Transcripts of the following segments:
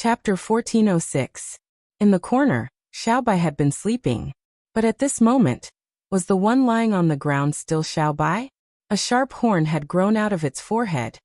Chapter 1406. In the corner, Xiaobai had been sleeping. But at this moment, was the one lying on the ground still Xiaobai? A sharp horn had grown out of its forehead,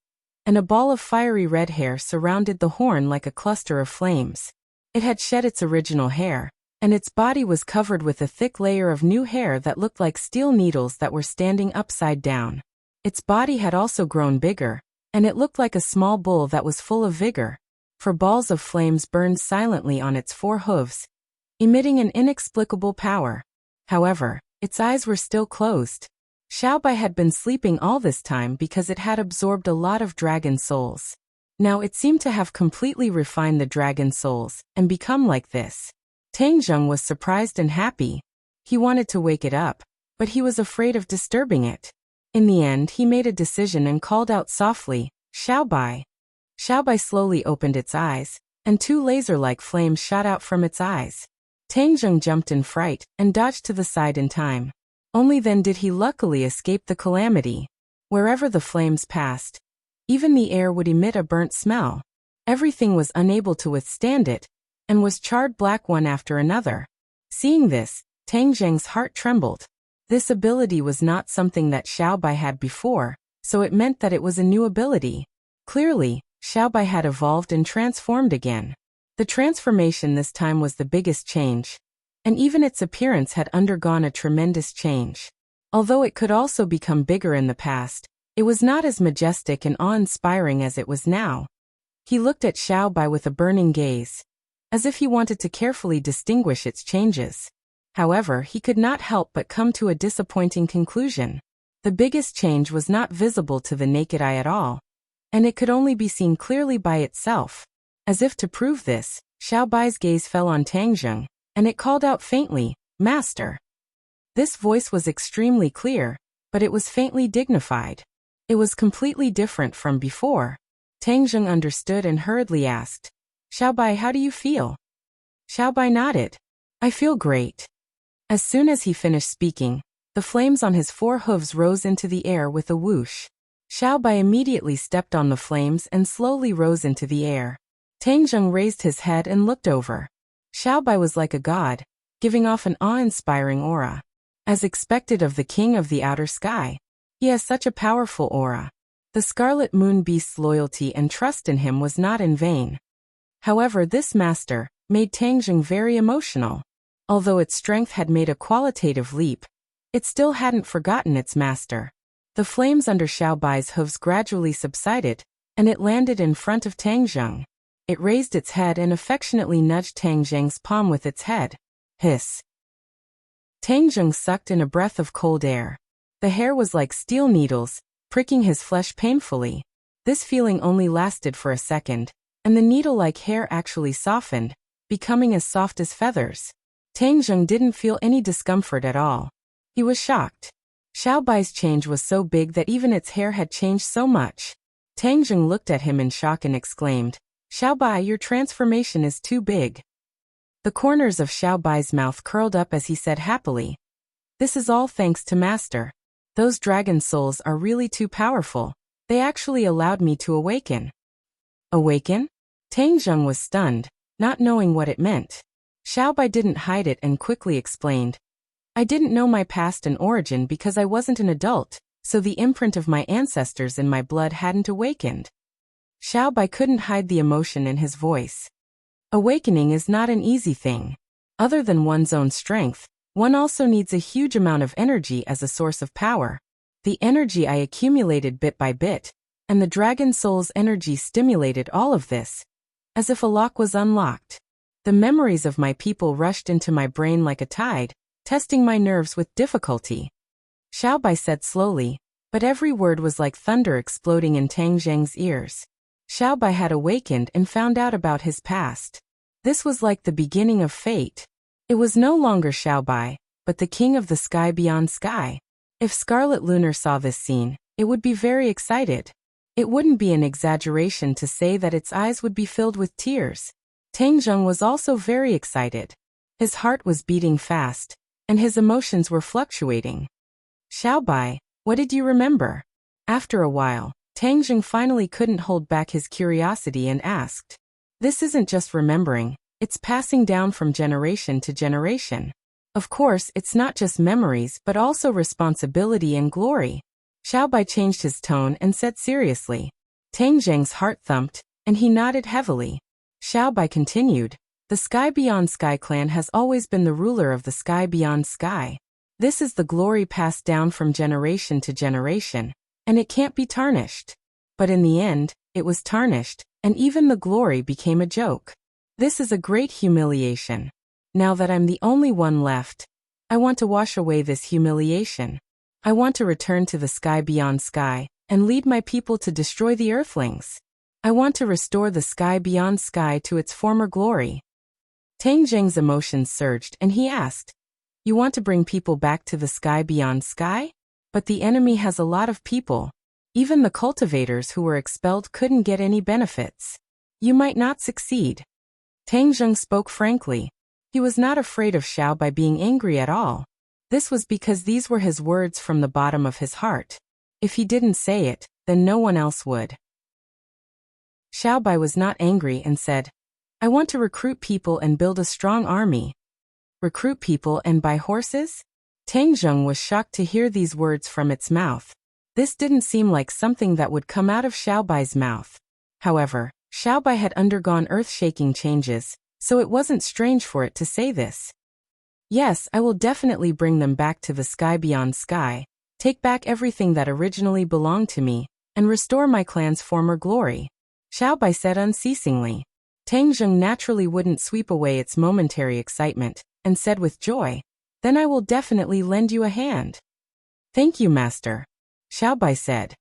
and a ball of fiery red hair surrounded the horn like a cluster of flames. It had shed its original hair, and its body was covered with a thick layer of new hair that looked like steel needles that were standing upside down. Its body had also grown bigger, and it looked like a small bull that was full of vigor, for balls of flames burned silently on its four hooves, emitting an inexplicable power. However, its eyes were still closed. Xiaobai had been sleeping all this time because it had absorbed a lot of dragon souls. Now it seemed to have completely refined the dragon souls and become like this. Tangjung was surprised and happy. He wanted to wake it up, but he was afraid of disturbing it. In the end, he made a decision and called out softly, "Xiaobai." Xiaobai slowly opened its eyes, and two laser-like flames shot out from its eyes. Tangjung jumped in fright and dodged to the side in time. Only then did he luckily escape the calamity. Wherever the flames passed, even the air would emit a burnt smell. Everything was unable to withstand it, and was charred black one after another. Seeing this, Tangjung's heart trembled. This ability was not something that Xiaobai had before, so it meant that it was a new ability. Clearly, Xiaobai had evolved and transformed again. The transformation this time was the biggest change, and even its appearance had undergone a tremendous change. Although it could also become bigger in the past, it was not as majestic and awe-inspiring as it was now. He looked at Xiaobai with a burning gaze, as if he wanted to carefully distinguish its changes. However, he could not help but come to a disappointing conclusion. The biggest change was not visible to the naked eye at all, and it could only be seen clearly by itself. As if to prove this, Xiaobai's gaze fell on Tangjung, and it called out faintly, "Master." This voice was extremely clear, but it was faintly dignified. It was completely different from before. Tangjung understood and hurriedly asked, "Xiaobai, how do you feel?" Xiaobai nodded. "I feel great." As soon as he finished speaking, the flames on his four hooves rose into the air with a whoosh. Xiaobai immediately stepped on the flames and slowly rose into the air. Tangjung raised his head and looked over. Xiaobai was like a god, giving off an awe-inspiring aura. As expected of the king of the outer sky, he has such a powerful aura. The Scarlet Moon Beast's loyalty and trust in him was not in vain. However, this master made Tangjung very emotional. Although its strength had made a qualitative leap, it still hadn't forgotten its master. The flames under Xiaobai's hooves gradually subsided, and it landed in front of Tangjung. It raised its head and affectionately nudged Tangjung's palm with its head. Hiss. Tangjung sucked in a breath of cold air. The hair was like steel needles, pricking his flesh painfully. This feeling only lasted for a second, and the needle-like hair actually softened, becoming as soft as feathers. Tangjung didn't feel any discomfort at all. He was shocked. Xiaobai's change was so big that even its hair had changed so much. Tangjung looked at him in shock and exclaimed, "Xiaobai, your transformation is too big." The corners of Xiaobai's mouth curled up as he said happily, "This is all thanks to Master. Those dragon souls are really too powerful. They actually allowed me to awaken." Awaken? Tangjung was stunned, not knowing what it meant. Xiaobai didn't hide it and quickly explained, "I didn't know my past and origin because I wasn't an adult, so the imprint of my ancestors in my blood hadn't awakened." Xiaobai couldn't hide the emotion in his voice. Awakening is not an easy thing. Other than one's own strength, one also needs a huge amount of energy as a source of power. The energy I accumulated bit by bit, and the dragon soul's energy stimulated all of this, as if a lock was unlocked. The memories of my people rushed into my brain like a tide, testing my nerves with difficulty. Xiaobai said slowly, but every word was like thunder exploding in Tangjung's ears. Xiaobai had awakened and found out about his past. This was like the beginning of fate. It was no longer Xiaobai, but the king of the sky beyond sky. If Scarlet Lunar saw this scene, it would be very excited. It wouldn't be an exaggeration to say that its eyes would be filled with tears. Tangjung was also very excited. His heart was beating fast, and his emotions were fluctuating. "Xiaobai, what did you remember?" After a while, Tangjung finally couldn't hold back his curiosity and asked. This isn't just remembering, it's passing down from generation to generation. Of course, it's not just memories but also responsibility and glory. Xiaobai changed his tone and said seriously. Tang Zheng's heart thumped, and he nodded heavily. Xiaobai continued, the Sky Beyond Sky clan has always been the ruler of the Sky Beyond Sky. This is the glory passed down from generation to generation, and it can't be tarnished. But in the end, it was tarnished, and even the glory became a joke. This is a great humiliation. Now that I'm the only one left, I want to wash away this humiliation. I want to return to the Sky Beyond Sky, and lead my people to destroy the Earthlings. I want to restore the Sky Beyond Sky to its former glory. Tang Zheng's emotions surged and he asked, you want to bring people back to the Sky Beyond Sky? But the enemy has a lot of people. Even the cultivators who were expelled couldn't get any benefits. You might not succeed. Tang Zheng spoke frankly. He was not afraid of Xiaobai being angry at all. This was because these were his words from the bottom of his heart. If he didn't say it, then no one else would. Xiaobai was not angry and said, I want to recruit people and build a strong army. Recruit people and buy horses? Tang Zheng was shocked to hear these words from its mouth. This didn't seem like something that would come out of Xiaobai's mouth. However, Xiaobai had undergone earth-shaking changes, so it wasn't strange for it to say this. Yes, I will definitely bring them back to the Sky Beyond Sky, take back everything that originally belonged to me, and restore my clan's former glory. Xiaobai said unceasingly. Tang Zheng naturally wouldn't sweep away its momentary excitement, and said with joy, then I will definitely lend you a hand. Thank you, Master. Xiaobai said.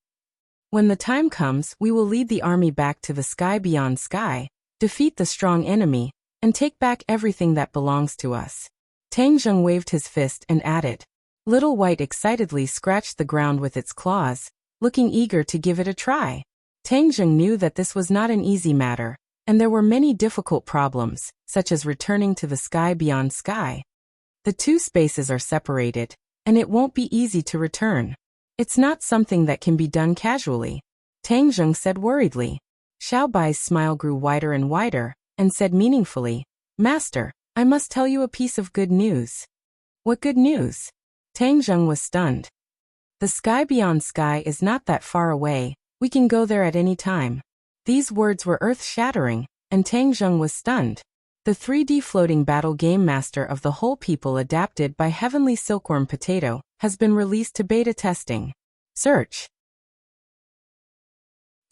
When the time comes, we will lead the army back to the Sky Beyond Sky, defeat the strong enemy, and take back everything that belongs to us. Tang Zheng waved his fist and added. Little White excitedly scratched the ground with its claws, looking eager to give it a try. Tang Zheng knew that this was not an easy matter, and there were many difficult problems, such as returning to the Sky Beyond Sky. The two spaces are separated, and it won't be easy to return. It's not something that can be done casually. Tang Zheng said worriedly. Xiaobai's smile grew wider and wider, and said meaningfully, Master, I must tell you a piece of good news. What good news? Tang Zheng was stunned. The Sky Beyond Sky is not that far away, we can go there at any time. These words were earth-shattering, and Tang Zheng was stunned. The 3D floating battle game Master of the Whole People adapted by Heavenly Silkworm Potato has been released to beta testing. Search.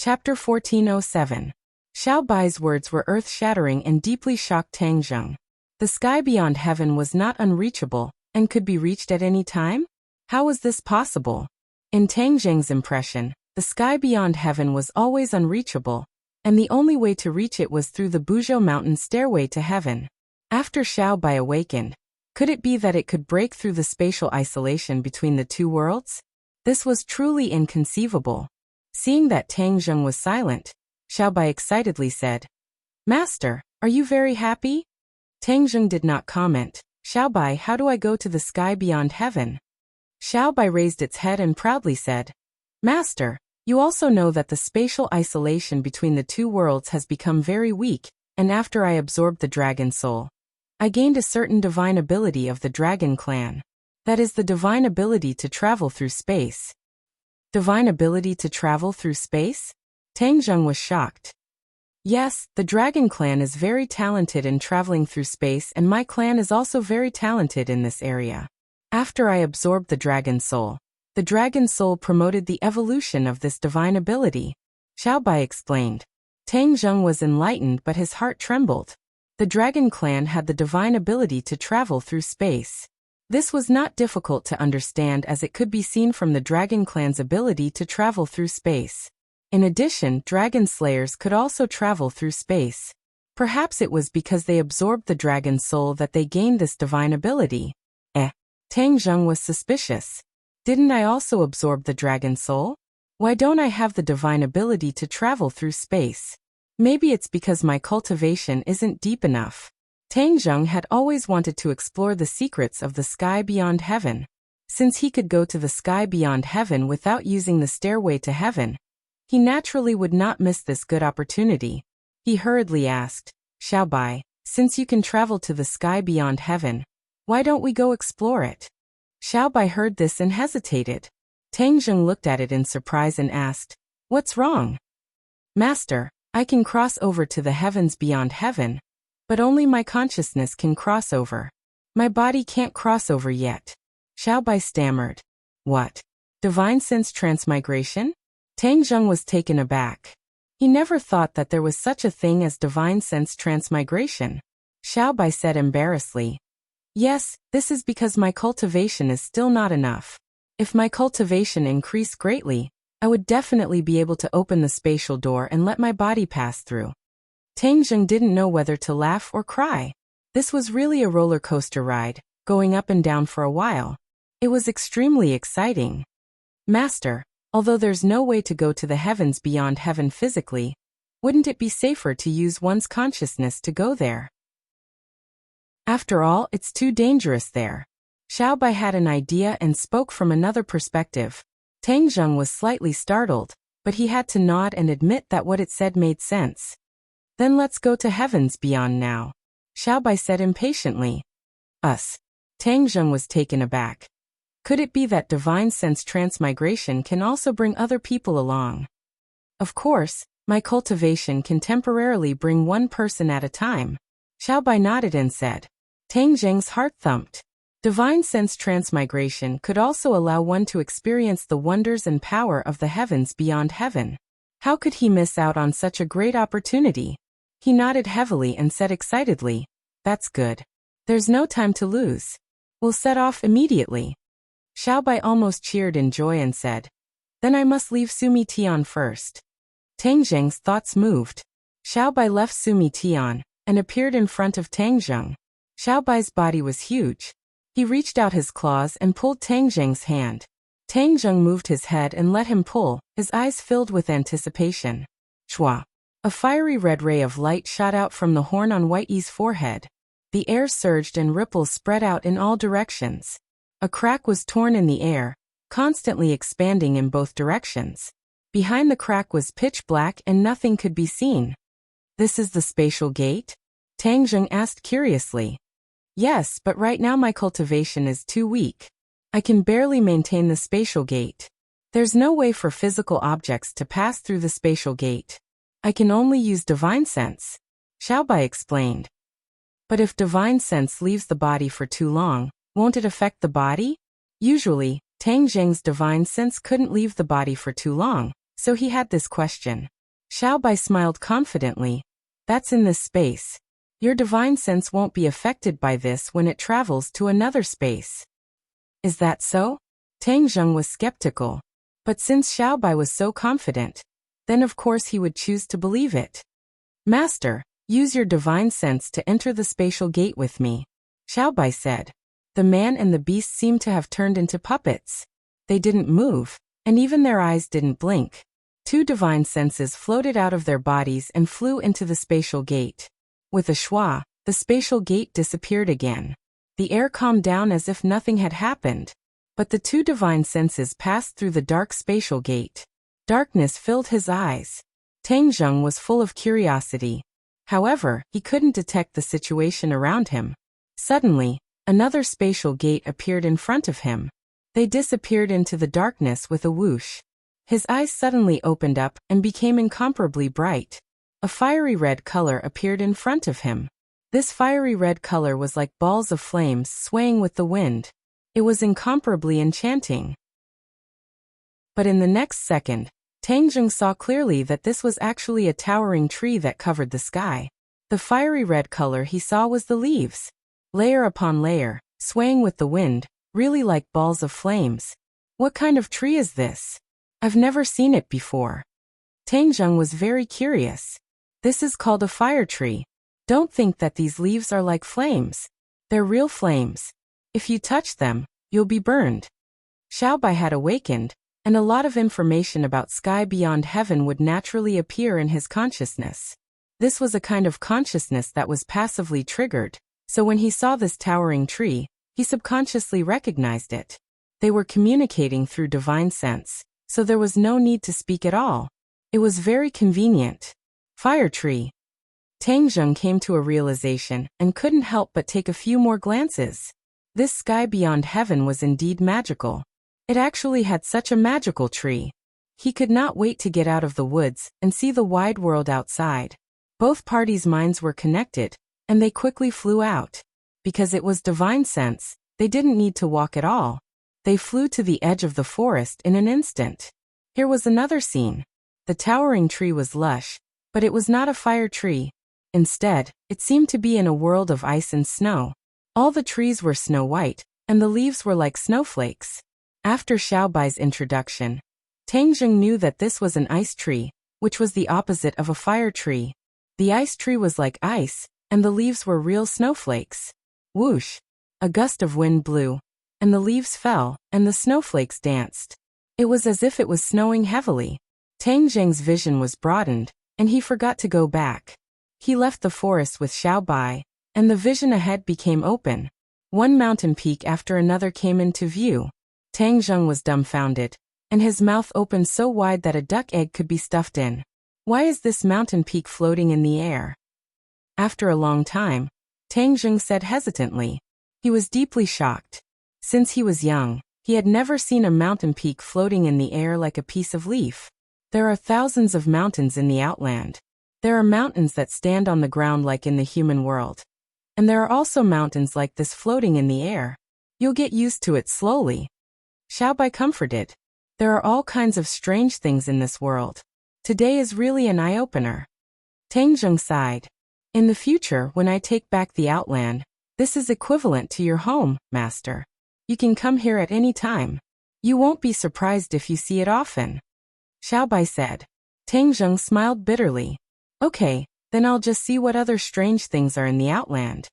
Chapter 1407. Xiaobai's words were earth-shattering and deeply shocked Tang Zheng. The sky beyond heaven was not unreachable, and could be reached at any time? How was this possible? In Tang Zheng's impression, the sky beyond heaven was always unreachable, and the only way to reach it was through the Buzhou Mountain stairway to heaven. After Xiaobai awakened, could it be that it could break through the spatial isolation between the two worlds? This was truly inconceivable. Seeing that Tang Zheng was silent, Xiaobai excitedly said, Master, are you very happy? Tang Zheng did not comment. Xiaobai, how do I go to the sky beyond heaven? Xiaobai raised its head and proudly said, Master, you also know that the spatial isolation between the two worlds has become very weak, and after I absorbed the dragon soul, I gained a certain divine ability of the dragon clan. That is the divine ability to travel through space. Divine ability to travel through space? Tang Zheng was shocked. Yes, the dragon clan is very talented in traveling through space, and my clan is also very talented in this area. After I absorbed the dragon soul promoted the evolution of this divine ability. Xiaobai explained. Tang Zheng was enlightened, but his heart trembled. The dragon clan had the divine ability to travel through space. This was not difficult to understand, as it could be seen from the dragon clan's ability to travel through space. In addition, dragon slayers could also travel through space. Perhaps it was because they absorbed the dragon soul that they gained this divine ability. Tang Zheng was suspicious. Didn't I also absorb the dragon soul? Why don't I have the divine ability to travel through space? Maybe it's because my cultivation isn't deep enough. Tang Zheng had always wanted to explore the secrets of the sky beyond heaven. Since he could go to the sky beyond heaven without using the stairway to heaven, he naturally would not miss this good opportunity. He hurriedly asked, Xiaobai, since you can travel to the sky beyond heaven, why don't we go explore it? Xiaobai heard this and hesitated. Tangjung looked at it in surprise and asked, What's wrong? Master, I can cross over to the heavens beyond heaven, but only my consciousness can cross over. My body can't cross over yet. Xiaobai stammered. What? Divine sense transmigration? Tangjung was taken aback. He never thought that there was such a thing as divine sense transmigration. Xiaobai said embarrassedly. Yes, this is because my cultivation is still not enough. If my cultivation increased greatly, I would definitely be able to open the spatial door and let my body pass through. Tangjung didn't know whether to laugh or cry. This was really a roller coaster ride, going up and down for a while. It was extremely exciting. Master, although there's no way to go to the heavens beyond heaven physically, wouldn't it be safer to use one's consciousness to go there? After all, it's too dangerous there. Xiaobai had an idea and spoke from another perspective. Tangjung was slightly startled, but he had to nod and admit that what it said made sense. Then let's go to heavens beyond now, Xiaobai said impatiently. Us. Tangjung was taken aback. Could it be that divine sense transmigration can also bring other people along? Of course, my cultivation can temporarily bring one person at a time. Xiaobai nodded and said. Tangjung's heart thumped. Divine sense transmigration could also allow one to experience the wonders and power of the heavens beyond heaven. How could he miss out on such a great opportunity? He nodded heavily and said excitedly, That's good. There's no time to lose. We'll set off immediately. Xiaobai almost cheered in joy and said, Then I must leave Sumi Tian first. Tangjung's thoughts moved. Xiaobai left Sumi Tian and appeared in front of Tangjung. Xiaobai's body was huge. He reached out his claws and pulled Tangjung's hand. Tangjung moved his head and let him pull, his eyes filled with anticipation. Chua! A fiery red ray of light shot out from the horn on White Yi's forehead. The air surged and ripples spread out in all directions. A crack was torn in the air, constantly expanding in both directions. Behind the crack was pitch black and nothing could be seen. This is the spatial gate? Tangjung asked curiously. Yes, but right now my cultivation is too weak. I can barely maintain the spatial gate. There's no way for physical objects to pass through the spatial gate. I can only use divine sense, Xiaobai explained. But if divine sense leaves the body for too long, won't it affect the body? Usually, Tangjung's divine sense couldn't leave the body for too long, so he had this question. Xiaobai smiled confidently. That's in this space. Your divine sense won't be affected by this when it travels to another space. Is that so? Tangjung was skeptical. But since Xiaobai was so confident, then of course he would choose to believe it. Master, use your divine sense to enter the spatial gate with me, Xiaobai said. The man and the beast seemed to have turned into puppets. They didn't move, and even their eyes didn't blink. Two divine senses floated out of their bodies and flew into the spatial gate. With a schwa, the spatial gate disappeared again. The air calmed down as if nothing had happened. But the two divine senses passed through the dark spatial gate. Darkness filled his eyes. Tangjung was full of curiosity. However, he couldn't detect the situation around him. Suddenly, another spatial gate appeared in front of him. They disappeared into the darkness with a whoosh. His eyes suddenly opened up and became incomparably bright. A fiery red color appeared in front of him. This fiery red color was like balls of flames swaying with the wind. It was incomparably enchanting. But in the next second, Tangjung saw clearly that this was actually a towering tree that covered the sky. The fiery red color he saw was the leaves. Layer upon layer, swaying with the wind, really like balls of flames. What kind of tree is this? I've never seen it before. Tangjung was very curious. This is called a fire tree. Don't think that these leaves are like flames. They're real flames. If you touch them, you'll be burned. Xiaobai had awakened, and a lot of information about sky beyond heaven would naturally appear in his consciousness. This was a kind of consciousness that was passively triggered, so when he saw this towering tree, he subconsciously recognized it. They were communicating through divine sense, so there was no need to speak at all. It was very convenient. Fire tree. Tang Zheng came to a realization and couldn't help but take a few more glances. This sky beyond heaven was indeed magical. It actually had such a magical tree. He could not wait to get out of the woods and see the wide world outside. Both parties' minds were connected, and they quickly flew out. Because it was divine sense, they didn't need to walk at all. They flew to the edge of the forest in an instant. Here was another scene. The towering tree was lush, but it was not a fire tree. Instead, it seemed to be in a world of ice and snow. All the trees were snow white, and the leaves were like snowflakes. After Xiaobai's introduction, Tang Zheng knew that this was an ice tree, which was the opposite of a fire tree. The ice tree was like ice, and the leaves were real snowflakes. Whoosh! A gust of wind blew, and the leaves fell, and the snowflakes danced. It was as if it was snowing heavily. Tang Zheng's vision was broadened, and he forgot to go back. He left the forest with Xiaobai, and the vision ahead became open. One mountain peak after another came into view. Tang Zheng was dumbfounded, and his mouth opened so wide that a duck egg could be stuffed in. Why is this mountain peak floating in the air? After a long time, Tang Zheng said hesitantly. He was deeply shocked. Since he was young, he had never seen a mountain peak floating in the air like a piece of leaf. There are thousands of mountains in the outland. There are mountains that stand on the ground like in the human world. And there are also mountains like this floating in the air. You'll get used to it slowly. Xiaobai comforted. There are all kinds of strange things in this world. Today is really an eye-opener. Tang Zheng sighed. In the future, when I take back the outland, this is equivalent to your home, master. You can come here at any time. You won't be surprised if you see it often. Xiaobai said. Tang Zheng smiled bitterly. Okay, then I'll just see what other strange things are in the outland.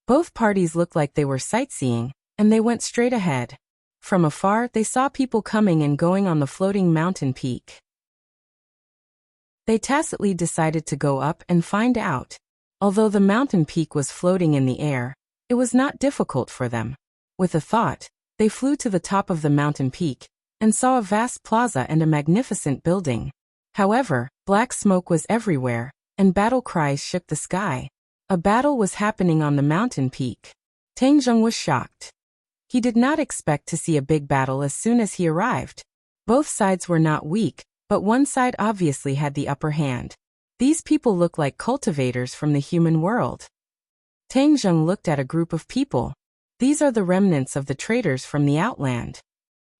Both parties looked like they were sightseeing, and they went straight ahead. From afar, they saw people coming and going on the floating mountain peak. They tacitly decided to go up and find out. Although the mountain peak was floating in the air, it was not difficult for them. With a thought, they flew to the top of the mountain peak, and saw a vast plaza and a magnificent building. However, black smoke was everywhere, and battle cries shook the sky. A battle was happening on the mountain peak. Tang Zheng was shocked. He did not expect to see a big battle as soon as he arrived. Both sides were not weak, but one side obviously had the upper hand. These people look like cultivators from the human world. Tang Zheng looked at a group of people. These are the remnants of the traders from the outland.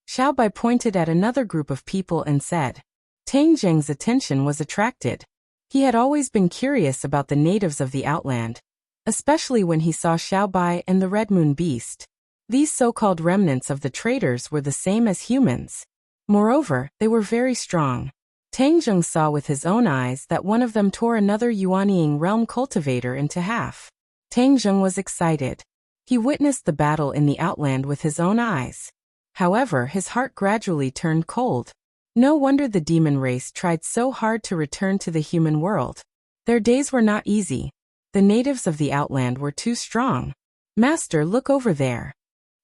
Xiaobai pointed at another group of people and said. Tang Zheng's attention was attracted. He had always been curious about the natives of the outland, especially when he saw Xiaobai and the Red Moon Beast. These so-called remnants of the traders were the same as humans. Moreover, they were very strong. Tang Zheng saw with his own eyes that one of them tore another Yuanying realm cultivator into half. Tang Zheng was excited. He witnessed the battle in the outland with his own eyes. However, his heart gradually turned cold. No wonder the demon race tried so hard to return to the human world. Their days were not easy. The natives of the outland were too strong. Master, look over there.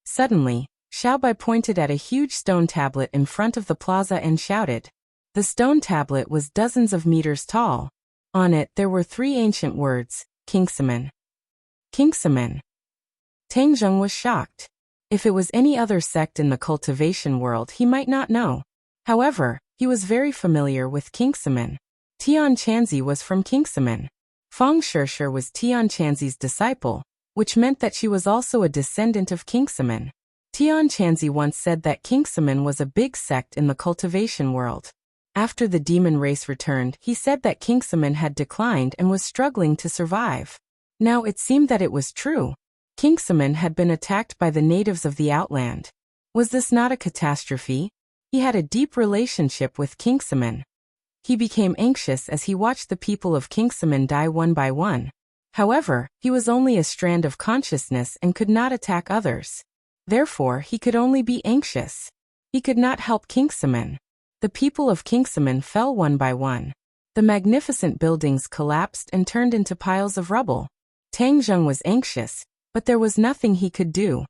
Suddenly, Xiaobai pointed at a huge stone tablet in front of the plaza and shouted. The stone tablet was dozens of meters tall. On it there were 3 ancient words, Kingsaman. Kingsaman. Tang Zheng was shocked. If it was any other sect in the cultivation world he might not know. However, he was very familiar with Kingsaman. Tian Chanzi was from Kingsaman. Feng Shishir was Tian Chanzi's disciple, which meant that she was also a descendant of Kingsaman. Tian Chanzi once said that Kingsaman was a big sect in the cultivation world. After the demon race returned, he said that Kingsaman had declined and was struggling to survive. Now it seemed that it was true. Kingsaman had been attacked by the natives of the outland. Was this not a catastrophe? He had a deep relationship with Kingsaman. He became anxious as he watched the people of Kingsaman die one by one. However, he was only a strand of consciousness and could not attack others. Therefore, he could only be anxious. He could not help Kingsaman. The people of Kingsaman fell one by one. The magnificent buildings collapsed and turned into piles of rubble. Tang Zheng was anxious, but there was nothing he could do.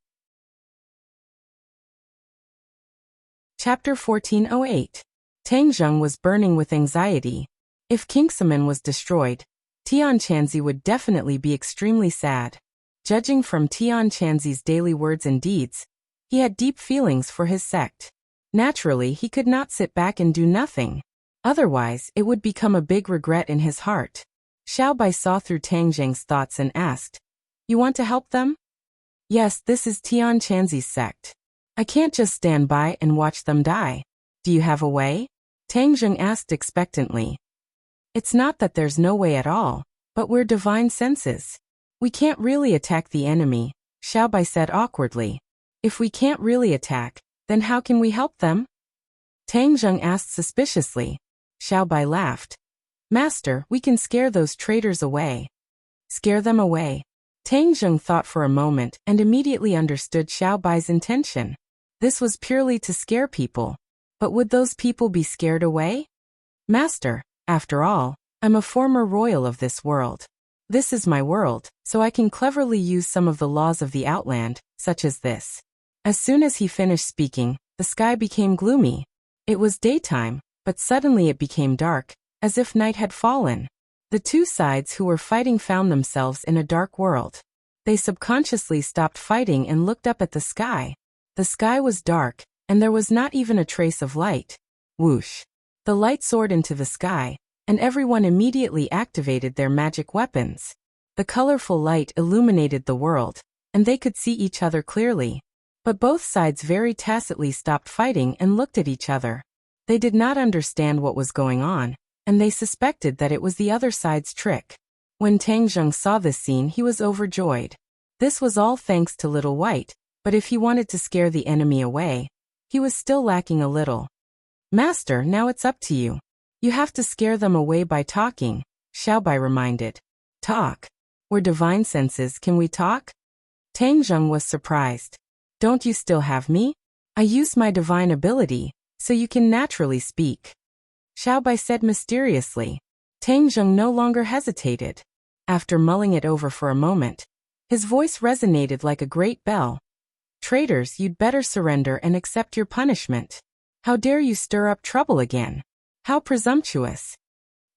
Chapter 1408. Tang Zheng was burning with anxiety. If Kingsaman was destroyed, Tianqianzi would definitely be extremely sad. Judging from Tianqianzi's daily words and deeds, he had deep feelings for his sect. Naturally, he could not sit back and do nothing. Otherwise, it would become a big regret in his heart. Xiaobai saw through Tang Zheng's thoughts and asked, "You want to help them?" "Yes, this is Tianqianzi's sect. I can't just stand by and watch them die. Do you have a way?" Tang Zheng asked expectantly. "It's not that there's no way at all, but we're divine senses. We can't really attack the enemy," Xiaobai said awkwardly. "If we can't really attack, then how can we help them?" Tang Zheng asked suspiciously. Xiaobai laughed. "Master, we can scare those traitors away." "Scare them away?" Tang Zheng thought for a moment and immediately understood Xiaobai's intention. This was purely to scare people. But would those people be scared away? "Master, after all, I'm a former royal of this world. This is my world, so I can cleverly use some of the laws of the Outland, such as this." As soon as he finished speaking, the sky became gloomy. It was daytime, but suddenly it became dark, as if night had fallen. The two sides who were fighting found themselves in a dark world. They subconsciously stopped fighting and looked up at the sky. The sky was dark, and there was not even a trace of light. Whoosh! The light soared into the sky, and everyone immediately activated their magic weapons. The colorful light illuminated the world, and they could see each other clearly. But both sides very tacitly stopped fighting and looked at each other. They did not understand what was going on, and they suspected that it was the other side's trick. When Tang Zheng saw this scene, he was overjoyed. This was all thanks to Little White, but if he wanted to scare the enemy away, he was still lacking a little. "Master, now it's up to you. You have to scare them away by talking," Xiaobai reminded. "Talk? We're divine senses, can we talk?" Tang Zheng was surprised. "Don't you still have me? I used my divine ability, so you can naturally speak," Xiaobai said mysteriously. Tang Zheng no longer hesitated. After mulling it over for a moment, his voice resonated like a great bell. "Traitors, you'd better surrender and accept your punishment. How dare you stir up trouble again? How presumptuous!"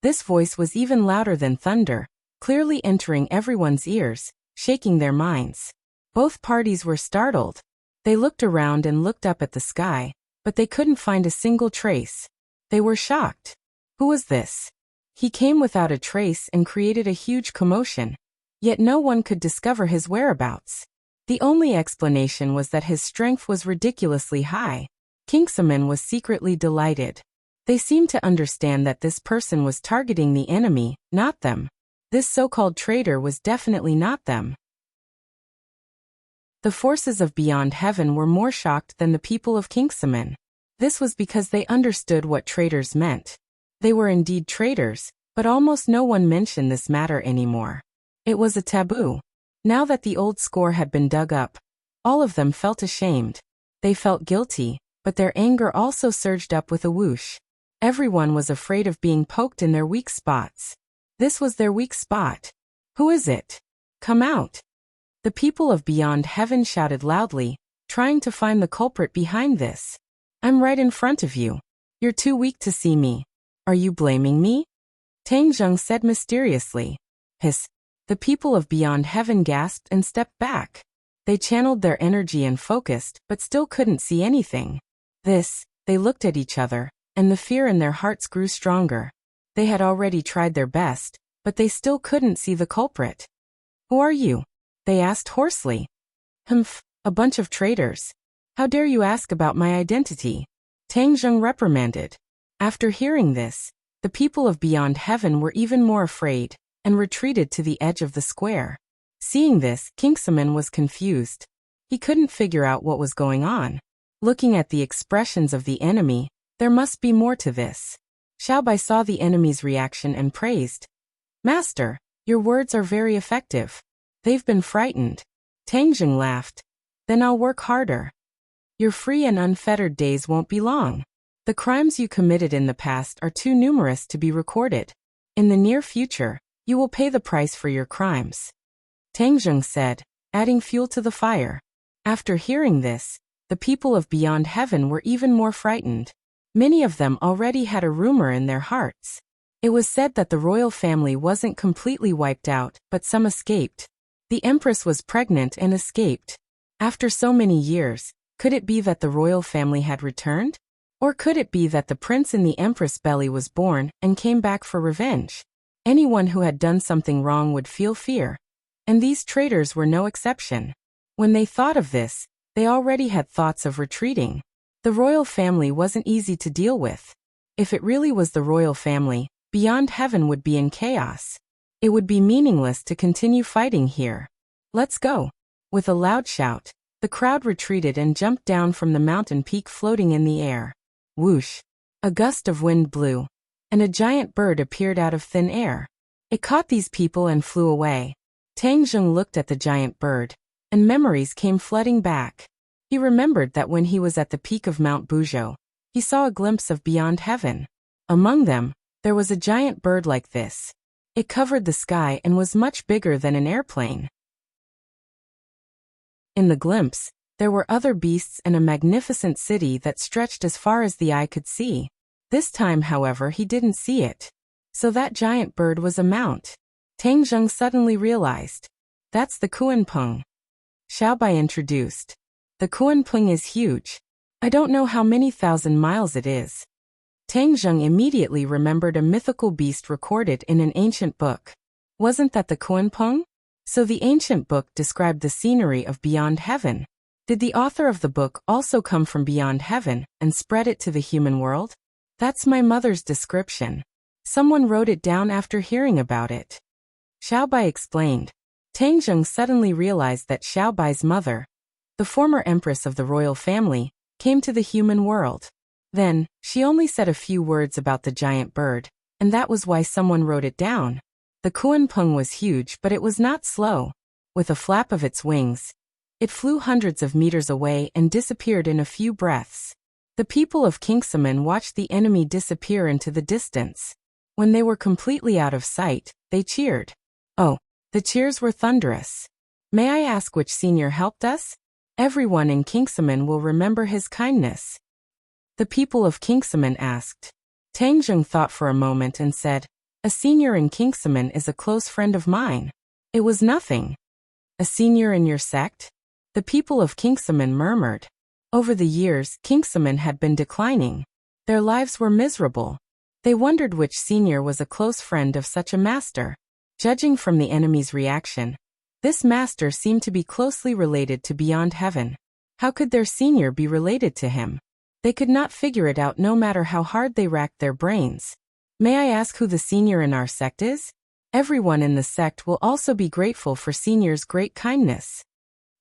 This voice was even louder than thunder, clearly entering everyone's ears, shaking their minds. Both parties were startled. They looked around and looked up at the sky, but they couldn't find a single trace. They were shocked. Who was this? He came without a trace and created a huge commotion, yet no one could discover his whereabouts. The only explanation was that his strength was ridiculously high. Kingsaman was secretly delighted. They seemed to understand that this person was targeting the enemy, not them. This so-called traitor was definitely not them. The forces of Beyond Heaven were more shocked than the people of Kingsaman. This was because they understood what traitors meant. They were indeed traitors, but almost no one mentioned this matter anymore. It was a taboo. Now that the old score had been dug up, all of them felt ashamed. They felt guilty, but their anger also surged up with a whoosh. Everyone was afraid of being poked in their weak spots. This was their weak spot. "Who is it? Come out!" The people of Beyond Heaven shouted loudly, trying to find the culprit behind this. "I'm right in front of you. You're too weak to see me. Are you blaming me?" Tang Zheng said mysteriously. "Hiss." The people of Beyond Heaven gasped and stepped back. They channeled their energy and focused, but still couldn't see anything. They looked at each other, and the fear in their hearts grew stronger. They had already tried their best, but they still couldn't see the culprit. "Who are you?" they asked hoarsely. "Humph, a bunch of traitors. How dare you ask about my identity?" Tang Zheng reprimanded. After hearing this, the people of Beyond Heaven were even more afraid, and retreated to the edge of the square. Seeing this, Kingsaman was confused. He couldn't figure out what was going on. Looking at the expressions of the enemy, there must be more to this. Xiaobai saw the enemy's reaction and praised. "Master, your words are very effective. They've been frightened." Tang Zheng laughed. "Then I'll work harder. Your free and unfettered days won't be long. The crimes you committed in the past are too numerous to be recorded. In the near future, you will pay the price for your crimes," Tang Zheng said, adding fuel to the fire. After hearing this, the people of Beyond Heaven were even more frightened. Many of them already had a rumor in their hearts. It was said that the royal family wasn't completely wiped out, but some escaped. The empress was pregnant and escaped. After so many years, could it be that the royal family had returned? Or could it be that the prince in the empress' belly was born and came back for revenge? Anyone who had done something wrong would feel fear. And these traitors were no exception. When they thought of this, they already had thoughts of retreating. The royal family wasn't easy to deal with. If it really was the royal family, beyond heaven would be in chaos. It would be meaningless to continue fighting here. Let's go. With a loud shout, the crowd retreated and jumped down from the mountain peak floating in the air. Whoosh! A gust of wind blew, and a giant bird appeared out of thin air. It caught these people and flew away. Tang Zheng looked at the giant bird, and memories came flooding back. He remembered that when he was at the peak of Mount Buzhou, he saw a glimpse of beyond heaven. Among them, there was a giant bird like this. It covered the sky and was much bigger than an airplane. In the glimpse, there were other beasts and a magnificent city that stretched as far as the eye could see. This time, however, he didn't see it. So that giant bird was a mount. Tang Zheng suddenly realized. That's the Kuanpeng. Xiaobai introduced. The Kuanpeng is huge. I don't know how many thousand miles it is. Tang Zheng immediately remembered a mythical beast recorded in an ancient book. Wasn't that the Kuanpeng? So the ancient book described the scenery of beyond heaven. Did the author of the book also come from beyond heaven and spread it to the human world? That's my mother's description. Someone wrote it down after hearing about it. Xiaobai explained. Tang Zheng suddenly realized that Xiaobai's mother, the former empress of the royal family, came to the human world. Then, she only said a few words about the giant bird, and that was why someone wrote it down. The Kuanpeng was huge, but it was not slow. With a flap of its wings, it flew hundreds of meters away and disappeared in a few breaths. The people of Kingsaman watched the enemy disappear into the distance. When they were completely out of sight, they cheered. Oh, the cheers were thunderous. May I ask which senior helped us? Everyone in Kingsaman will remember his kindness. The people of Kingsaman asked. Tang Zheng thought for a moment and said, a senior in Kingsaman is a close friend of mine. It was nothing. A senior in your sect? The people of Kingsaman murmured. Over the years, Kingsaman had been declining. Their lives were miserable. They wondered which senior was a close friend of such a master. Judging from the enemy's reaction, this master seemed to be closely related to beyond heaven. How could their senior be related to him? They could not figure it out no matter how hard they racked their brains. May I ask who the senior in our sect is? Everyone in the sect will also be grateful for senior's great kindness.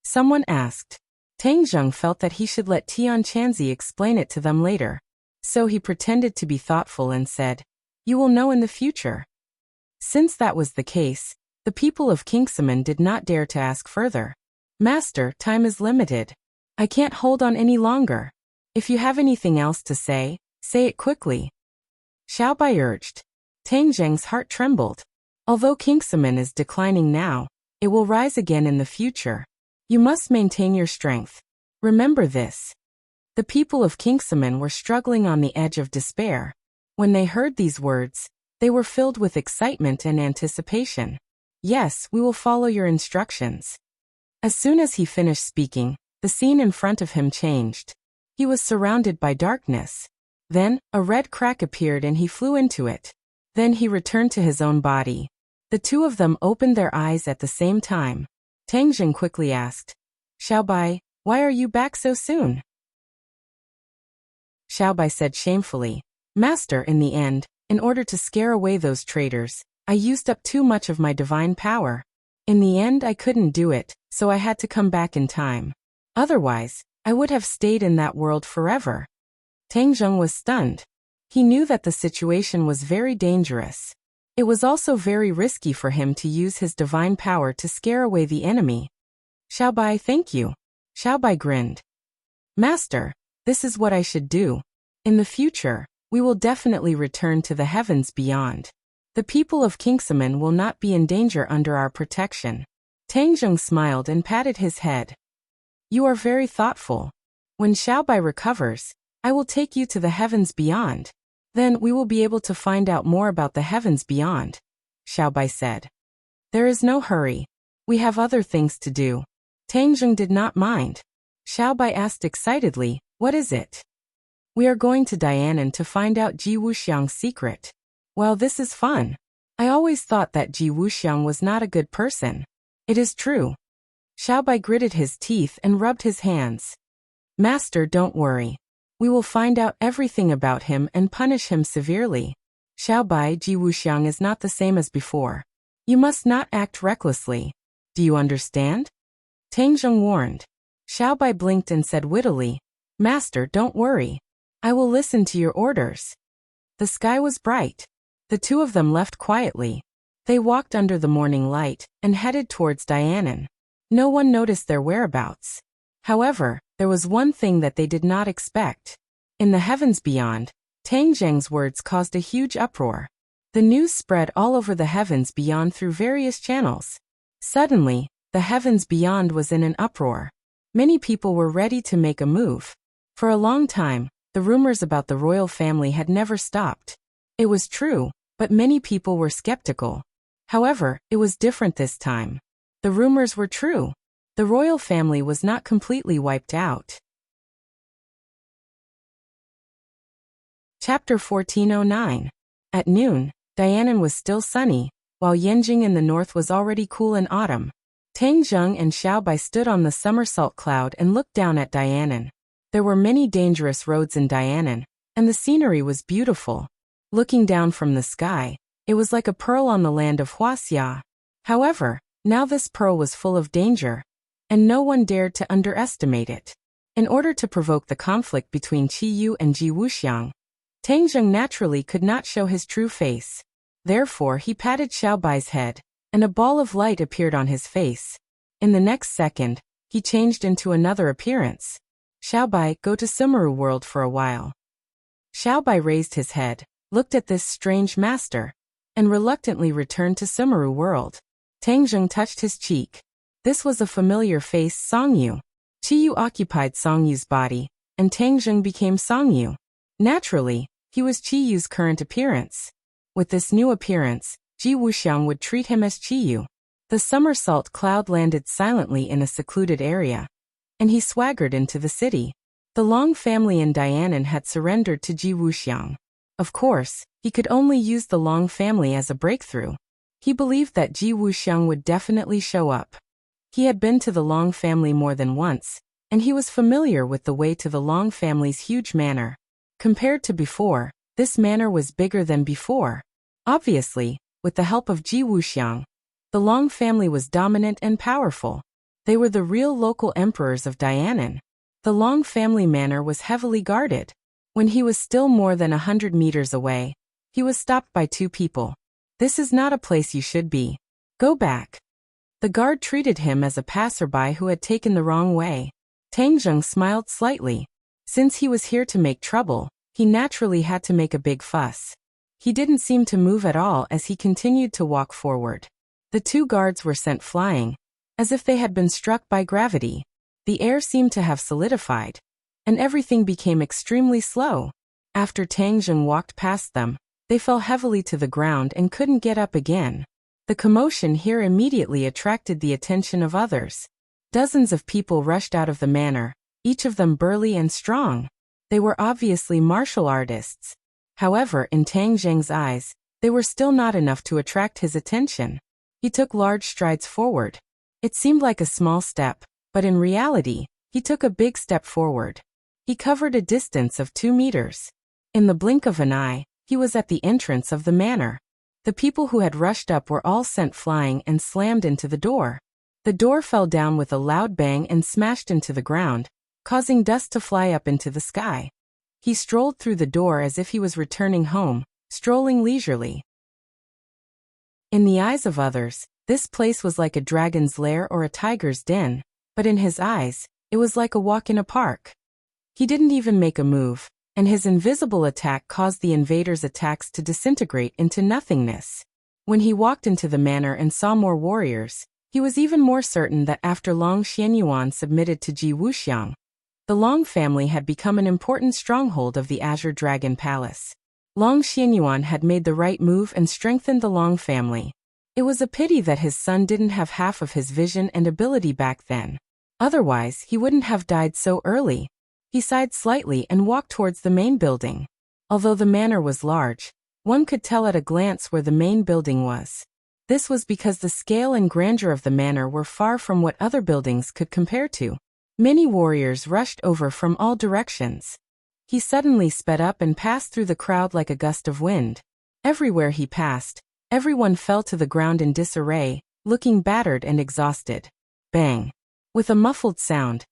Someone asked. Tang Zheng felt that he should let Tian Chanzi explain it to them later. So he pretended to be thoughtful and said, you will know in the future. Since that was the case, the people of Kingsaman did not dare to ask further. Master, time is limited. I can't hold on any longer. If you have anything else to say it quickly. Xiaobai urged. Tang Zheng's heart trembled. Although Kingsaman is declining now, it will rise again in the future. You must maintain your strength. Remember this. The people of Kingsaman were struggling on the edge of despair. When they heard these words, they were filled with excitement and anticipation. Yes, we will follow your instructions. As soon as he finished speaking, the scene in front of him changed. He was surrounded by darkness. Then, a red crack appeared and he flew into it. Then he returned to his own body. The two of them opened their eyes at the same time. Tang Zheng quickly asked, Xiaobai, why are you back so soon? Xiaobai said shamefully, Master, in the end, in order to scare away those traitors, I used up too much of my divine power. In the end I couldn't do it, so I had to come back in time. Otherwise, I would have stayed in that world forever. Tang Zheng was stunned. He knew that the situation was very dangerous. It was also very risky for him to use his divine power to scare away the enemy. Xiaobai, thank you. Xiaobai grinned. Master, this is what I should do. In the future, we will definitely return to the heavens beyond. The people of Kingsaman will not be in danger under our protection. Tang Zheng smiled and patted his head. You are very thoughtful. When Xiaobai recovers, I will take you to the heavens beyond. Then we will be able to find out more about the heavens beyond, Xiaobai said. There is no hurry. We have other things to do. Tang Zheng did not mind. Xiaobai asked excitedly, what is it? We are going to Dianan to find out Ji Wuxiang's secret. Well, this is fun. I always thought that Ji Wuxiang was not a good person. It is true. Xiaobai gritted his teeth and rubbed his hands. Master, don't worry. We will find out everything about him and punish him severely. Xiaobai, Ji Wuxiang is not the same as before. You must not act recklessly. Do you understand? Tang Zheng warned. Xiaobai blinked and said wittily, Master, don't worry. I will listen to your orders. The sky was bright. The two of them left quietly. They walked under the morning light and headed towards Dianan. No one noticed their whereabouts. However, there was one thing that they did not expect. In the heavens beyond, Tang Zheng's words caused a huge uproar. The news spread all over the heavens beyond through various channels. Suddenly, the heavens beyond was in an uproar. Many people were ready to make a move. For a long time, the rumors about the royal family had never stopped. It was true, but many people were skeptical. However, it was different this time. The rumors were true. The royal family was not completely wiped out. Chapter 1409. At noon, Dianan was still sunny, while Yanjing in the north was already cool in autumn. Tang Zheng and Xiaobai stood on the somersault cloud and looked down at Dianan. There were many dangerous roads in Dianan, and the scenery was beautiful. Looking down from the sky, it was like a pearl on the land of Huaxia. However, now this pearl was full of danger, and no one dared to underestimate it. In order to provoke the conflict between Qi Yu and Ji Wuxiang, Tang Zheng naturally could not show his true face. Therefore he patted Xiaobai's head, and a ball of light appeared on his face. In the next second, he changed into another appearance. Xiaobai, go to Sumeru world for a while. Xiaobai raised his head, looked at this strange master, and reluctantly returned to Sumeru world. Tang Zheng touched his cheek. This was a familiar face, Songyu. Qi Yu occupied Songyu's body, and Tang Zheng became Songyu. Naturally, he was Qi Yu's current appearance. With this new appearance, Ji Wuxiang would treat him as Qi Yu. The somersault cloud landed silently in a secluded area, and he swaggered into the city. The Long family in Dianan had surrendered to Ji Wuxiang. Of course, he could only use the Long family as a breakthrough. He believed that Ji Wuxiang would definitely show up. He had been to the Long family more than once, and he was familiar with the way to the Long family's huge manor. Compared to before, this manor was bigger than before. Obviously, with the help of Ji Wuxiang, the Long family was dominant and powerful. They were the real local emperors of Dianan. The Long family manor was heavily guarded. When he was still more than 100 meters away, he was stopped by two people. This is not a place you should be. Go back. The guard treated him as a passerby who had taken the wrong way. Tang Zheng smiled slightly. Since he was here to make trouble, he naturally had to make a big fuss. He didn't seem to move at all as he continued to walk forward. The two guards were sent flying, as if they had been struck by gravity. The air seemed to have solidified, and everything became extremely slow. After Tang Zheng walked past them, they fell heavily to the ground and couldn't get up again. The commotion here immediately attracted the attention of others. Dozens of people rushed out of the manor, each of them burly and strong. They were obviously martial artists. However, in Tang Zheng's eyes, they were still not enough to attract his attention. He took large strides forward. It seemed like a small step, but in reality, he took a big step forward. He covered a distance of 2 meters. In the blink of an eye, he was at the entrance of the manor. The people who had rushed up were all sent flying and slammed into the door. The door fell down with a loud bang and smashed into the ground, causing dust to fly up into the sky. He strolled through the door as if he was returning home, strolling leisurely. In the eyes of others, this place was like a dragon's lair or a tiger's den, but in his eyes, it was like a walk in a park. He didn't even make a move, and his invisible attack caused the invaders' attacks to disintegrate into nothingness. When he walked into the manor and saw more warriors, he was even more certain that after Long Xianyuan submitted to Ji Wuxiang, the Long family had become an important stronghold of the Azure Dragon Palace. Long Xianyuan had made the right move and strengthened the Long family. It was a pity that his son didn't have half of his vision and ability back then. Otherwise, he wouldn't have died so early. He sighed slightly and walked towards the main building. Although the manor was large, one could tell at a glance where the main building was. This was because the scale and grandeur of the manor were far from what other buildings could compare to. Many warriors rushed over from all directions. He suddenly sped up and passed through the crowd like a gust of wind. Everywhere he passed, everyone fell to the ground in disarray, looking battered and exhausted. Bang! With a muffled sound,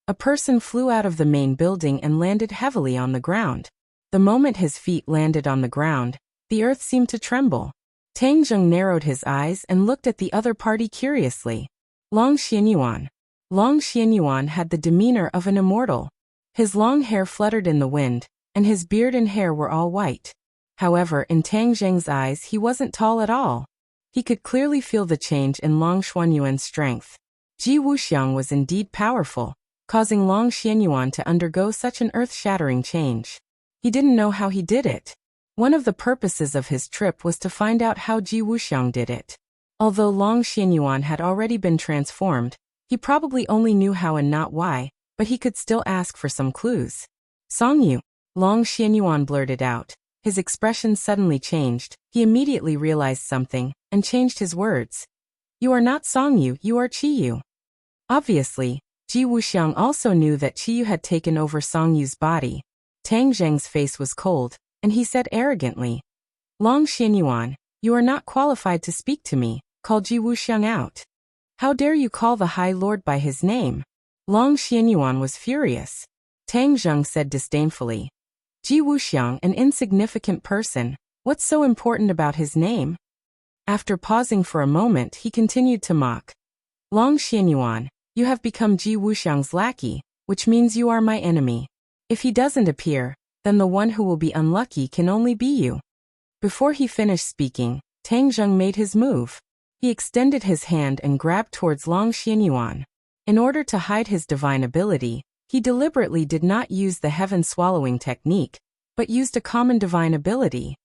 a person flew out of the main building and landed heavily on the ground. The moment his feet landed on the ground, the earth seemed to tremble. Tang Zheng narrowed his eyes and looked at the other party curiously. Long Xianyuan. Long Xianyuan had the demeanor of an immortal. His long hair fluttered in the wind, and his beard and hair were all white. However, in Tang Zheng's eyes he wasn't tall at all. He could clearly feel the change in Long Xuanyuan's strength. Ji Wuxiang was indeed powerful, causing Long Xianyuan to undergo such an earth-shattering change. He didn't know how he did it. One of the purposes of his trip was to find out how Ji Wuxiang did it. Although Long Xianyuan had already been transformed, he probably only knew how and not why, but he could still ask for some clues. Songyu, Long Xianyuan blurted out. His expression suddenly changed. He immediately realized something, and changed his words. You are not Songyu, you are Qiyu. Obviously, Ji Wuxiang also knew that Qiyu had taken over Songyu's body. Tang Zheng's face was cold, and he said arrogantly, Long Xianyuan, you are not qualified to speak to me, called Ji Wuxiang out. How dare you call the High Lord by his name? Long Xianyuan was furious. Tang Zheng said disdainfully, Ji Wuxiang, an insignificant person, what's so important about his name? After pausing for a moment, he continued to mock. Long Xianyuan, you have become Ji Wuxiang's lackey, which means you are my enemy. If he doesn't appear, then the one who will be unlucky can only be you. Before he finished speaking, Tang Zheng made his move. He extended his hand and grabbed towards Long Xianyuan. In order to hide his divine ability, he deliberately did not use the heaven-swallowing technique, but used a common divine ability.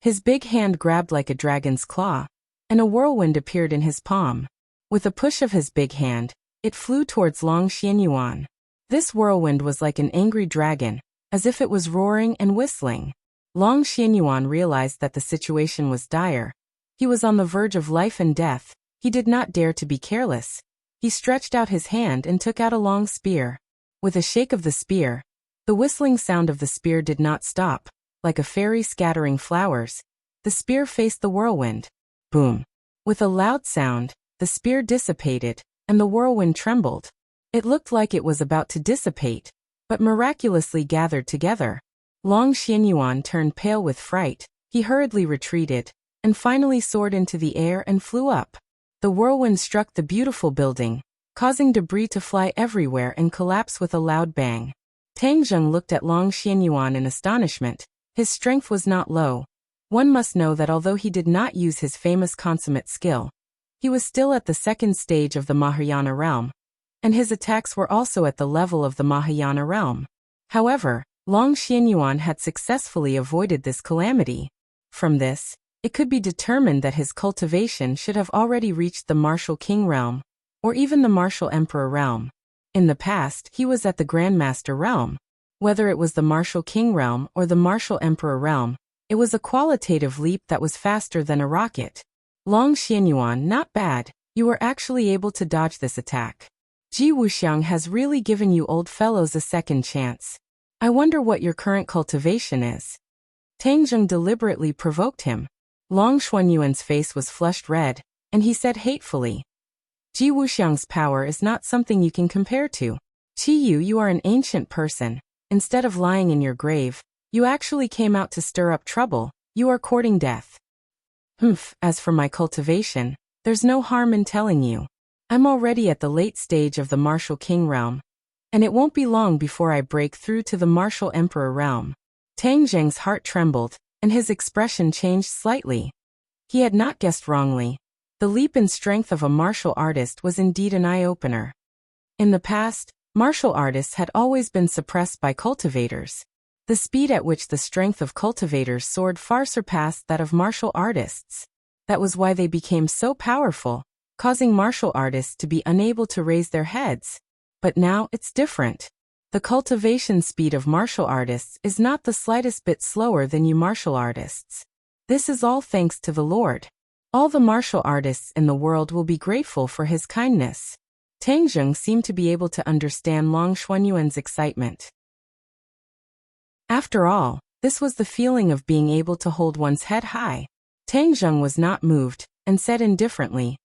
His big hand grabbed like a dragon's claw, and a whirlwind appeared in his palm. With a push of his big hand, it flew towards Long Xianyuan. This whirlwind was like an angry dragon, as if it was roaring and whistling. Long Xianyuan realized that the situation was dire. He was on the verge of life and death. He did not dare to be careless. He stretched out his hand and took out a long spear. With a shake of the spear, the whistling sound of the spear did not stop. Like a fairy scattering flowers, the spear faced the whirlwind. Boom! With a loud sound, the spear dissipated, and the whirlwind trembled. It looked like it was about to dissipate, but miraculously gathered together. Long Xianyuan turned pale with fright. He hurriedly retreated, and finally soared into the air and flew up. The whirlwind struck the beautiful building, causing debris to fly everywhere and collapse with a loud bang. Tang Zheng looked at Long Xianyuan in astonishment. His strength was not low. One must know that although he did not use his famous consummate skill, he was still at the second stage of the Mahayana realm, and his attacks were also at the level of the Mahayana realm. However, Long Xianyuan had successfully avoided this calamity. From this, it could be determined that his cultivation should have already reached the martial king realm, or even the martial emperor realm. In the past, he was at the grandmaster realm. Whether it was the martial king realm or the martial emperor realm, it was a qualitative leap that was faster than a rocket. Long Xianyuan, not bad. You were actually able to dodge this attack. Ji Wuxiang has really given you old fellows a second chance. I wonder what your current cultivation is. Tang Zheng deliberately provoked him. Long Xuanyuan's face was flushed red, and he said hatefully, Ji Wuxiang's power is not something you can compare to. Qiyu, you are an ancient person. Instead of lying in your grave, you actually came out to stir up trouble. You are courting death. As for my cultivation, there's no harm in telling you. I'm already at the late stage of the martial king realm, and it won't be long before I break through to the martial emperor realm. Tang Zheng's heart trembled, and his expression changed slightly. He had not guessed wrongly. The leap in strength of a martial artist was indeed an eye-opener. In the past, martial artists had always been suppressed by cultivators. The speed at which the strength of cultivators soared far surpassed that of martial artists. That was why they became so powerful, causing martial artists to be unable to raise their heads. But now it's different. The cultivation speed of martial artists is not the slightest bit slower than you martial artists. This is all thanks to the Lord. All the martial artists in the world will be grateful for his kindness. Tang Zheng seemed to be able to understand Long Xuanyuan's excitement. After all, this was the feeling of being able to hold one's head high. Tang Zheng was not moved, and said indifferently,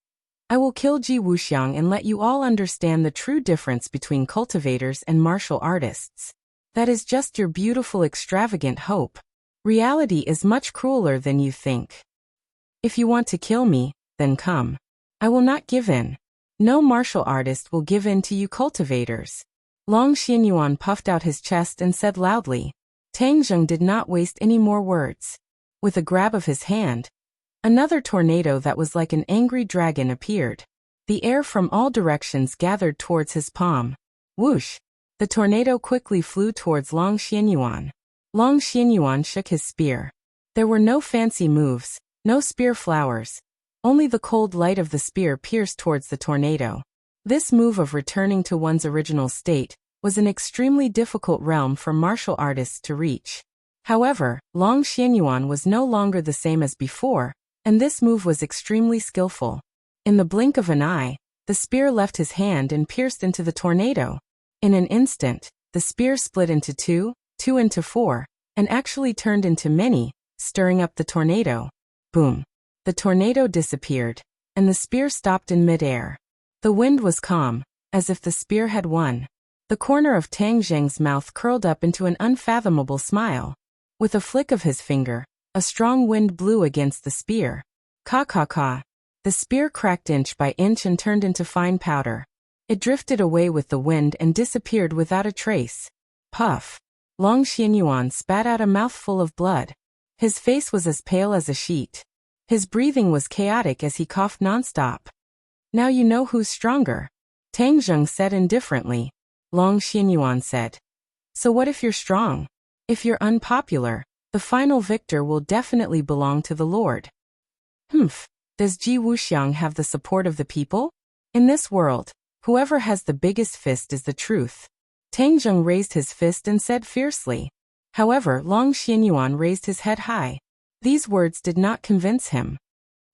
"I will kill Ji Wuxiang and let you all understand the true difference between cultivators and martial artists. That is just your beautiful extravagant hope. Reality is much crueler than you think. If you want to kill me, then come. I will not give in. No martial artist will give in to you cultivators." Long Xianyuan puffed out his chest and said loudly. Tang Zheng did not waste any more words. With a grab of his hand, another tornado that was like an angry dragon appeared. The air from all directions gathered towards his palm. Whoosh! The tornado quickly flew towards Long Xianyuan. Long Xianyuan shook his spear. There were no fancy moves, no spear flowers. Only the cold light of the spear pierced towards the tornado. This move of returning to one's original state was an extremely difficult realm for martial artists to reach. However, Long Xianyuan was no longer the same as before, and this move was extremely skillful. In the blink of an eye, the spear left his hand and pierced into the tornado. In an instant, the spear split into two into four, and actually turned into many, stirring up the tornado. Boom! The tornado disappeared, and the spear stopped in midair. The wind was calm, as if the spear had won. The corner of Tang Zheng's mouth curled up into an unfathomable smile. With a flick of his finger, a strong wind blew against the spear. Ka. The spear cracked inch by inch and turned into fine powder. It drifted away with the wind and disappeared without a trace. Puff! Long Xianyuan spat out a mouthful of blood. His face was as pale as a sheet. His breathing was chaotic as he coughed nonstop. "Now you know who's stronger," Tang Zheng said indifferently. Long Xianyuan said, "So what if you're strong? If you're unpopular, the final victor will definitely belong to the Lord." Does Ji Wuxiang have the support of the people? In this world, whoever has the biggest fist is the truth. Tang Zheng raised his fist and said fiercely. However, Long Xianyuan raised his head high. These words did not convince him.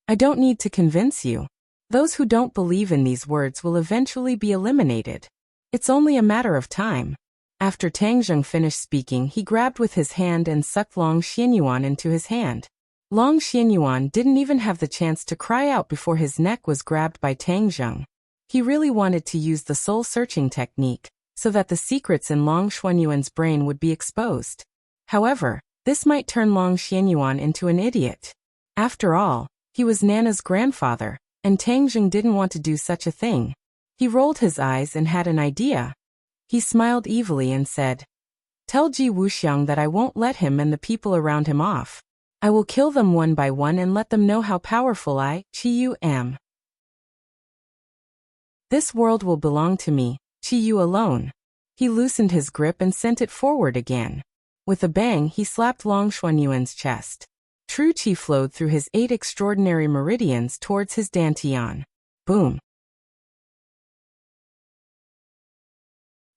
"I don't need to convince you. Those who don't believe in these words will eventually be eliminated. It's only a matter of time." After Tang Zheng finished speaking, he grabbed with his hand and sucked Long Xianyuan into his hand. Long Xianyuan didn't even have the chance to cry out before his neck was grabbed by Tang Zheng. He really wanted to use the soul-searching technique, so that the secrets in Long Xuanyuan's brain would be exposed. However, this might turn Long Xianyuan into an idiot. After all, he was Nana's grandfather, and Tang Zheng didn't want to do such a thing. He rolled his eyes and had an idea. He smiled evilly and said, "Tell Ji Wuxiang that I won't let him and the people around him off. I will kill them one by one and let them know how powerful I, Qiyu, am. This world will belong to me, Qiyu alone." He loosened his grip and sent it forward again. With a bang, he slapped Long Xuanyuan's chest. True Qi flowed through his 8 extraordinary meridians towards his dantian. Boom!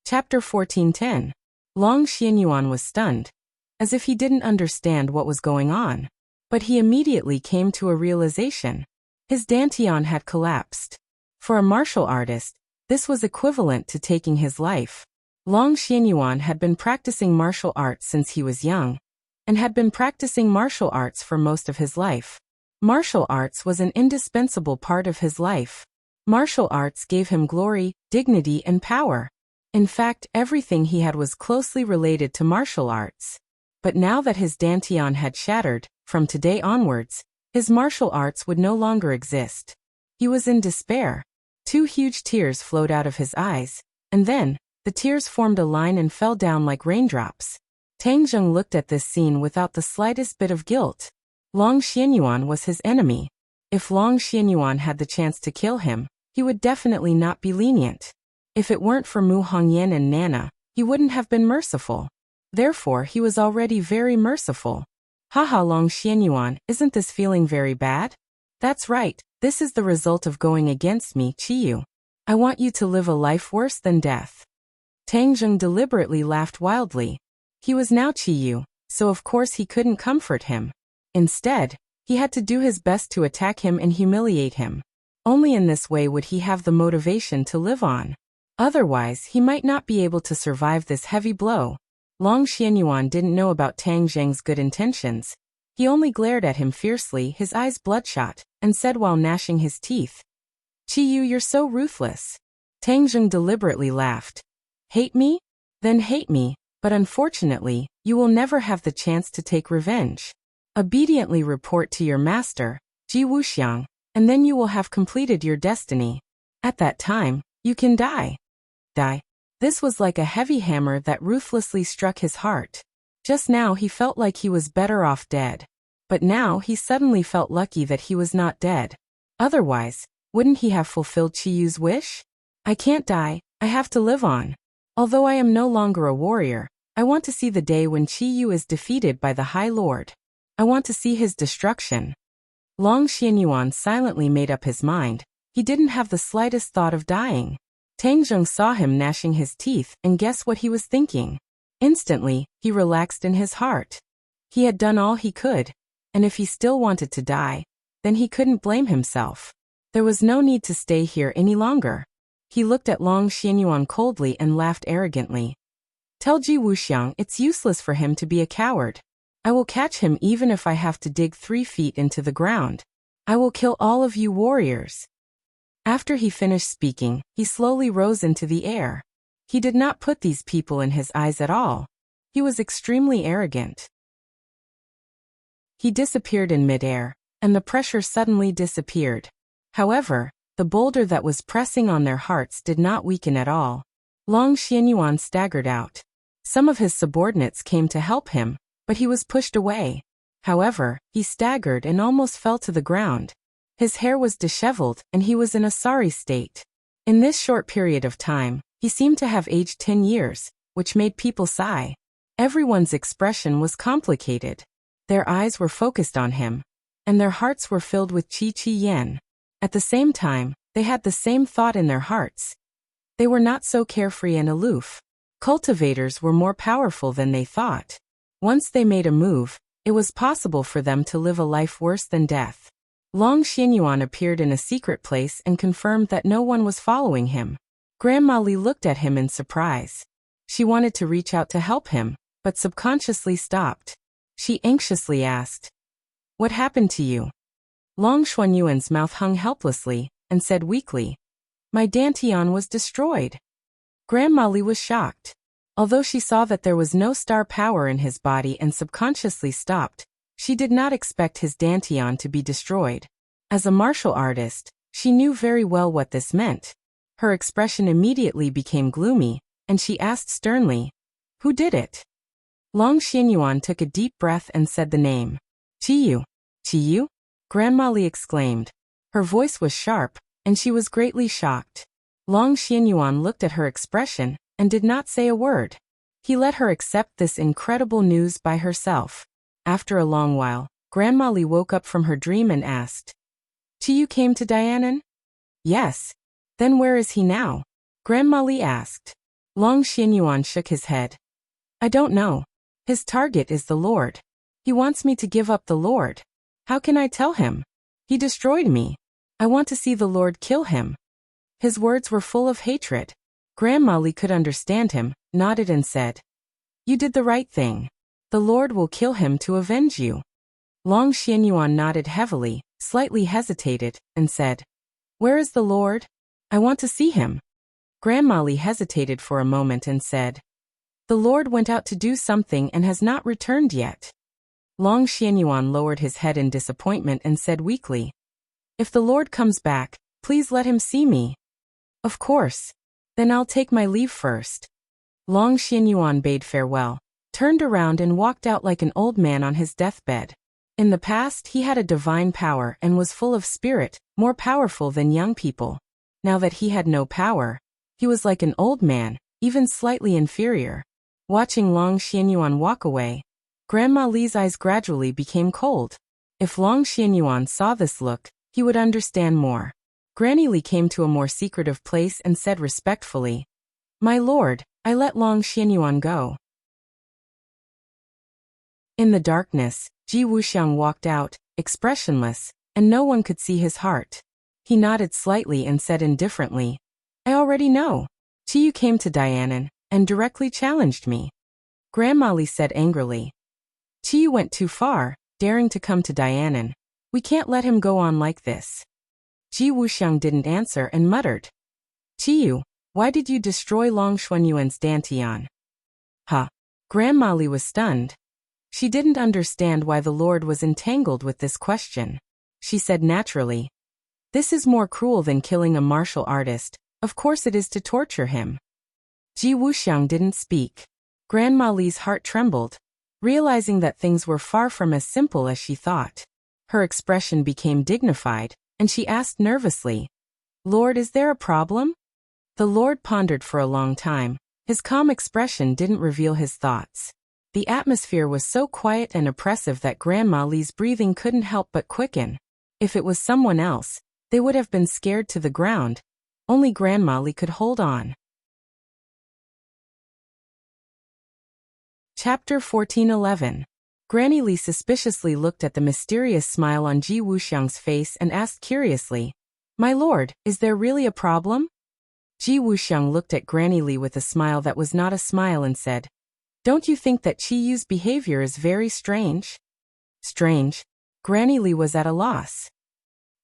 Chapter 14:10. Long Xianyuan was stunned, as if he didn't understand what was going on. But he immediately came to a realization. His dantian had collapsed. For a martial artist, this was equivalent to taking his life. Long Xianyuan had been practicing martial arts since he was young, and had been practicing martial arts for most of his life. Martial arts was an indispensable part of his life. Martial arts gave him glory, dignity, and power. In fact, everything he had was closely related to martial arts. But now that his dantian had shattered, from today onwards, his martial arts would no longer exist. He was in despair. 2 huge tears flowed out of his eyes, and then, the tears formed a line and fell down like raindrops. Tang Zheng looked at this scene without the slightest bit of guilt. Long Xianyuan was his enemy. If Long Xianyuan had the chance to kill him, he would definitely not be lenient. If it weren't for Mu Hongyan and Nana, he wouldn't have been merciful. Therefore he was already very merciful. Haha, Long Xianyuan, isn't this feeling very bad? That's right, this is the result of going against me, Qiyu. I want you to live a life worse than death. Tang Zheng deliberately laughed wildly. He was now Qiyu, so of course he couldn't comfort him. Instead, he had to do his best to attack him and humiliate him. Only in this way would he have the motivation to live on. Otherwise, he might not be able to survive this heavy blow. Long Xianyuan didn't know about Tang Zheng's good intentions. He only glared at him fiercely, his eyes bloodshot, and said while gnashing his teeth, "Qiyu, you're so ruthless." Tang Zheng deliberately laughed. "Hate me? Then hate me, but unfortunately, you will never have the chance to take revenge. Obediently report to your master, Ji Wuxiang, and then you will have completed your destiny. At that time, you can die." Die. This was like a heavy hammer that ruthlessly struck his heart. Just now he felt like he was better off dead. But now he suddenly felt lucky that he was not dead. Otherwise, wouldn't he have fulfilled Qiyu's wish? "I can't die, I have to live on. Although I am no longer a warrior, I want to see the day when Qiyu is defeated by the High Lord. I want to see his destruction." Long Xianyuan silently made up his mind. He didn't have the slightest thought of dying. Tang Zheng saw him gnashing his teeth, and guess what he was thinking? Instantly, he relaxed in his heart. He had done all he could, and if he still wanted to die, then he couldn't blame himself. There was no need to stay here any longer. He looked at Long Xianyuan coldly and laughed arrogantly. "Tell Ji Wuxiang it's useless for him to be a coward. I will catch him even if I have to dig 3 feet into the ground. I will kill all of you warriors." After he finished speaking, he slowly rose into the air. He did not put these people in his eyes at all. He was extremely arrogant. He disappeared in midair, and the pressure suddenly disappeared. However, the boulder that was pressing on their hearts did not weaken at all. Long Xianyuan staggered out. Some of his subordinates came to help him, but he was pushed away. However, he staggered and almost fell to the ground. His hair was disheveled, and he was in a sorry state. In this short period of time, he seemed to have aged 10 years, which made people sigh. Everyone's expression was complicated. Their eyes were focused on him, and their hearts were filled with Qi Yan. At the same time, they had the same thought in their hearts. They were not so carefree and aloof. Cultivators were more powerful than they thought. Once they made a move, it was possible for them to live a life worse than death. Long Xianyuan appeared in a secret place and confirmed that no one was following him. Grandma Li looked at him in surprise. She wanted to reach out to help him, but subconsciously stopped. She anxiously asked, "What happened to you?" Long Xuanyuan's mouth hung helplessly, and said weakly, "My dantian was destroyed." Grandma Li was shocked. Although she saw that there was no star power in his body and subconsciously stopped, she did not expect his dantian to be destroyed. As a martial artist, she knew very well what this meant. Her expression immediately became gloomy, and she asked sternly, "Who did it?" Long Xianyuan took a deep breath and said the name. "Qiyu." "Qiyu?" Grandma Li exclaimed. Her voice was sharp, and she was greatly shocked. Long Xianyuan looked at her expression, and did not say a word. He let her accept this incredible news by herself. After a long while, Grandma Li woke up from her dream and asked, "Qiyu came to Dianan?" "Yes." "Then where is he now?" Grandma Li asked. Long Xianyuan shook his head. "I don't know. His target is the Lord. He wants me to give up the Lord. How can I tell him? He destroyed me. I want to see the Lord kill him." His words were full of hatred. Grandma Li could understand him, nodded and said, "You did the right thing. The Lord will kill him to avenge you." Long Xianyuan nodded heavily, slightly hesitated, and said, "Where is the Lord? I want to see him." Grandma Li hesitated for a moment and said, "The Lord went out to do something and has not returned yet." Long Xianyuan lowered his head in disappointment and said weakly, "If the Lord comes back, please let him see me." "Of course. Then I'll take my leave first." Long Xianyuan bade farewell, turned around and walked out like an old man on his deathbed. In the past he had a divine power and was full of spirit, more powerful than young people. Now that he had no power, he was like an old man, even slightly inferior. Watching Long Xianyuan walk away, Grandma Li's eyes gradually became cold. If Long Xianyuan saw this look, he would understand more. Granny Li came to a more secretive place and said respectfully, "My lord, I let Long Xianyuan go." In the darkness, Ji Wuxiang walked out, expressionless, and no one could see his heart. He nodded slightly and said indifferently, "I already know. Qiyu came to Dianan and directly challenged me." Grandma Li said angrily, "Qiyu went too far, daring to come to Dianan. We can't let him go on like this." Ji Wuxiang didn't answer and muttered, "Qiyu, why did you destroy Long Xuanyuan's dantian?" Huh. Grandma Li was stunned. She didn't understand why the Lord was entangled with this question. She said naturally, "This is more cruel than killing a martial artist. Of course it is to torture him." Ji Wuxiang didn't speak. Grandma Li's heart trembled, realizing that things were far from as simple as she thought. Her expression became dignified, and she asked nervously, "Lord, is there a problem?" The Lord pondered for a long time. His calm expression didn't reveal his thoughts. The atmosphere was so quiet and oppressive that Grandma Li's breathing couldn't help but quicken. If it was someone else, they would have been scared to the ground. Only Grandma Li could hold on. Chapter 14:11. Granny Li suspiciously looked at the mysterious smile on Ji Wuxiang's face and asked curiously, "My lord, is there really a problem?" Ji Wuxiang looked at Granny Li with a smile that was not a smile and said, "Don't you think that Qiyu's behavior is very strange?" Strange? Granny Li was at a loss.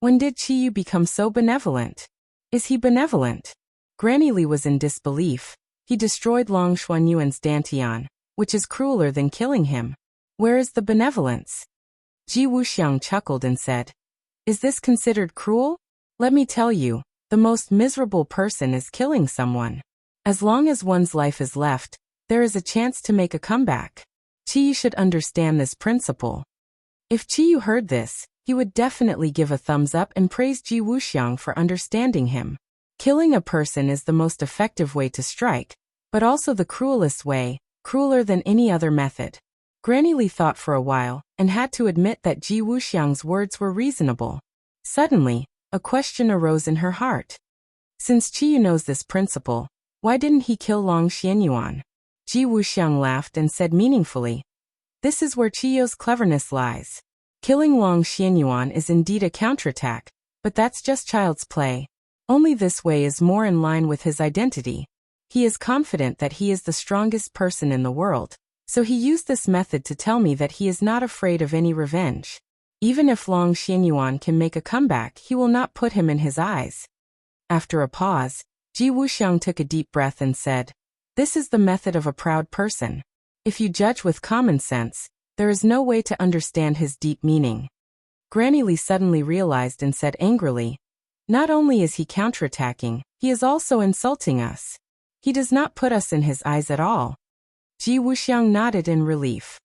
When did Qiyu become so benevolent? Is he benevolent? Granny Li was in disbelief. He destroyed Long Xuanyuan's dantian, which is crueler than killing him. Where is the benevolence? Ji Wuxiang chuckled and said, "Is this considered cruel? Let me tell you, the most miserable person is killing someone. As long as one's life is left, there is a chance to make a comeback. Qiyu should understand this principle." If Qiyu heard this, he would definitely give a thumbs up and praise Ji Wuxiang for understanding him. Killing a person is the most effective way to strike, but also the cruelest way, crueler than any other method. Granny Li thought for a while, and had to admit that Ji Wuxiang's words were reasonable. Suddenly, a question arose in her heart. Since Qiyu knows this principle, why didn't he kill Long Xianyuan? Ji Wuxiang laughed and said meaningfully, "This is where Qiyu's cleverness lies. Killing Long Xianyuan is indeed a counterattack, but that's just child's play. Only this way is more in line with his identity. He is confident that he is the strongest person in the world, so he used this method to tell me that he is not afraid of any revenge. Even if Long Xianyuan can make a comeback, he will not put him in his eyes." After a pause, Ji Wuxiang took a deep breath and said, "This is the method of a proud person. If you judge with common sense, there is no way to understand his deep meaning." Granny Li suddenly realized and said angrily, "Not only is he counterattacking, he is also insulting us. He does not put us in his eyes at all." Ji Wuxiang nodded in relief.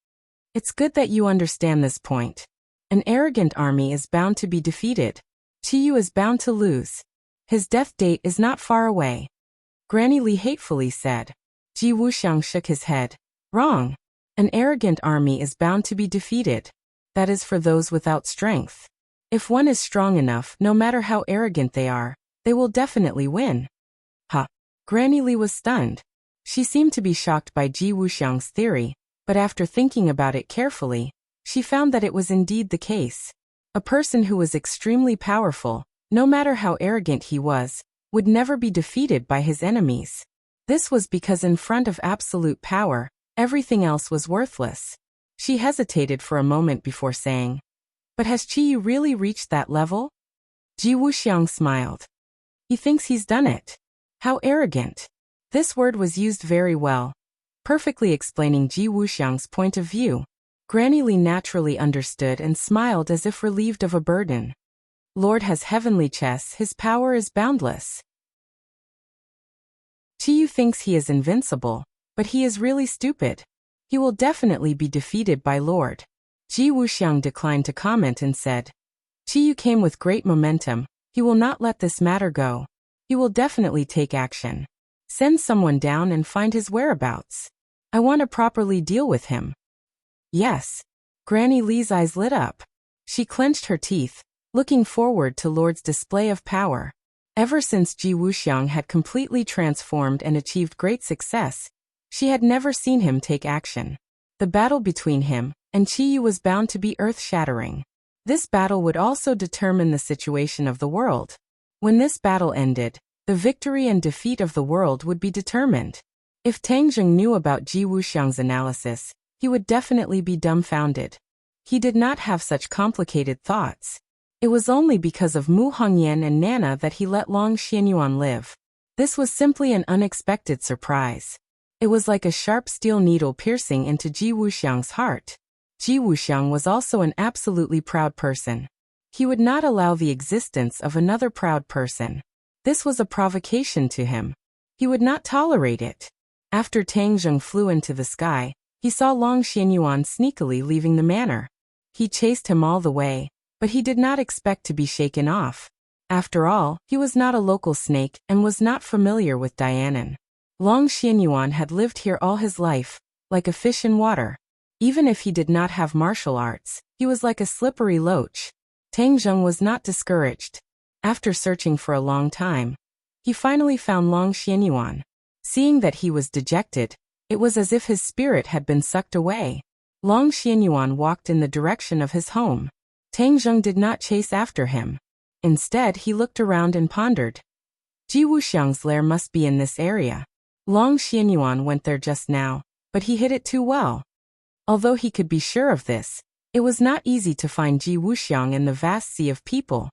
"It's good that you understand this point. An arrogant army is bound to be defeated. Qiyu is bound to lose. His death date is not far away." Granny Li hatefully said. Ji Wuxiang shook his head. "Wrong. An arrogant army is bound to be defeated. That is for those without strength. If one is strong enough, no matter how arrogant they are, they will definitely win." Huh. Granny Li was stunned. She seemed to be shocked by Ji Wuxiang's theory, but after thinking about it carefully, she found that it was indeed the case. A person who was extremely powerful, no matter how arrogant he was, would never be defeated by his enemies. This was because in front of absolute power, everything else was worthless. She hesitated for a moment before saying, "But has Qiyu really reached that level?" Ji Wuxiang smiled. "He thinks he's done it. How arrogant." This word was used very well, perfectly explaining Ji Wuxiang's point of view. Granny Li naturally understood and smiled as if relieved of a burden. Lord has heavenly chess, his power is boundless. Qiyu thinks he is invincible, but he is really stupid. He will definitely be defeated by Lord. Ji Wuxiang declined to comment and said, "Qiyu came with great momentum. He will not let this matter go. He will definitely take action. Send someone down and find his whereabouts." I want to properly deal with him. Yes. Granny Li's eyes lit up. She clenched her teeth, looking forward to Lord's display of power. Ever since Ji Wuxiang had completely transformed and achieved great success, she had never seen him take action. The battle between him and Qi Yu was bound to be earth-shattering. This battle would also determine the situation of the world. When this battle ended, the victory and defeat of the world would be determined. If Tang Zheng knew about Ji Wuxiang's analysis, he would definitely be dumbfounded. He did not have such complicated thoughts. It was only because of Mu Hongyan and Nana that he let Long Xianyuan live. This was simply an unexpected surprise. It was like a sharp steel needle piercing into Ji Wuxiang's heart. Ji Wuxiang was also an absolutely proud person. He would not allow the existence of another proud person. This was a provocation to him. He would not tolerate it. After Tang Zheng flew into the sky, he saw Long Xianyuan sneakily leaving the manor. He chased him all the way, but he did not expect to be shaken off. After all, he was not a local snake and was not familiar with Dianan. Long Xianyuan had lived here all his life, like a fish in water. Even if he did not have martial arts, he was like a slippery loach. Tang Zheng was not discouraged. After searching for a long time, he finally found Long Xianyuan. Seeing that he was dejected, it was as if his spirit had been sucked away. Long Xianyuan walked in the direction of his home. Tang Zheng did not chase after him. Instead, he looked around and pondered. Ji Wuxiang's lair must be in this area. Long Xianyuan went there just now, but he hid it too well. Although he could be sure of this, it was not easy to find Ji Wuxiang in the vast sea of people.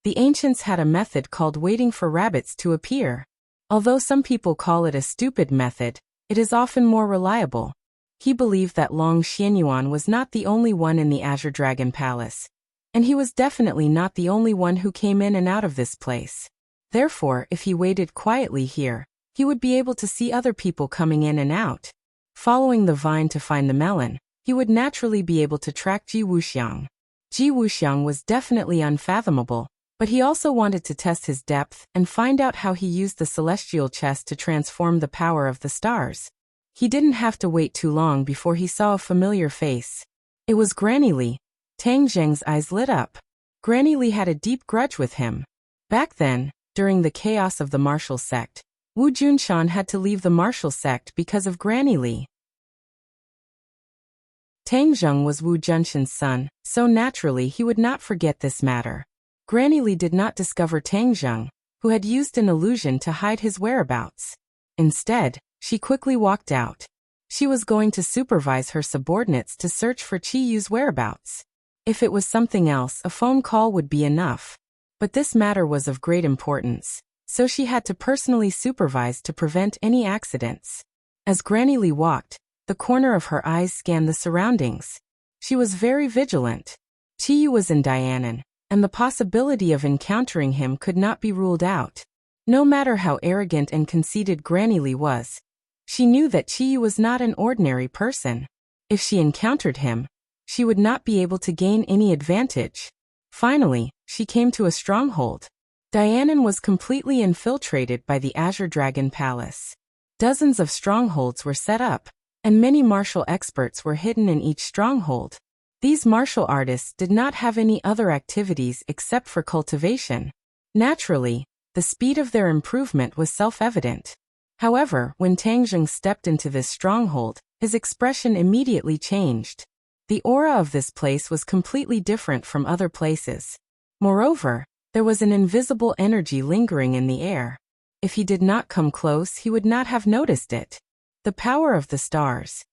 The ancients had a method called waiting for rabbits to appear. Although some people call it a stupid method, it is often more reliable. He believed that Long Xianyuan was not the only one in the Azure Dragon Palace, and he was definitely not the only one who came in and out of this place. Therefore, if he waited quietly here, he would be able to see other people coming in and out. Following the vine to find the melon, he would naturally be able to track Ji Wuxiang. Ji Wuxiang was definitely unfathomable, but he also wanted to test his depth and find out how he used the celestial chest to transform the power of the stars. He didn't have to wait too long before he saw a familiar face. It was Granny Li. Tang Zheng's eyes lit up. Granny Li had a deep grudge with him. Back then, during the chaos of the martial sect, Wu Junshan had to leave the martial sect because of Granny Li. Tang Zheng was Wu Junshan's son, so naturally he would not forget this matter. Granny Li did not discover Tang Zheng, who had used an illusion to hide his whereabouts. Instead, she quickly walked out. She was going to supervise her subordinates to search for Qi Yu's whereabouts. If it was something else, a phone call would be enough. But this matter was of great importance, so she had to personally supervise to prevent any accidents. As Granny Li walked, the corner of her eyes scanned the surroundings. She was very vigilant. Qi Yu was in Dianan, and the possibility of encountering him could not be ruled out. No matter how arrogant and conceited Granny Li was, she knew that Qi Yu was not an ordinary person. If she encountered him, she would not be able to gain any advantage. Finally, she came to a stronghold. Dianan was completely infiltrated by the Azure Dragon Palace. Dozens of strongholds were set up, and many martial experts were hidden in each stronghold. These martial artists did not have any other activities except for cultivation. Naturally, the speed of their improvement was self-evident. However, when Tang Zheng stepped into this stronghold, his expression immediately changed. The aura of this place was completely different from other places. Moreover, there was an invisible energy lingering in the air. If he did not come close, he would not have noticed it. The power of the stars.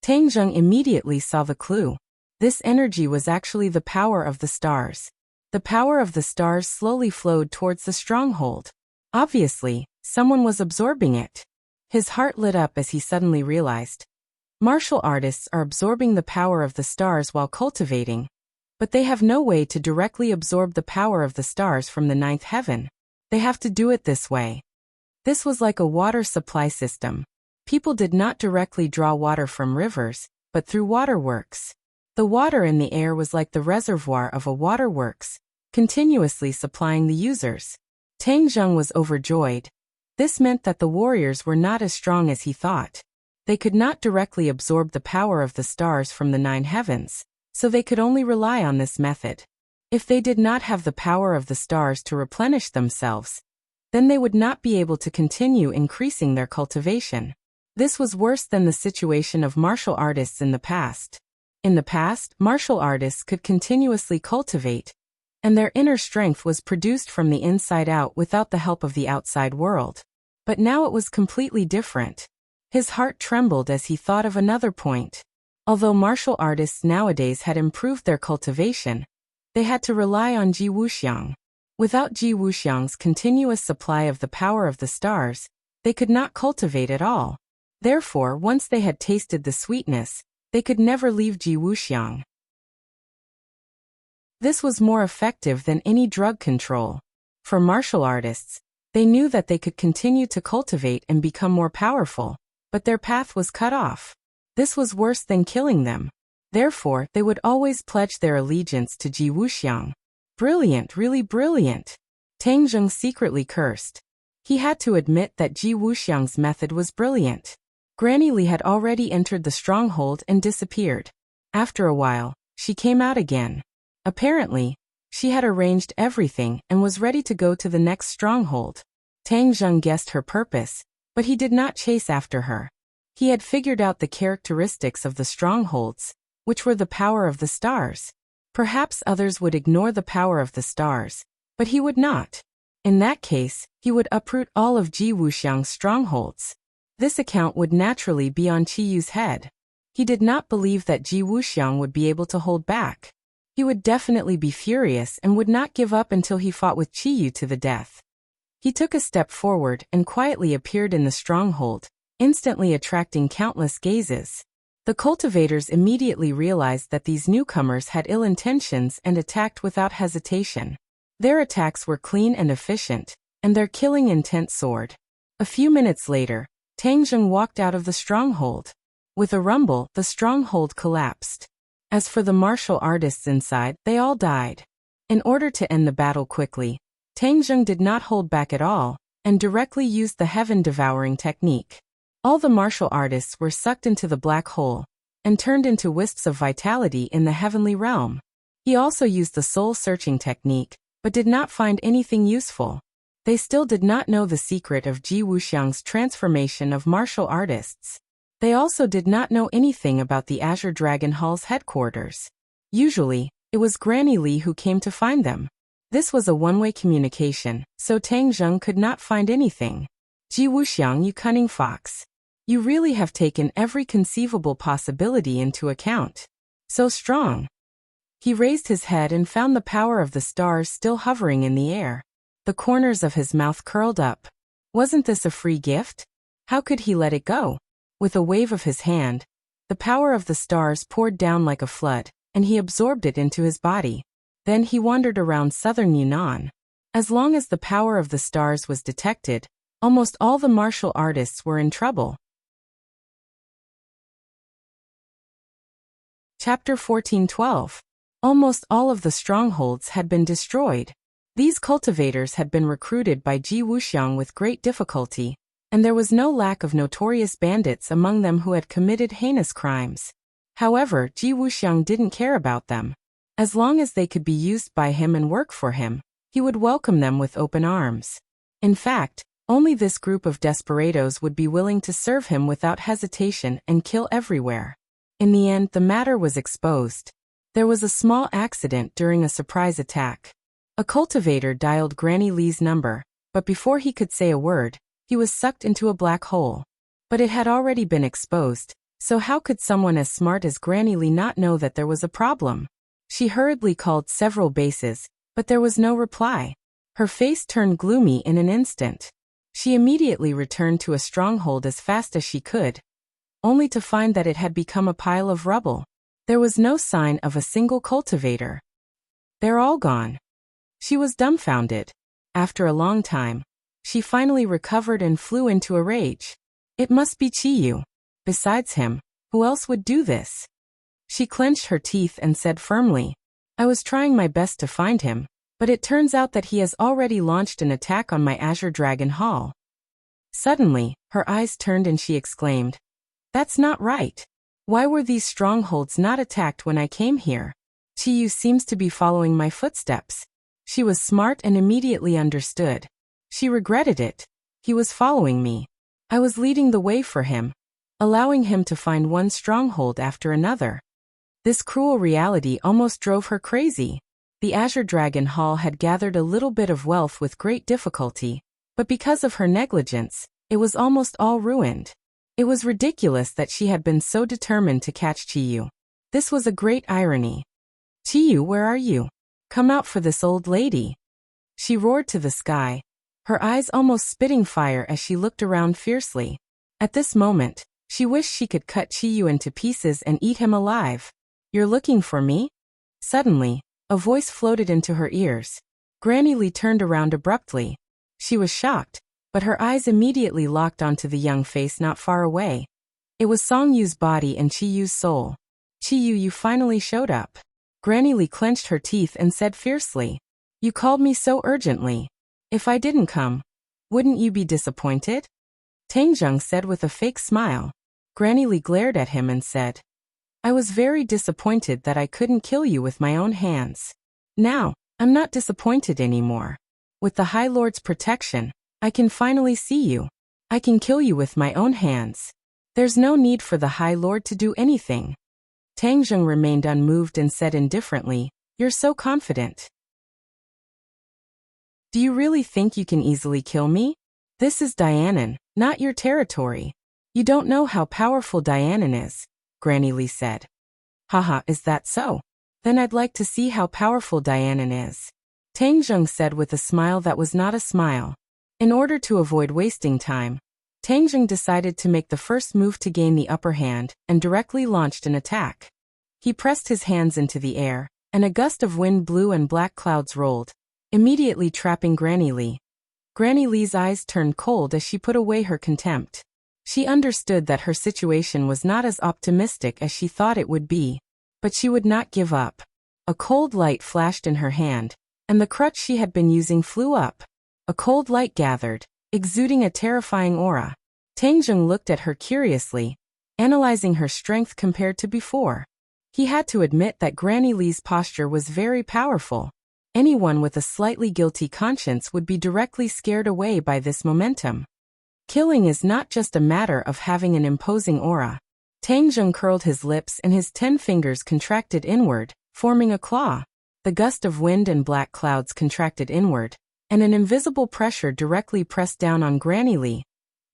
Tang Zheng immediately saw the clue. This energy was actually the power of the stars. The power of the stars slowly flowed towards the stronghold. Obviously, someone was absorbing it. His heart lit up as he suddenly realized. Martial artists are absorbing the power of the stars while cultivating, but they have no way to directly absorb the power of the stars from the ninth heaven. They have to do it this way. This was like a water supply system. People did not directly draw water from rivers, but through waterworks. The water in the air was like the reservoir of a waterworks, continuously supplying the users. Tang Zheng was overjoyed. This meant that the warriors were not as strong as he thought. They could not directly absorb the power of the stars from the 9 heavens, so they could only rely on this method. If they did not have the power of the stars to replenish themselves, then they would not be able to continue increasing their cultivation. This was worse than the situation of martial artists in the past. In the past, martial artists could continuously cultivate, and their inner strength was produced from the inside out without the help of the outside world. But now it was completely different. His heart trembled as he thought of another point. Although martial artists nowadays had improved their cultivation, they had to rely on Ji Wuxiang. Without Ji Wuxiang's continuous supply of the power of the stars, they could not cultivate at all. Therefore, once they had tasted the sweetness, they could never leave Ji Wuxiang. This was more effective than any drug control. For martial artists, they knew that they could continue to cultivate and become more powerful, but their path was cut off. This was worse than killing them. Therefore, they would always pledge their allegiance to Ji Wuxiang. Brilliant, really brilliant. Tang Zheng secretly cursed. He had to admit that Ji Wuxiang's method was brilliant. Granny Li had already entered the stronghold and disappeared. After a while, she came out again. Apparently, she had arranged everything and was ready to go to the next stronghold. Tang Zheng guessed her purpose, but he did not chase after her. He had figured out the characteristics of the strongholds, which were the power of the stars. Perhaps others would ignore the power of the stars, but he would not. In that case, he would uproot all of Ji Wuxiang's strongholds. This account would naturally be on Qi Yu's head. He did not believe that Ji Wuxiang would be able to hold back. He would definitely be furious and would not give up until he fought with Qi Yu to the death. He took a step forward and quietly appeared in the stronghold, instantly attracting countless gazes. The cultivators immediately realized that these newcomers had ill intentions and attacked without hesitation. Their attacks were clean and efficient, and their killing intent soared. A few minutes later, Tang Zheng walked out of the stronghold. With a rumble, the stronghold collapsed. As for the martial artists inside, they all died. In order to end the battle quickly, Tang Zheng did not hold back at all, and directly used the heaven-devouring technique. All the martial artists were sucked into the black hole, and turned into wisps of vitality in the heavenly realm. He also used the soul-searching technique, but did not find anything useful. They still did not know the secret of Ji Wuxiang's transformation of martial artists. They also did not know anything about the Azure Dragon Hall's headquarters. Usually, it was Granny Li who came to find them. This was a one-way communication, so Tang Zheng could not find anything. Ji Wuxiang, you cunning fox. You really have taken every conceivable possibility into account. So strong. He raised his head and found the power of the stars still hovering in the air. The corners of his mouth curled up. Wasn't this a free gift? How could he let it go? With a wave of his hand, the power of the stars poured down like a flood, and he absorbed it into his body. Then he wandered around southern Yunnan. As long as the power of the stars was detected, almost all the martial artists were in trouble. Chapter 14:12. Almost all of the strongholds had been destroyed. These cultivators had been recruited by Ji Wuxiang with great difficulty, and there was no lack of notorious bandits among them who had committed heinous crimes. However, Ji Wuxiang didn't care about them. As long as they could be used by him and work for him, he would welcome them with open arms. In fact, only this group of desperados would be willing to serve him without hesitation and kill everywhere. In the end, the matter was exposed. There was a small accident during a surprise attack. A cultivator dialed Granny Li's number, but before he could say a word, he was sucked into a black hole. But it had already been exposed, so how could someone as smart as Granny Li not know that there was a problem? She hurriedly called several bases, but there was no reply. Her face turned gloomy in an instant. She immediately returned to a stronghold as fast as she could, only to find that it had become a pile of rubble. There was no sign of a single cultivator. They're all gone. She was dumbfounded. After a long time, she finally recovered and flew into a rage. It must be Qi Yu. Besides him, who else would do this? She clenched her teeth and said firmly, I was trying my best to find him, but it turns out that he has already launched an attack on my Azure Dragon Hall. Suddenly, her eyes turned and she exclaimed, That's not right. Why were these strongholds not attacked when I came here? Chiyu seems to be following my footsteps. She was smart and immediately understood. She regretted it. He was following me. I was leading the way for him, allowing him to find one stronghold after another. This cruel reality almost drove her crazy. The Azure Dragon Hall had gathered a little bit of wealth with great difficulty, but because of her negligence, it was almost all ruined. It was ridiculous that she had been so determined to catch Chiyu. This was a great irony. Chiyu, where are you? Come out for this old lady. She roared to the sky, her eyes almost spitting fire as she looked around fiercely. At this moment, she wished she could cut Chiyu into pieces and eat him alive. You're looking for me? Suddenly, a voice floated into her ears. Granny Lee turned around abruptly. She was shocked, but her eyes immediately locked onto the young face not far away. It was Song Yu's body and Chiyu's soul. Chiyu, you finally showed up. Granny Lee clenched her teeth and said fiercely, You called me so urgently. If I didn't come, wouldn't you be disappointed? Tangjung said with a fake smile. Granny Lee glared at him and said, I was very disappointed that I couldn't kill you with my own hands. Now, I'm not disappointed anymore. With the High Lord's protection, I can finally see you. I can kill you with my own hands. There's no need for the High Lord to do anything. Tangjung remained unmoved and said indifferently, You're so confident. Do you really think you can easily kill me? This is Dianan, not your territory. You don't know how powerful Dianan is, Granny Lee said. Haha, is that so? Then I'd like to see how powerful Dianan is. Tangjung said with a smile that was not a smile. In order to avoid wasting time, Tangjung decided to make the first move to gain the upper hand and directly launched an attack. He pressed his hands into the air, and a gust of wind blew and black clouds rolled, immediately trapping Granny Lee. Granny Lee's eyes turned cold as she put away her contempt. She understood that her situation was not as optimistic as she thought it would be, but she would not give up. A cold light flashed in her hand, and the crutch she had been using flew up. A cold light gathered, exuding a terrifying aura. Tangjung looked at her curiously, analyzing her strength compared to before. He had to admit that Granny Lee's posture was very powerful. Anyone with a slightly guilty conscience would be directly scared away by this momentum. Killing is not just a matter of having an imposing aura. Tangjung curled his lips and his 10 fingers contracted inward, forming a claw. The gust of wind and black clouds contracted inward, and an invisible pressure directly pressed down on Granny Lee,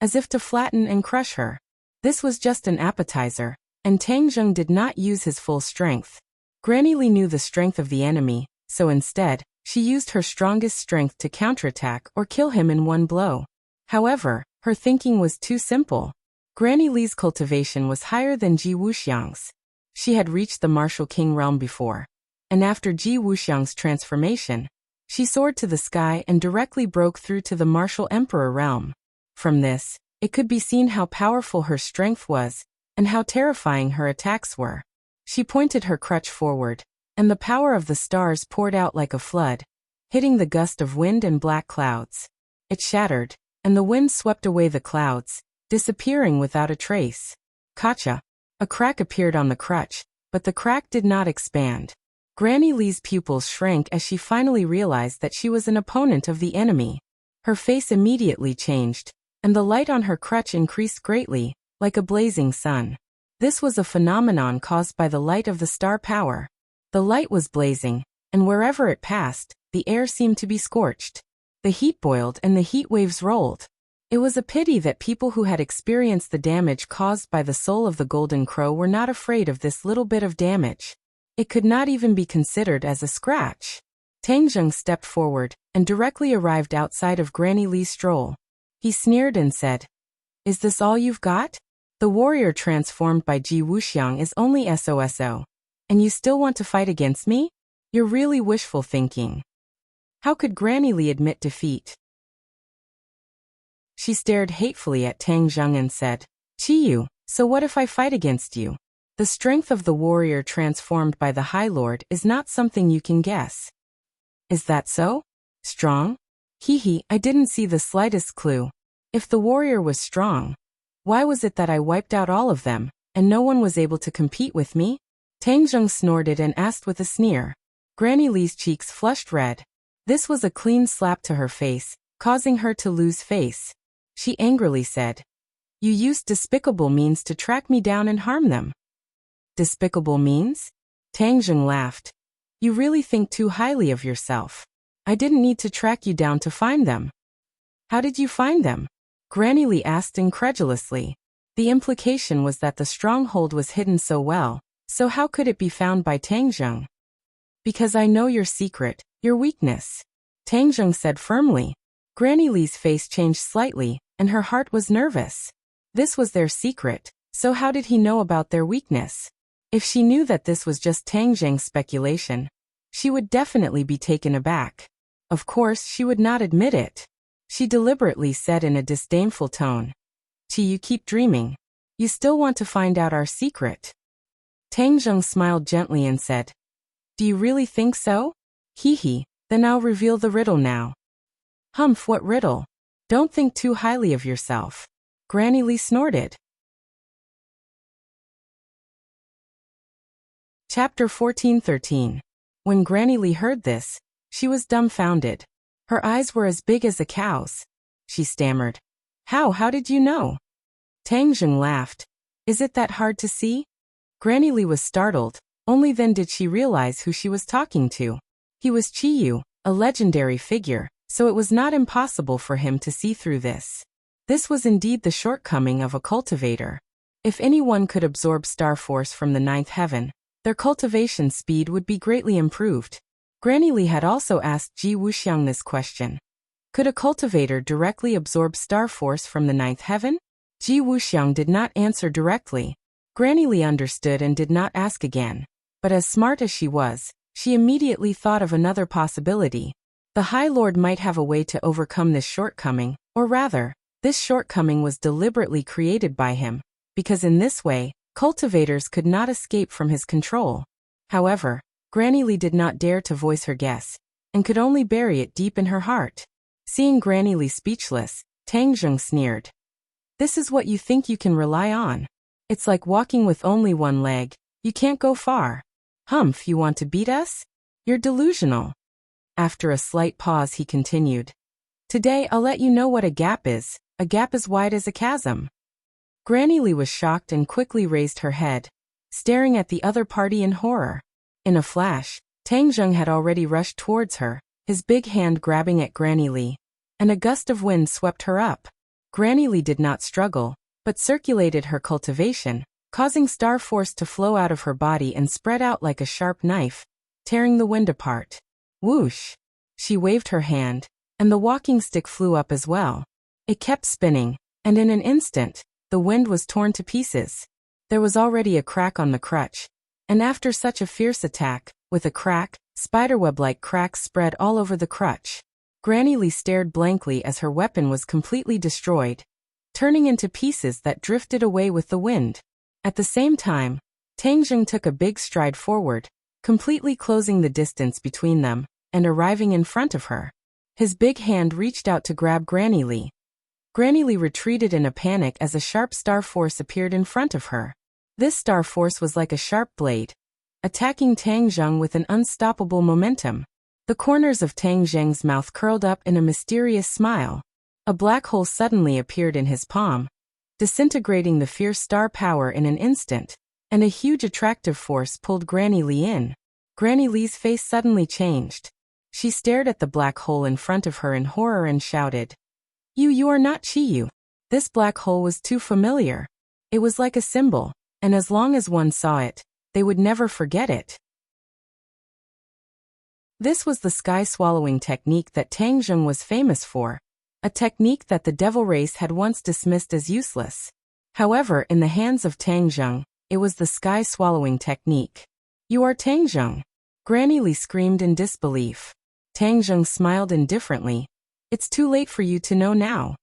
as if to flatten and crush her. This was just an appetizer, and Tangjung did not use his full strength. Granny Lee knew the strength of the enemy, so instead, she used her strongest strength to counterattack or kill him in one blow. However, her thinking was too simple. Granny Lee's cultivation was higher than Ji Wuxiang's. She had reached the Martial King realm before, and after Ji Wuxiang's transformation, she soared to the sky and directly broke through to the Martial Emperor realm. From this, it could be seen how powerful her strength was, and how terrifying her attacks were. She pointed her crutch forward, and the power of the stars poured out like a flood, hitting the gust of wind and black clouds. It shattered, and the wind swept away the clouds, disappearing without a trace. Gotcha! A crack appeared on the crutch, but the crack did not expand. Granny Lee's pupils shrank as she finally realized that she was an opponent of the enemy. Her face immediately changed, and the light on her crutch increased greatly, like a blazing sun. This was a phenomenon caused by the light of the star power. The light was blazing, and wherever it passed, the air seemed to be scorched. The heat boiled and the heat waves rolled. It was a pity that people who had experienced the damage caused by the soul of the Golden Crow were not afraid of this little bit of damage. It could not even be considered as a scratch. Tangjung stepped forward and directly arrived outside of Granny Lee's stroll. He sneered and said, Is this all you've got? The warrior transformed by Ji Wuxiang is only SOSO. And you still want to fight against me? You're really wishful thinking. How could Granny Lee admit defeat? She stared hatefully at Tangjung and said, Chiyu, so what if I fight against you? The strength of the warrior transformed by the High Lord is not something you can guess. Is that so? Strong? Hee, I didn't see the slightest clue. If the warrior was strong, Why was it that I wiped out all of them, and no one was able to compete with me? Tang Zheng snorted and asked with a sneer. Granny Li's cheeks flushed red. This was a clean slap to her face, causing her to lose face. She angrily said, "You used despicable means to track me down and harm them." Despicable means? Tang Zheng laughed. You really think too highly of yourself. I didn't need to track you down to find them. How did you find them? Granny Li asked incredulously. The implication was that the stronghold was hidden so well, so how could it be found by Tang Zheng? Because I know your secret, your weakness, Tang Zheng said firmly. Granny Li's face changed slightly, and her heart was nervous. This was their secret, so how did he know about their weakness? If she knew that this was just Tang Zheng's speculation, she would definitely be taken aback. Of course, she would not admit it. She deliberately said in a disdainful tone, "Chi, you keep dreaming. You still want to find out our secret." Tang Zheng smiled gently and said, "Do you really think so? Hee, then I'll reveal the riddle now." Humph, what riddle? Don't think too highly of yourself. Granny Li snorted. Chapter 14:13. When Granny Li heard this, she was dumbfounded. Her eyes were as big as a cow's. She stammered, How did you know?" Tang Zheng laughed. "Is it that hard to see?" Granny Li was startled. Only then did she realize who she was talking to. He was Qiyu, a legendary figure, so it was not impossible for him to see through this. This was indeed the shortcoming of a cultivator. If anyone could absorb star force from the ninth heaven, their cultivation speed would be greatly improved. Granny Li had also asked Ji Wuxiang this question. Could a cultivator directly absorb star force from the ninth heaven? Ji Wuxiang did not answer directly. Granny Li understood and did not ask again. But as smart as she was, she immediately thought of another possibility. The High Lord might have a way to overcome this shortcoming, or rather, this shortcoming was deliberately created by him, because in this way, cultivators could not escape from his control. However, Granny Li did not dare to voice her guess, and could only bury it deep in her heart. Seeing Granny Li speechless, Tang Zheng sneered. "This is what you think you can rely on? It's like walking with only one leg, you can't go far. Humph, you want to beat us? You're delusional." After a slight pause he continued. "Today I'll let you know what a gap is as wide as a chasm." Granny Li was shocked and quickly raised her head, staring at the other party in horror. In a flash, Tang Zheng had already rushed towards her, his big hand grabbing at Granny Li, and a gust of wind swept her up. Granny Li did not struggle, but circulated her cultivation, causing star force to flow out of her body and spread out like a sharp knife, tearing the wind apart. Whoosh! She waved her hand, and the walking stick flew up as well. It kept spinning, and in an instant, the wind was torn to pieces. There was already a crack on the crutch, and after such a fierce attack, with a crack, spiderweb-like cracks spread all over the crutch. Granny Li stared blankly as her weapon was completely destroyed, turning into pieces that drifted away with the wind. At the same time, Tang Zheng took a big stride forward, completely closing the distance between them, and arriving in front of her. His big hand reached out to grab Granny Li. Granny Li retreated in a panic as a sharp star force appeared in front of her. This star force was like a sharp blade, attacking Tang Zheng with an unstoppable momentum. The corners of Tang Zheng's mouth curled up in a mysterious smile. A black hole suddenly appeared in his palm, disintegrating the fierce star power in an instant, and a huge attractive force pulled Granny Li in. Granny Li's face suddenly changed. She stared at the black hole in front of her in horror and shouted, You are not Qiyu." This black hole was too familiar. It was like a symbol, and as long as one saw it, they would never forget it. This was the sky-swallowing technique that Tang Zheng was famous for, a technique that the devil race had once dismissed as useless. However, in the hands of Tang Zheng, it was the sky-swallowing technique. "You are Tang Zheng?" Granny Li screamed in disbelief. Tang Zheng smiled indifferently. "It's too late for you to know now."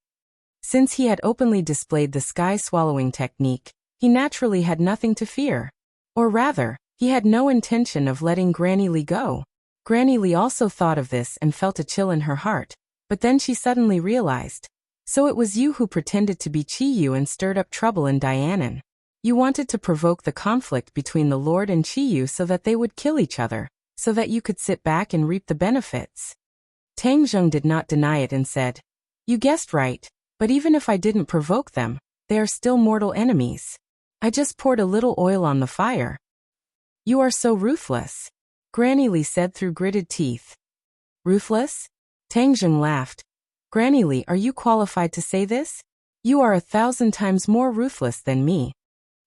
Since he had openly displayed the sky-swallowing technique, he naturally had nothing to fear. Or rather, he had no intention of letting Granny Li go. Granny Li also thought of this and felt a chill in her heart, but then she suddenly realized. So it was you who pretended to be Chiyu and stirred up trouble in Dianan. You wanted to provoke the conflict between the Lord and Chiyu so that they would kill each other, so that you could sit back and reap the benefits. Tang Zheng did not deny it and said, "You guessed right, but even if I didn't provoke them, they are still mortal enemies. I just poured a little oil on the fire." "You are so ruthless," Granny Li said through gritted teeth. "Ruthless?" Tang Zheng laughed. "Granny Li, are you qualified to say this? You are 1,000 times more ruthless than me."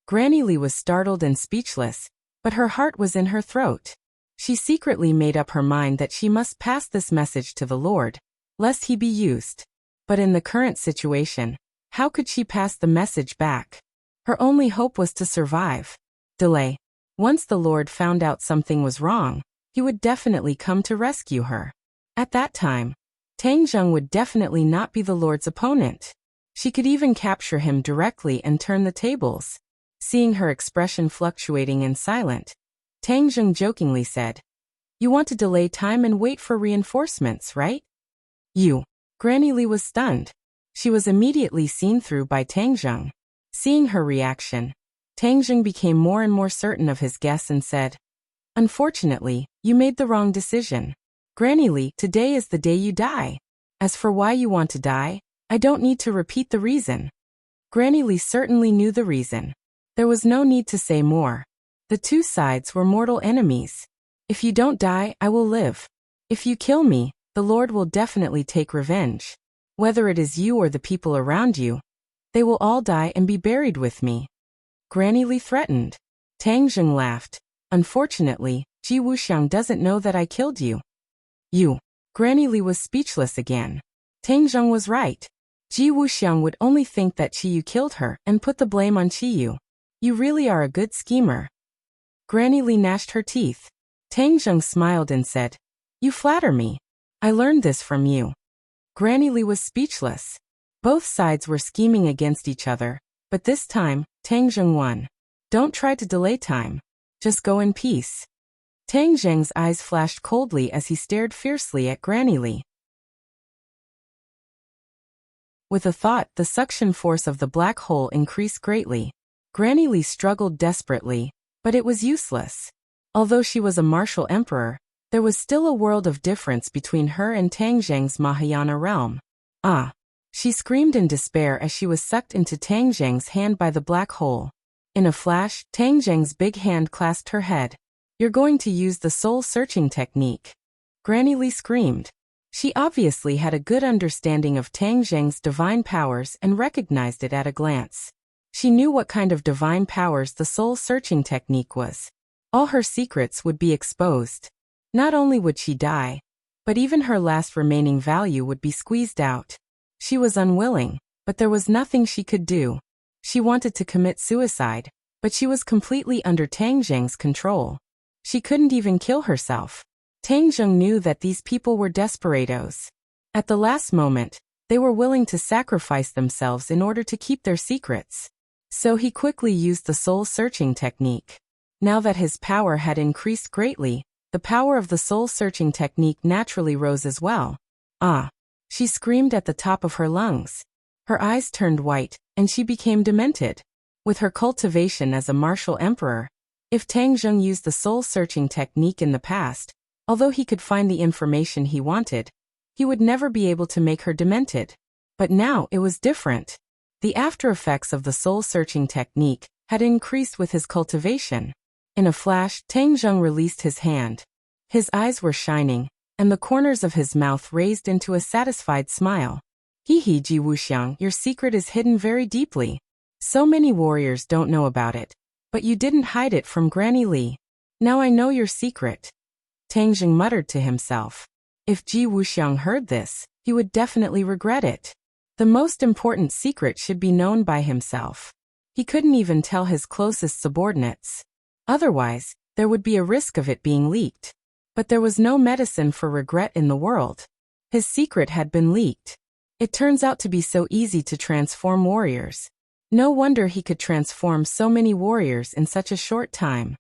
Granny Li was startled and speechless, but her heart was in her throat. She secretly made up her mind that she must pass this message to the Lord, lest he be used. But in the current situation, how could she pass the message back? Her only hope was to survive. Delay. Once the Lord found out something was wrong, he would definitely come to rescue her. At that time, Tang Zheng would definitely not be the Lord's opponent. She could even capture him directly and turn the tables. Seeing her expression fluctuating and silent, Tang Zheng jokingly said, "You want to delay time and wait for reinforcements, right?" "You." Granny Li was stunned. She was immediately seen through by Tang Zheng. Seeing her reaction, Tang Zheng became more and more certain of his guess and said, "Unfortunately, you made the wrong decision. Granny Li, today is the day you die. As for why you want to die, I don't need to repeat the reason." Granny Li certainly knew the reason. There was no need to say more. The two sides were mortal enemies. "If you don't die, I will live. If you kill me, the Lord will definitely take revenge. Whether it is you or the people around you, they will all die and be buried with me." Granny Li threatened. Tang Zheng laughed. "Unfortunately, Ji Wuxiang doesn't know that I killed you." "You." Granny Li was speechless again. Tang Zheng was right. Ji Wuxiang would only think that Chiyu killed her and put the blame on Chiyu. "You really are a good schemer." Granny Li gnashed her teeth. Tang Zheng smiled and said, "You flatter me. I learned this from you." Granny Li was speechless. Both sides were scheming against each other, but this time, Tang Zheng won. "Don't try to delay time. Just go in peace." Tang Zheng's eyes flashed coldly as he stared fiercely at Granny Li. With a thought, the suction force of the black hole increased greatly. Granny Li struggled desperately, but it was useless. Although she was a martial emperor, there was still a world of difference between her and Tang Zheng's Mahayana realm. "Ah!" She screamed in despair as she was sucked into Tang Zheng's hand by the black hole. In a flash, Tang Zheng's big hand clasped her head. "You're going to use the soul-searching technique." Granny Li screamed. She obviously had a good understanding of Tang Zheng's divine powers and recognized it at a glance. She knew what kind of divine powers the soul-searching technique was. All her secrets would be exposed. Not only would she die, but even her last remaining value would be squeezed out. She was unwilling, but there was nothing she could do. She wanted to commit suicide, but she was completely under Tang Zheng's control. She couldn't even kill herself. Tang Zheng knew that these people were desperados. At the last moment, they were willing to sacrifice themselves in order to keep their secrets. So he quickly used the soul-searching technique. Now that his power had increased greatly, the power of the soul-searching technique naturally rose as well. "Ah!" She screamed at the top of her lungs. Her eyes turned white, and she became demented. With her cultivation as a martial emperor, if Tang Zheng used the soul-searching technique in the past, although he could find the information he wanted, he would never be able to make her demented. But now it was different. The after-effects of the soul-searching technique had increased with his cultivation. In a flash, Tang Zheng released his hand. His eyes were shining, and the corners of his mouth raised into a satisfied smile. "Hee hee, Ji Wuxiang, your secret is hidden very deeply. So many warriors don't know about it, but you didn't hide it from Granny Li. Now I know your secret." Tang Zheng muttered to himself. If Ji Wuxiang heard this, he would definitely regret it. The most important secret should be known by himself. He couldn't even tell his closest subordinates. Otherwise, there would be a risk of it being leaked. But there was no medicine for regret in the world. His secret had been leaked. It turns out to be so easy to transform warriors. No wonder he could transform so many warriors in such a short time.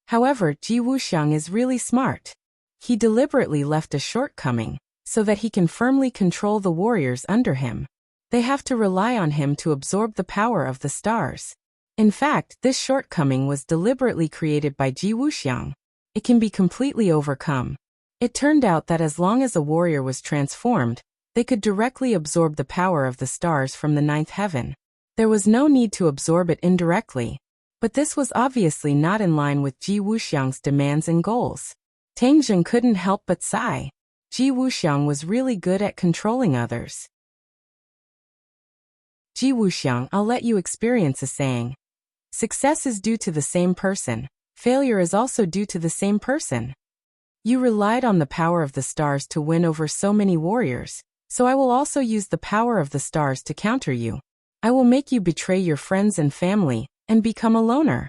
However, Ji Wuxiang is really smart. He deliberately left a shortcoming, so that he can firmly control the warriors under him. They have to rely on him to absorb the power of the stars. In fact, this shortcoming was deliberately created by Ji Wuxiang. It can be completely overcome. It turned out that as long as a warrior was transformed, they could directly absorb the power of the stars from the ninth heaven. There was no need to absorb it indirectly. But this was obviously not in line with Ji Wuxiang's demands and goals. Tang Zheng couldn't help but sigh. Ji Wuxiang was really good at controlling others. Ji Wuxiang, I'll let you experience a saying. Success is due to the same person. Failure is also due to the same person. You relied on the power of the stars to win over so many warriors, so I will also use the power of the stars to counter you. I will make you betray your friends and family, and become a loner.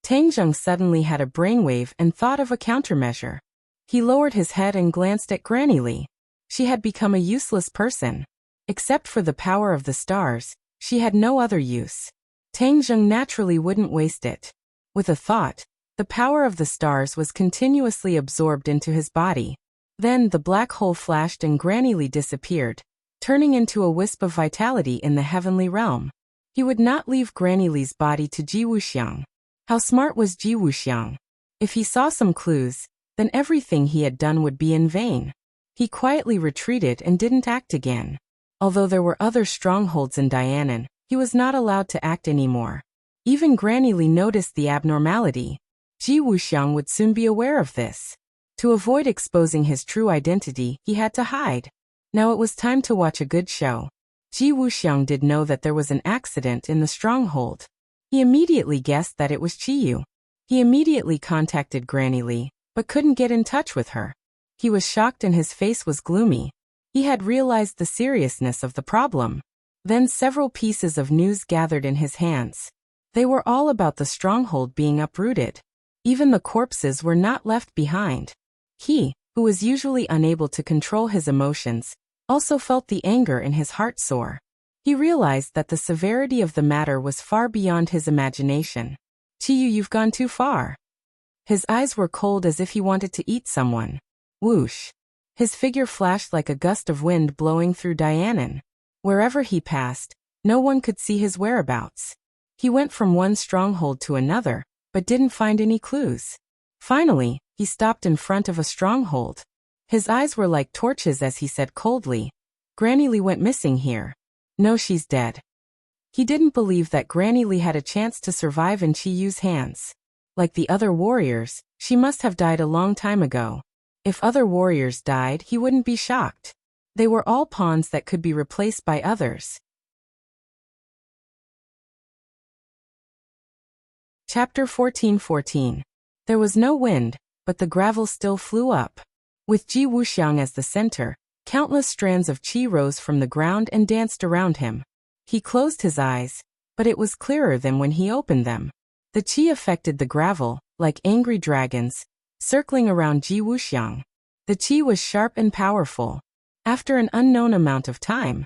Tang Zheng suddenly had a brainwave and thought of a countermeasure. He lowered his head and glanced at Granny Li. She had become a useless person. Except for the power of the stars, she had no other use. Tang Zheng naturally wouldn't waste it. With a thought, the power of the stars was continuously absorbed into his body. Then the black hole flashed and Granny Li disappeared, turning into a wisp of vitality in the heavenly realm. He would not leave Granny Li's body to Ji Wuxiang. How smart was Ji Wuxiang? If he saw some clues, then everything he had done would be in vain. He quietly retreated and didn't act again. Although there were other strongholds in Dianan, he was not allowed to act anymore. Even Granny Li noticed the abnormality. Ji Wuxiang would soon be aware of this. To avoid exposing his true identity, he had to hide. Now it was time to watch a good show. Ji Wuxiang did know that there was an accident in the stronghold. He immediately guessed that it was Qiyu. He immediately contacted Granny Li, but couldn't get in touch with her. He was shocked and his face was gloomy. He had realized the seriousness of the problem. Then several pieces of news gathered in his hands. They were all about the stronghold being uprooted. Even the corpses were not left behind. He, who was usually unable to control his emotions, also felt the anger in his heart soar. He realized that the severity of the matter was far beyond his imagination. Qiyu, you've gone too far. His eyes were cold as if he wanted to eat someone. Whoosh. His figure flashed like a gust of wind blowing through Dianan. Wherever he passed, no one could see his whereabouts. He went from one stronghold to another, but didn't find any clues. Finally, he stopped in front of a stronghold. His eyes were like torches as he said coldly, Granny Li went missing here. No, she's dead. He didn't believe that Granny Li had a chance to survive in Qiyu's hands. Like the other warriors, she must have died a long time ago. If other warriors died, he wouldn't be shocked. They were all pawns that could be replaced by others. Chapter 14:14. There was no wind, but the gravel still flew up. With Ji Wuxiang as the center, countless strands of qi rose from the ground and danced around him. He closed his eyes, but it was clearer than when he opened them. The qi affected the gravel, like angry dragons, circling around Ji Wuxiang. The qi was sharp and powerful. After an unknown amount of time.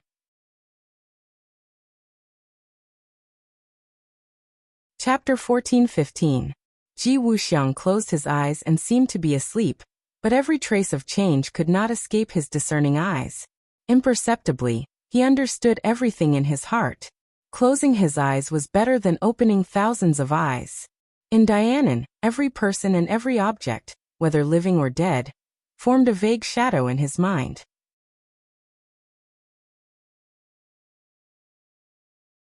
Chapter 14:15. Ji Wuxiang closed his eyes and seemed to be asleep, but every trace of change could not escape his discerning eyes. Imperceptibly, he understood everything in his heart. Closing his eyes was better than opening thousands of eyes. In Dianan, every person and every object, whether living or dead, formed a vague shadow in his mind.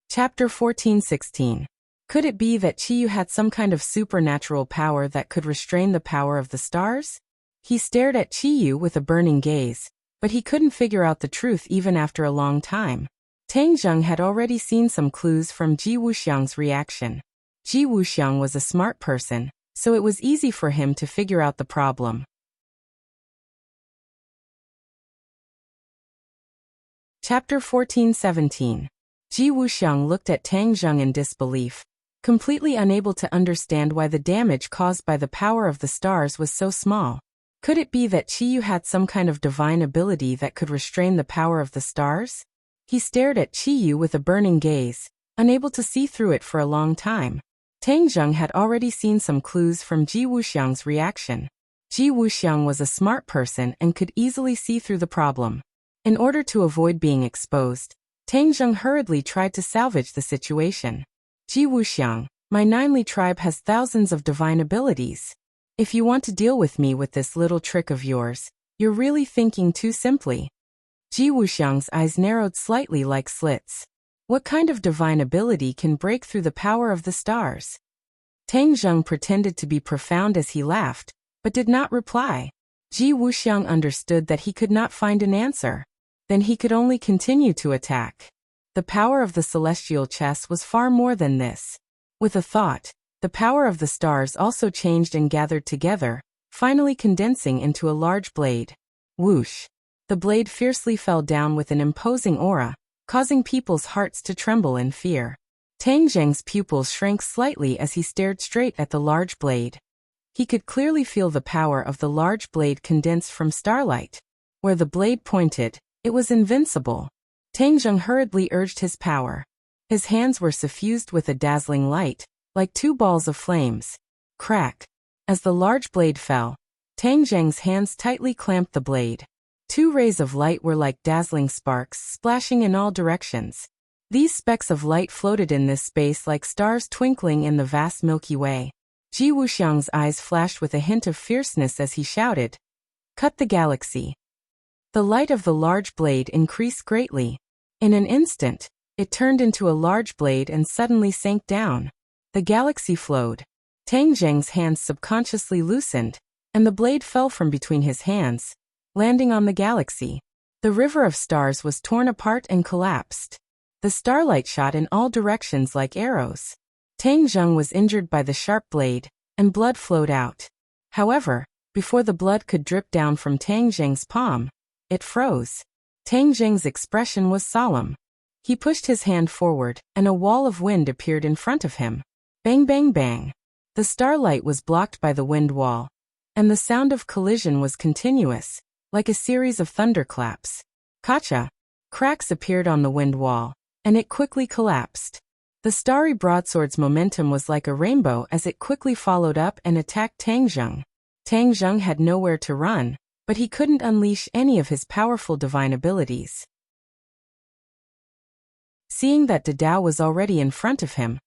Chapter 14:16. Could it be that Qiyu had some kind of supernatural power that could restrain the power of the stars? He stared at Qiyu with a burning gaze, but he couldn't figure out the truth even after a long time. Tang Zheng had already seen some clues from Ji Wuxiang's reaction. Ji Wuxiang was a smart person, so it was easy for him to figure out the problem. Chapter 14:17. Ji Wuxiang looked at Tang Zheng in disbelief, completely unable to understand why the damage caused by the power of the stars was so small. Could it be that Qiyu had some kind of divine ability that could restrain the power of the stars? He stared at Qiyu with a burning gaze, unable to see through it for a long time. Tang Zheng had already seen some clues from Ji Wuxiang's reaction. Ji Wuxiang was a smart person and could easily see through the problem. In order to avoid being exposed, Tang Zheng hurriedly tried to salvage the situation. Ji Wuxiang, my Ninely tribe has thousands of divine abilities. If you want to deal with me with this little trick of yours, you're really thinking too simply. Ji Wuxiang's eyes narrowed slightly like slits. What kind of divine ability can break through the power of the stars? Tang Zheng pretended to be profound as he laughed, but did not reply. Ji Wuxiang understood that he could not find an answer. Then he could only continue to attack. The power of the celestial chess was far more than this. With a thought, the power of the stars also changed and gathered together, finally condensing into a large blade. Whoosh! The blade fiercely fell down with an imposing aura, causing people's hearts to tremble in fear. Tang Zheng's pupils shrank slightly as he stared straight at the large blade. He could clearly feel the power of the large blade condense from starlight. Where the blade pointed, it was invincible. Tang Zheng hurriedly urged his power. His hands were suffused with a dazzling light, like two balls of flames. Crack! As the large blade fell, Tang Zheng's hands tightly clamped the blade. Two rays of light were like dazzling sparks splashing in all directions. These specks of light floated in this space like stars twinkling in the vast Milky Way. Ji Wuxiang's eyes flashed with a hint of fierceness as he shouted, "Cut the galaxy!" The light of the large blade increased greatly. In an instant, it turned into a large blade and suddenly sank down. The galaxy flowed. Tang Zheng's hands subconsciously loosened, and the blade fell from between his hands, landing on the galaxy. The river of stars was torn apart and collapsed. The starlight shot in all directions like arrows. Tang Zheng was injured by the sharp blade, and blood flowed out. However, before the blood could drip down from Tang Zheng's palm, it froze. Tang Zheng's expression was solemn. He pushed his hand forward, and a wall of wind appeared in front of him. Bang bang bang. The starlight was blocked by the wind wall, and the sound of collision was continuous, like a series of thunderclaps. Kacha! Cracks appeared on the wind wall, and it quickly collapsed. The starry broadsword's momentum was like a rainbow as it quickly followed up and attacked Tang Zheng. Tang Zheng had nowhere to run, but he couldn't unleash any of his powerful divine abilities. Seeing that Didao was already in front of him,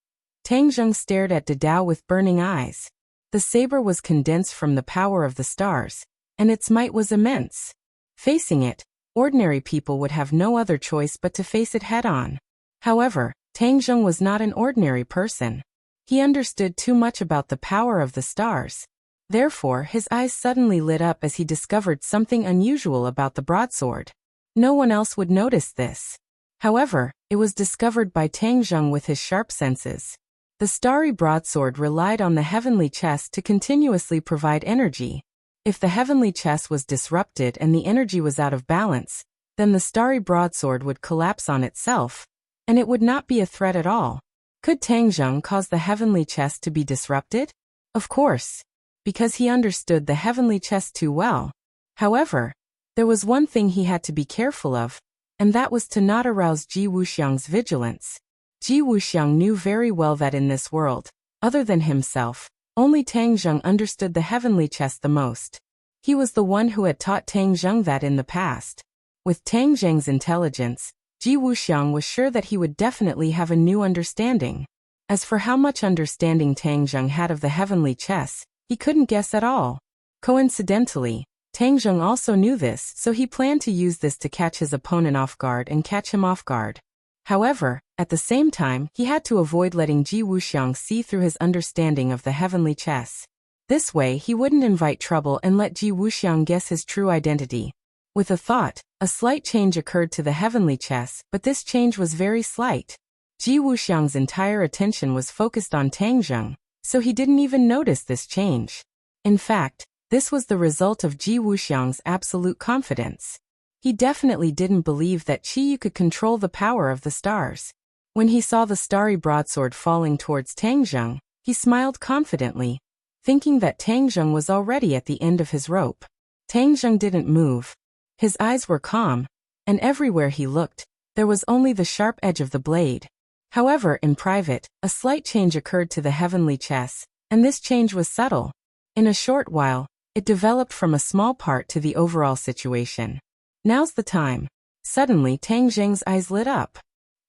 Tang Zheng stared at Didao with burning eyes. The saber was condensed from the power of the stars, and its might was immense. Facing it, ordinary people would have no other choice but to face it head-on. However, Tang Zheng was not an ordinary person. He understood too much about the power of the stars. Therefore, his eyes suddenly lit up as he discovered something unusual about the broadsword. No one else would notice this. However, it was discovered by Tang Zheng with his sharp senses. The starry broadsword relied on the heavenly chest to continuously provide energy. If the heavenly chest was disrupted and the energy was out of balance, then the starry broadsword would collapse on itself, and it would not be a threat at all. Could Tang Zheng cause the heavenly chest to be disrupted? Of course, because he understood the heavenly chest too well. However, there was one thing he had to be careful of, and that was to not arouse Ji Wuxiang's vigilance. Ji Wuxiang knew very well that in this world, other than himself, only Tang Zheng understood the heavenly chest the most. He was the one who had taught Tang Zheng that in the past. With Tang Zheng's intelligence, Ji Wuxiang was sure that he would definitely have a new understanding. As for how much understanding Tang Zheng had of the heavenly chess, he couldn't guess at all. Coincidentally, Tang Zheng also knew this, so he planned to use this to catch his opponent off guard and catch him off guard. However, at the same time, he had to avoid letting Ji Wuxiang see through his understanding of the heavenly chess. This way, he wouldn't invite trouble and let Ji Wuxiang guess his true identity. With a thought, a slight change occurred to the heavenly chess, but this change was very slight. Ji Wuxiang's entire attention was focused on Tang Zheng, so he didn't even notice this change. In fact, this was the result of Ji Wuxiang's absolute confidence. He definitely didn't believe that Qiyu could control the power of the stars. When he saw the starry broadsword falling towards Tang Zheng, he smiled confidently, thinking that Tang Zheng was already at the end of his rope. Tang Zheng didn't move. His eyes were calm, and everywhere he looked, there was only the sharp edge of the blade. However, in private, a slight change occurred to the heavenly chess, and this change was subtle. In a short while, it developed from a small part to the overall situation. Now's the time. Suddenly Tang Zheng's eyes lit up.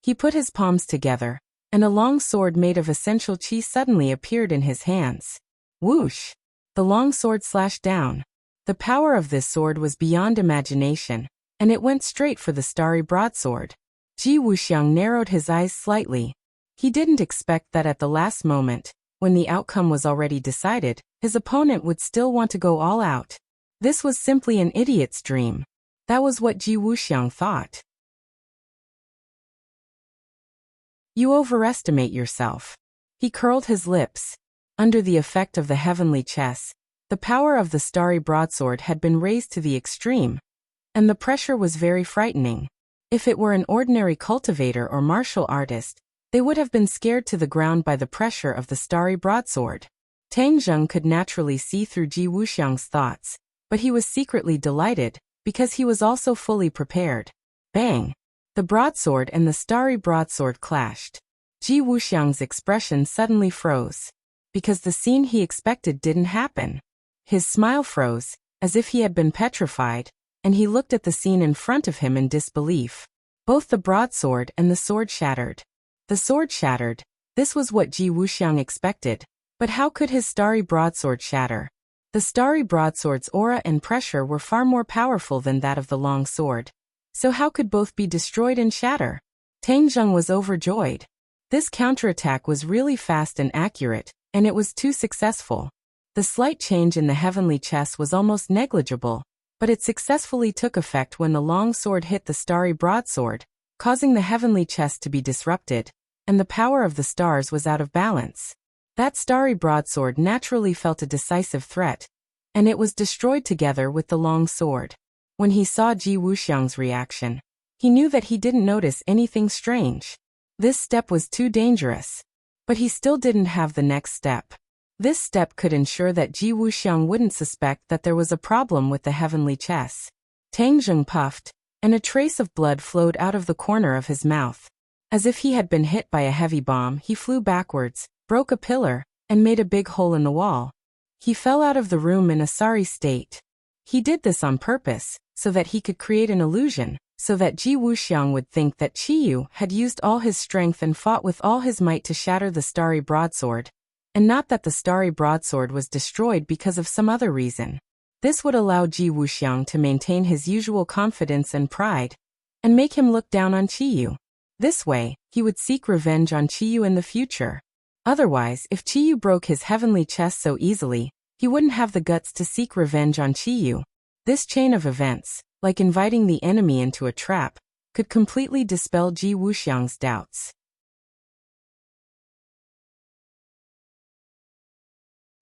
He put his palms together, and a long sword made of essential chi suddenly appeared in his hands. Whoosh! The long sword slashed down. The power of this sword was beyond imagination, and it went straight for the starry broadsword. Ji Wuxiang narrowed his eyes slightly. He didn't expect that at the last moment, when the outcome was already decided, his opponent would still want to go all out. This was simply an idiot's dream. That was what Ji Wuxiang thought. You overestimate yourself. He curled his lips. Under the effect of the heavenly chess, the power of the starry broadsword had been raised to the extreme, and the pressure was very frightening. If it were an ordinary cultivator or martial artist, they would have been scared to the ground by the pressure of the starry broadsword. Tang Zheng could naturally see through Ji Wuxiang's thoughts, but he was secretly delighted, because he was also fully prepared. Bang! The broadsword and the starry broadsword clashed. Ji Wuxiang's expression suddenly froze, because the scene he expected didn't happen. His smile froze, as if he had been petrified, and he looked at the scene in front of him in disbelief. Both the broadsword and the sword shattered. The sword shattered. This was what Ji Wuxiang expected, but how could his starry broadsword shatter? The starry broadsword's aura and pressure were far more powerful than that of the long sword. So how could both be destroyed and shatter? Tang Zheng was overjoyed. This counterattack was really fast and accurate, and it was too successful. The slight change in the heavenly chess was almost negligible, but it successfully took effect when the long sword hit the starry broadsword, causing the heavenly chess to be disrupted, and the power of the stars was out of balance. That starry broadsword naturally felt a decisive threat, and it was destroyed together with the long sword. When he saw Ji Wuxiang's reaction, he knew that he didn't notice anything strange. This step was too dangerous. But he still didn't have the next step. This step could ensure that Ji Wuxiang wouldn't suspect that there was a problem with the heavenly chess. Tang Zheng puffed, and a trace of blood flowed out of the corner of his mouth. As if he had been hit by a heavy bomb, he flew backwards, broke a pillar, and made a big hole in the wall. He fell out of the room in a sorry state. He did this on purpose, so that he could create an illusion, so that Ji Wuxiang would think that Qiyu had used all his strength and fought with all his might to shatter the starry broadsword, and not that the starry broadsword was destroyed because of some other reason. This would allow Ji Wuxiang to maintain his usual confidence and pride, and make him look down on Qiyu. This way, he would seek revenge on Qiyu in the future. Otherwise, if Qiyu broke his heavenly chess so easily, he wouldn't have the guts to seek revenge on Qiyu. This chain of events, like inviting the enemy into a trap, could completely dispel Ji Wuxiang's doubts.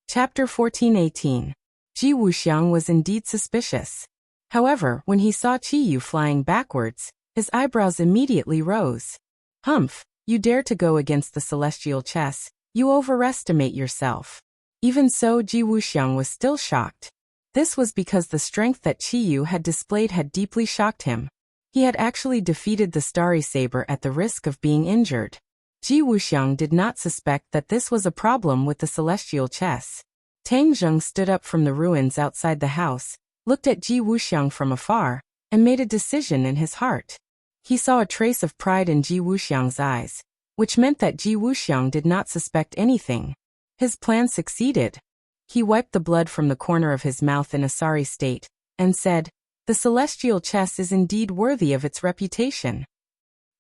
Chapter 14:18. Ji Wuxiang was indeed suspicious. However, when he saw Qiyu flying backwards, his eyebrows immediately rose. Humph, you dare to go against the celestial chess, you overestimate yourself. Even so, Ji Wuxiang was still shocked. This was because the strength that Qiyu had displayed had deeply shocked him. He had actually defeated the starry saber at the risk of being injured. Ji Wuxiang did not suspect that this was a problem with the celestial chess. Tang Zheng stood up from the ruins outside the house, looked at Ji Wuxiang from afar, and made a decision in his heart. He saw a trace of pride in Ji Wuxiang's eyes, which meant that Ji Wuxiang did not suspect anything. His plan succeeded. He wiped the blood from the corner of his mouth in a sorry state, and said, "The celestial chess is indeed worthy of its reputation."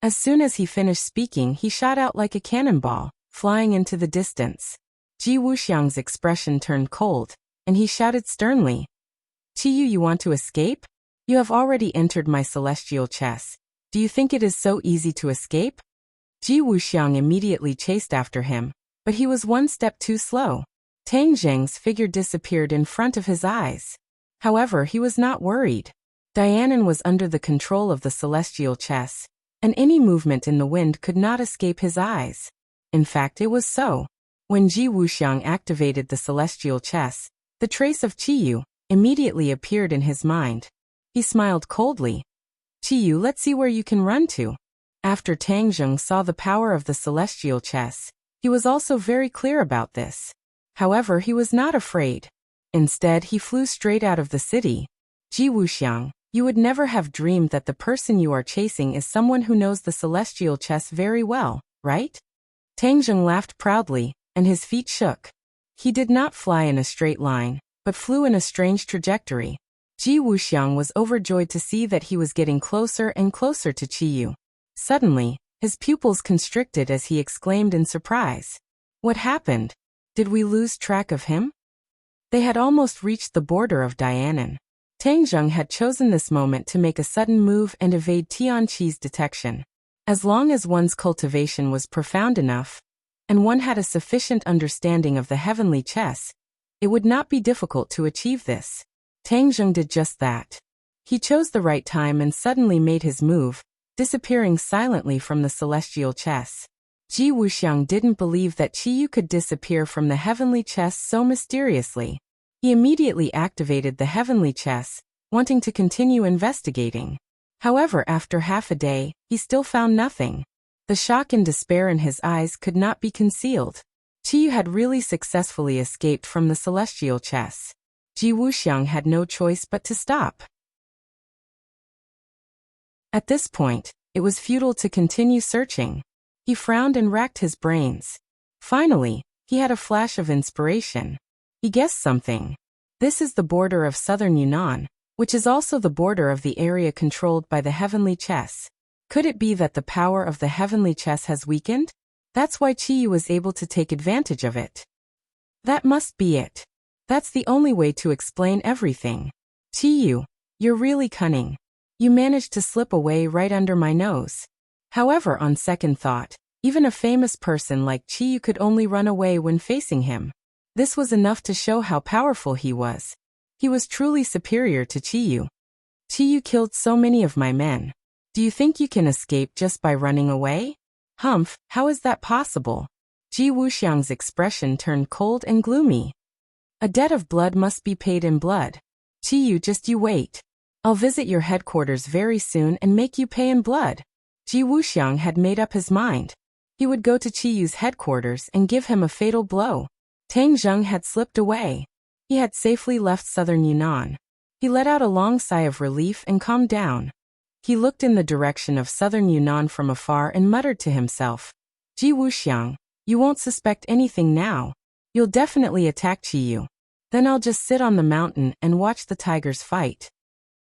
As soon as he finished speaking, he shot out like a cannonball, flying into the distance. Ji Wuxiang's expression turned cold, and he shouted sternly, "Qiyu, you want to escape? You have already entered my celestial chess. Do you think it is so easy to escape?" Ji Wuxiang immediately chased after him, but he was one step too slow. Tang Zheng's figure disappeared in front of his eyes. However, he was not worried. Dianan was under the control of the celestial chess, and any movement in the wind could not escape his eyes. In fact, it was so. When Ji Wuxiang activated the celestial chess, the trace of Qiyu immediately appeared in his mind. He smiled coldly. "Qiyu, let's see where you can run to." After Tang Zheng saw the power of the celestial chess, he was also very clear about this. However, he was not afraid. Instead, he flew straight out of the city. "Ji Wuxiang, You would never have dreamed that the person you are chasing is someone who knows the celestial chess very well, right? Tang Zheng laughed proudly, and his feet shook. He did not fly in a straight line, but flew in a strange trajectory. Ji Wuxiang was overjoyed to see that he was getting closer and closer to Qiyu. Suddenly, his pupils constricted as he exclaimed in surprise. What happened? Did we lose track of him? They had almost reached the border of Dianan. Tang Zheng had chosen this moment to make a sudden move and evade Tianqi's detection. As long as one's cultivation was profound enough, and one had a sufficient understanding of the heavenly chess, it would not be difficult to achieve this. Tang Zheng did just that. He chose the right time and suddenly made his move, disappearing silently from the celestial chess. Ji Wuxiang didn't believe that Qiyu could disappear from the heavenly chess so mysteriously. He immediately activated the heavenly chess, wanting to continue investigating. However, after half a day, he still found nothing. The shock and despair in his eyes could not be concealed. Qiyu had really successfully escaped from the celestial chess. Ji Wuxiang had no choice but to stop. At this point, it was futile to continue searching. He frowned and racked his brains. Finally, he had a flash of inspiration. He guessed something. This is the border of southern Yunnan, which is also the border of the area controlled by the heavenly chess. Could it be that the power of the heavenly chess has weakened? That's why Qiyu was able to take advantage of it. That must be it. That's the only way to explain everything. Qiyu, you're really cunning. You managed to slip away right under my nose. However, on second thought, even a famous person like Qiyu could only run away when facing him. This was enough to show how powerful he was. He was truly superior to Qiyu. Qiyu killed so many of my men. Do you think you can escape just by running away? Humph, how is that possible? Ji Wuxiang's expression turned cold and gloomy. A debt of blood must be paid in blood. Qiyu, just you wait. I'll visit your headquarters very soon and make you pay in blood. Ji Wuxiang had made up his mind. He would go to Qiyu's headquarters and give him a fatal blow. Tang Zheng had slipped away. He had safely left southern Yunnan. He let out a long sigh of relief and calmed down. He looked in the direction of southern Yunnan from afar and muttered to himself, Ji Wuxiang, you won't suspect anything now. You'll definitely attack Qiyu. Then I'll just sit on the mountain and watch the tigers fight.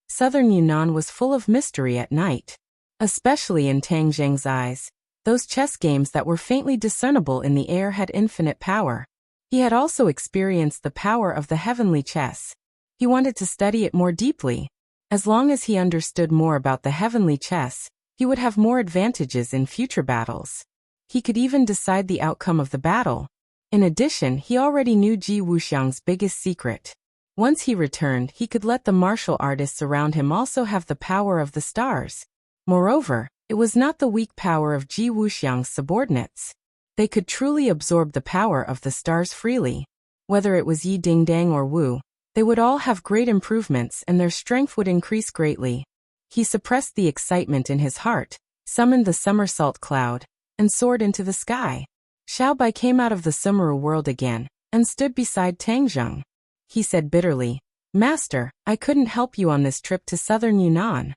Southern Yunnan was full of mystery at night. Especially in Tang Zheng's eyes, those chess games that were faintly discernible in the air had infinite power. He had also experienced the power of the heavenly chess. He wanted to study it more deeply. As long as he understood more about the heavenly chess, he would have more advantages in future battles. He could even decide the outcome of the battle. In addition, he already knew Ji Wuxiang's biggest secret. Once he returned, he could let the martial artists around him also have the power of the stars. Moreover, it was not the weak power of Ji Wuxiang's subordinates. They could truly absorb the power of the stars freely. Whether it was Yi Dingdang or Wu, they would all have great improvements and their strength would increase greatly. He suppressed the excitement in his heart, summoned the somersault cloud, and soared into the sky. Xiaobai came out of the Sumeru world again, and stood beside Tang Zheng. He said bitterly, Master, I couldn't help you on this trip to southern Yunnan.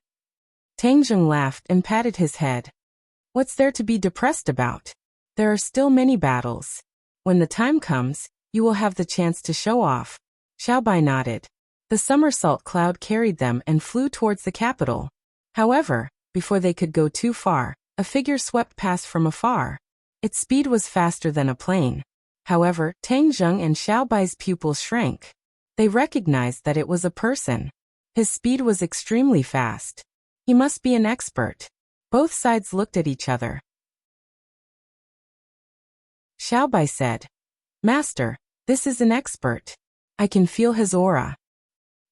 Tang Zheng laughed and patted his head. What's there to be depressed about? There are still many battles. When the time comes, you will have the chance to show off. Xiaobai nodded. The somersault cloud carried them and flew towards the capital. However, before they could go too far, a figure swept past from afar. Its speed was faster than a plane. However, Tang Zheng and Xiaobai's pupils shrank. They recognized that it was a person. His speed was extremely fast. He must be an expert. Both sides looked at each other. Xiaobai said, Master, this is an expert. I can feel his aura.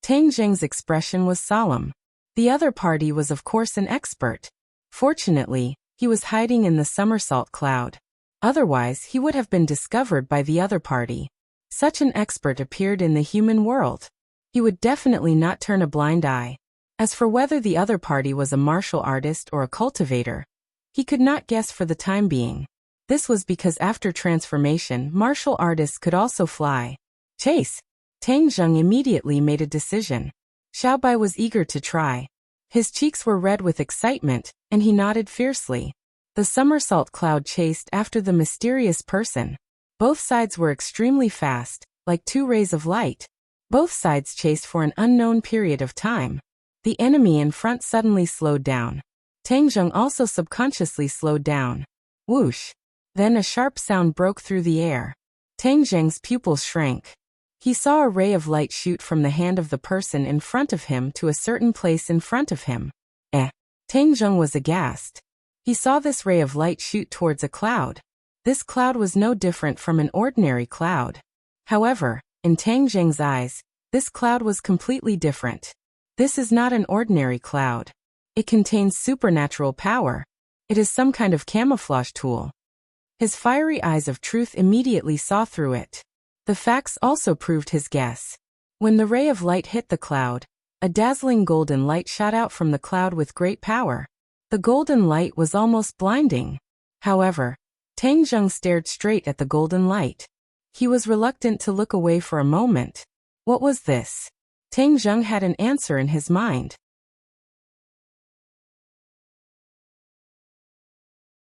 Tang Zheng's expression was solemn. The other party was of course an expert. Fortunately, he was hiding in the somersault cloud. Otherwise, he would have been discovered by the other party. Such an expert appeared in the human world. He would definitely not turn a blind eye. As for whether the other party was a martial artist or a cultivator, he could not guess for the time being. This was because after transformation, martial artists could also fly. Chase! Tang Zheng immediately made a decision. Xiaobai was eager to try. His cheeks were red with excitement, and he nodded fiercely. The somersault cloud chased after the mysterious person. Both sides were extremely fast, like two rays of light. Both sides chased for an unknown period of time. The enemy in front suddenly slowed down. Tang Zheng also subconsciously slowed down. Whoosh! Then a sharp sound broke through the air. Tang Zheng's pupils shrank. He saw a ray of light shoot from the hand of the person in front of him to a certain place in front of him. Tang Zheng was aghast. He saw this ray of light shoot towards a cloud. This cloud was no different from an ordinary cloud. However, in Tang Zheng's eyes, this cloud was completely different. This is not an ordinary cloud. It contains supernatural power. It is some kind of camouflage tool. His fiery eyes of truth immediately saw through it. The facts also proved his guess. When the ray of light hit the cloud, a dazzling golden light shot out from the cloud with great power. The golden light was almost blinding. However, Tang Zheng stared straight at the golden light. He was reluctant to look away for a moment. What was this? Tang Zheng had an answer in his mind.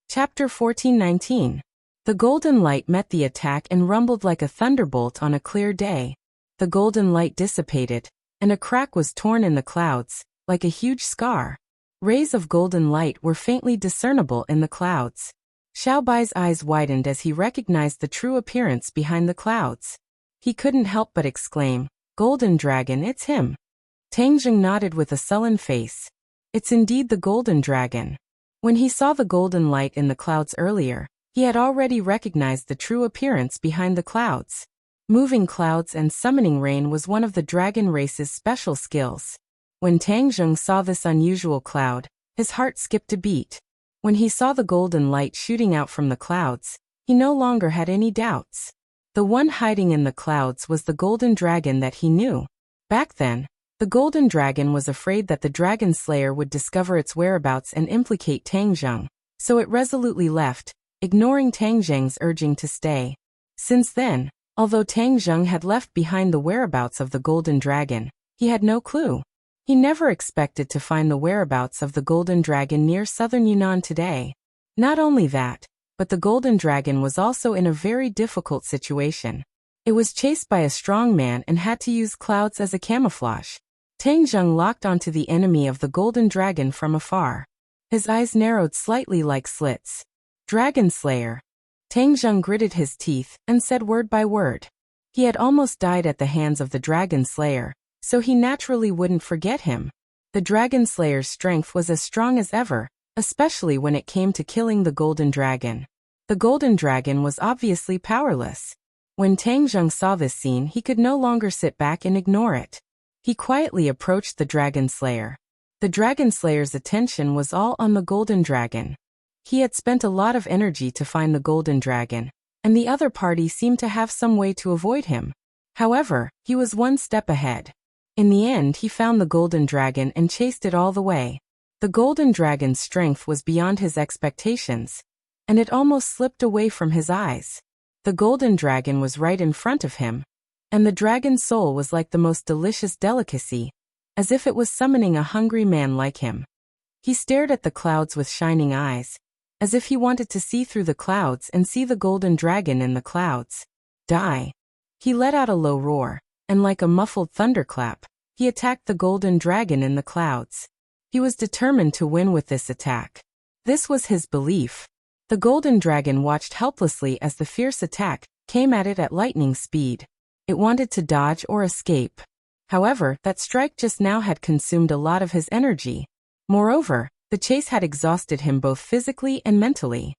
Chapter 14:19. The golden light met the attack and rumbled like a thunderbolt on a clear day. The golden light dissipated, and a crack was torn in the clouds, like a huge scar. Rays of golden light were faintly discernible in the clouds. Xiaobai's eyes widened as he recognized the true appearance behind the clouds. He couldn't help but exclaim, "Golden Dragon, it's him." Tang Zheng nodded with a sullen face. It's indeed the Golden Dragon. When he saw the golden light in the clouds earlier, he had already recognized the true appearance behind the clouds. Moving clouds and summoning rain was one of the dragon race's special skills. When Tang Zheng saw this unusual cloud, his heart skipped a beat. When he saw the golden light shooting out from the clouds, he no longer had any doubts. The one hiding in the clouds was the golden dragon that he knew. Back then, the golden dragon was afraid that the dragon slayer would discover its whereabouts and implicate Tang Zheng, so it resolutely left, ignoring Tang Zheng's urging to stay. Since then, although Tang Zheng had left behind the whereabouts of the golden dragon, he had no clue. He never expected to find the whereabouts of the golden dragon near southern Yunnan today. Not only that, but the golden dragon was also in a very difficult situation. It was chased by a strong man and had to use clouds as a camouflage. Tang Zheng locked onto the enemy of the golden dragon from afar. His eyes narrowed slightly like slits. Dragon Slayer. Tang Zheng gritted his teeth and said word by word. He had almost died at the hands of the Dragon Slayer, so he naturally wouldn't forget him. The Dragon Slayer's strength was as strong as ever, especially when it came to killing the Golden Dragon. The Golden Dragon was obviously powerless. When Tang Zheng saw this scene, he could no longer sit back and ignore it. He quietly approached the Dragon Slayer. The Dragon Slayer's attention was all on the Golden Dragon. He had spent a lot of energy to find the Golden Dragon, and the other party seemed to have some way to avoid him. However, he was one step ahead. In the end, he found the Golden Dragon and chased it all the way. The Golden Dragon's strength was beyond his expectations, and it almost slipped away from his eyes. The Golden Dragon was right in front of him, and the dragon's soul was like the most delicious delicacy, as if it was summoning a hungry man like him. He stared at the clouds with shining eyes, as if he wanted to see through the clouds and see the Golden Dragon in the clouds. Die! He let out a low roar, and like a muffled thunderclap, he attacked the Golden Dragon in the clouds. He was determined to win with this attack. This was his belief. The Golden Dragon watched helplessly as the fierce attack came at it at lightning speed. It wanted to dodge or escape. However, that strike just now had consumed a lot of his energy. Moreover, the chase had exhausted him both physically and mentally.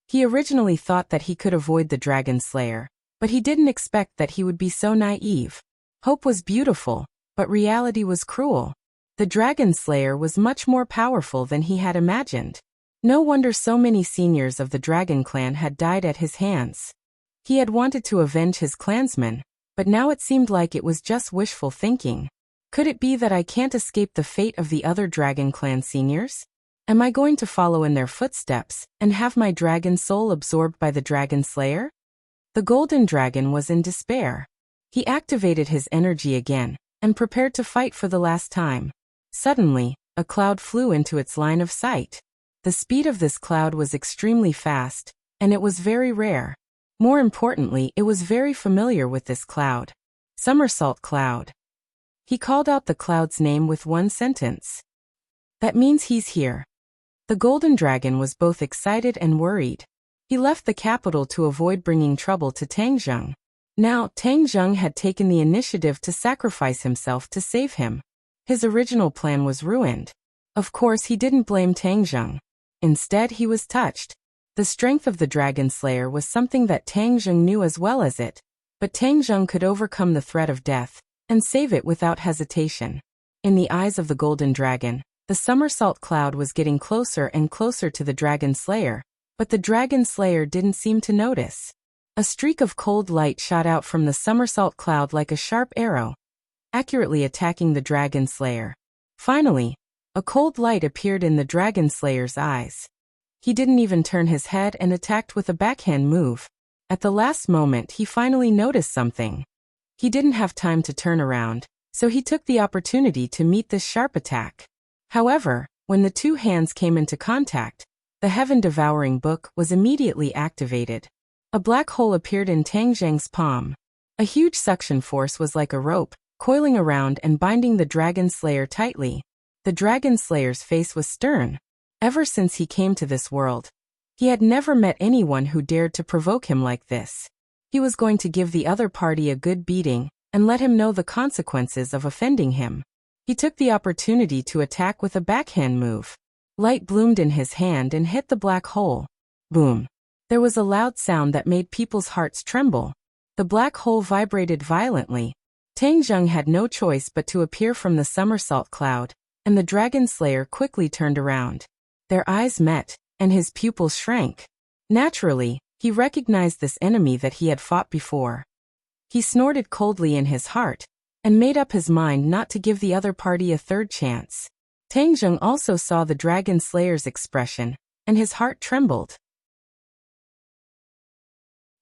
He originally thought that he could avoid the Dragon Slayer, but he didn't expect that he would be so naive. Hope was beautiful, but reality was cruel. The Dragon Slayer was much more powerful than he had imagined. No wonder so many seniors of the Dragon Clan had died at his hands. He had wanted to avenge his clansmen, but now it seemed like it was just wishful thinking. Could it be that I can't escape the fate of the other Dragon Clan seniors? Am I going to follow in their footsteps and have my dragon soul absorbed by the Dragon Slayer? The Golden Dragon was in despair. He activated his energy again and prepared to fight for the last time. Suddenly, a cloud flew into its line of sight. The speed of this cloud was extremely fast, and it was very rare. More importantly, it was very familiar with this cloud. Somersault cloud. He called out the cloud's name with one sentence. That means he's here. The golden dragon was both excited and worried. He left the capital to avoid bringing trouble to Tang Zheng. Now, Tang Zheng had taken the initiative to sacrifice himself to save him. His original plan was ruined. Of course, he didn't blame Tang Zheng. Instead, he was touched. The strength of the Dragon Slayer was something that Tang Zheng knew as well as it, but Tang Zheng could overcome the threat of death and save it without hesitation. In the eyes of the Golden Dragon, the somersault cloud was getting closer and closer to the Dragon Slayer, but the Dragon Slayer didn't seem to notice. A streak of cold light shot out from the somersault cloud like a sharp arrow, accurately attacking the Dragon Slayer. Finally, a cold light appeared in the Dragon Slayer's eyes. He didn't even turn his head and attacked with a backhand move. At the last moment, he finally noticed something. He didn't have time to turn around, so he took the opportunity to meet this sharp attack. However, when the two hands came into contact, the heaven-devouring book was immediately activated. A black hole appeared in Tang Zheng's palm. A huge suction force was like a rope, coiling around and binding the Dragon Slayer tightly. The Dragon Slayer's face was stern. Ever since he came to this world, he had never met anyone who dared to provoke him like this. He was going to give the other party a good beating and let him know the consequences of offending him. He took the opportunity to attack with a backhand move. Light bloomed in his hand and hit the black hole. Boom. There was a loud sound that made people's hearts tremble. The black hole vibrated violently. Tang Zheng had no choice but to appear from the somersault cloud, and the Dragon Slayer quickly turned around. Their eyes met, and his pupils shrank. Naturally, he recognized this enemy that he had fought before. He snorted coldly in his heart, and made up his mind not to give the other party a third chance. Tang Zheng also saw the Dragon Slayer's expression, and his heart trembled.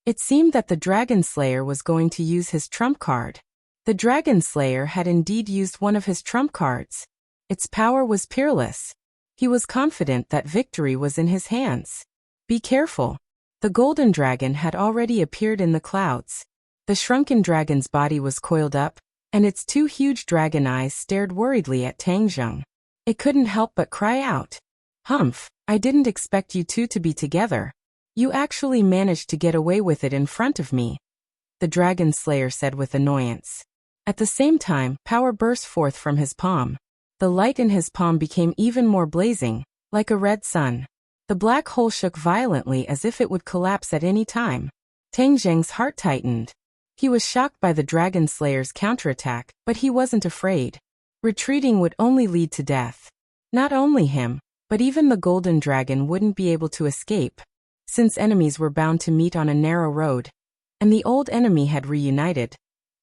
It seemed that the Dragon Slayer was going to use his trump card. The Dragon Slayer had indeed used one of his trump cards. Its power was peerless. He was confident that victory was in his hands. Be careful. The golden dragon had already appeared in the clouds. The shrunken dragon's body was coiled up, and its two huge dragon eyes stared worriedly at Tang Zheng. It couldn't help but cry out. Humph, I didn't expect you two to be together. You actually managed to get away with it in front of me, the Dragon Slayer said with annoyance. At the same time, power burst forth from his palm. The light in his palm became even more blazing, like a red sun. The black hole shook violently as if it would collapse at any time. Tang Zheng's heart tightened. He was shocked by the Dragon Slayer's counterattack, but he wasn't afraid. Retreating would only lead to death. Not only him, but even the golden dragon wouldn't be able to escape, since enemies were bound to meet on a narrow road, and the old enemy had reunited.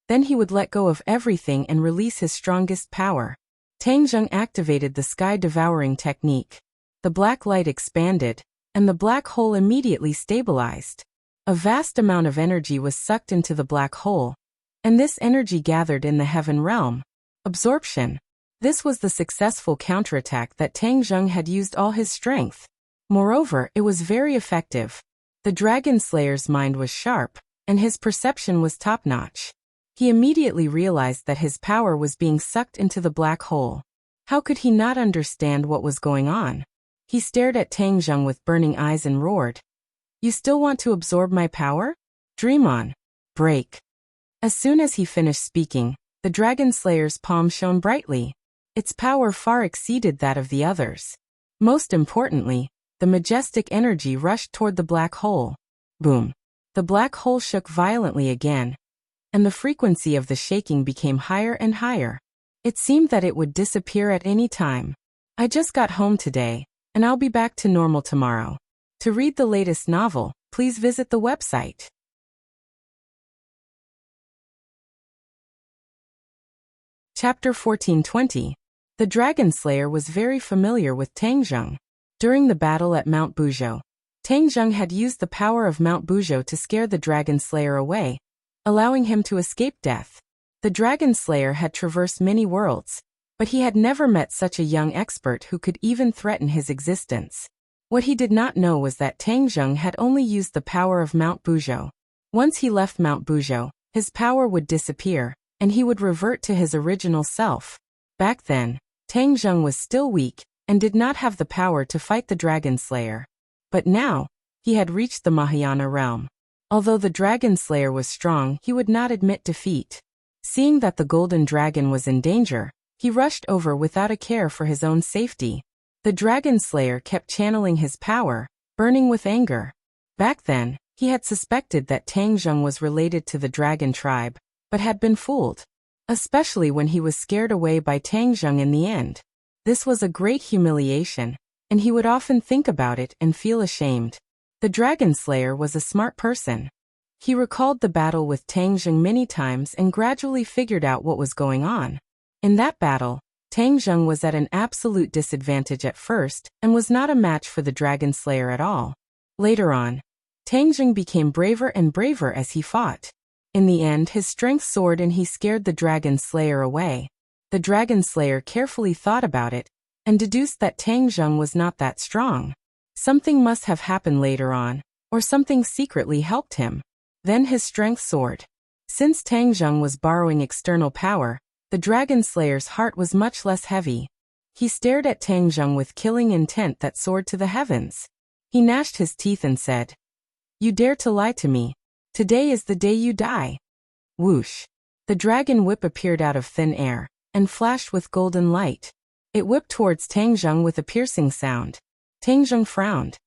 Then he would let go of everything and release his strongest power. Tang Zheng activated the sky-devouring technique. The black light expanded, and the black hole immediately stabilized. A vast amount of energy was sucked into the black hole, and this energy gathered in the heaven realm. Absorption. This was the successful counterattack that Tang Zheng had used all his strength. Moreover, it was very effective. The Dragon Slayer's mind was sharp, and his perception was top-notch. He immediately realized that his power was being sucked into the black hole. How could he not understand what was going on? He stared at Tang Zheng with burning eyes and roared. You still want to absorb my power? Dream on. Break. As soon as he finished speaking, the Dragon Slayer's palm shone brightly. Its power far exceeded that of the others. Most importantly, the majestic energy rushed toward the black hole. Boom. The black hole shook violently again, and the frequency of the shaking became higher and higher. It seemed that it would disappear at any time. I just got home today, and I'll be back to normal tomorrow. To read the latest novel, please visit the website. Chapter 1420. The Dragon Slayer was very familiar with Tang Zheng. During the battle at Mount Buzhou, Tang Zheng had used the power of Mount Buzhou to scare the Dragon Slayer away. allowing him to escape death. The Dragon Slayer had traversed many worlds, but he had never met such a young expert who could even threaten his existence. What he did not know was that Tang Zheng had only used the power of Mount Buzhou. Once he left Mount Buzhou, his power would disappear, and he would revert to his original self. Back then, Tang Zheng was still weak, and did not have the power to fight the Dragon Slayer. But now, he had reached the Mahayana realm. Although the Dragon Slayer was strong, he would not admit defeat. Seeing that the Golden Dragon was in danger, he rushed over without a care for his own safety. The Dragon Slayer kept channeling his power, burning with anger. Back then, he had suspected that Tang Zheng was related to the Dragon tribe, but had been fooled. Especially when he was scared away by Tang Zheng in the end. This was a great humiliation, and he would often think about it and feel ashamed. The Dragon Slayer was a smart person. He recalled the battle with Tang Zheng many times and gradually figured out what was going on. In that battle, Tang Zheng was at an absolute disadvantage at first and was not a match for the Dragon Slayer at all. Later on, Tang Zheng became braver and braver as he fought. In the end, his strength soared and he scared the Dragon Slayer away. The Dragon Slayer carefully thought about it and deduced that Tang Zheng was not that strong. Something must have happened later on, or something secretly helped him. Then his strength soared. Since Tang Zheng was borrowing external power, the Dragon Slayer's heart was much less heavy. He stared at Tang Zheng with killing intent that soared to the heavens. He gnashed his teeth and said, "You dare to lie to me. Today is the day you die." Whoosh! The dragon whip appeared out of thin air and flashed with golden light. It whipped towards Tang Zheng with a piercing sound. Tang Zheng frowned.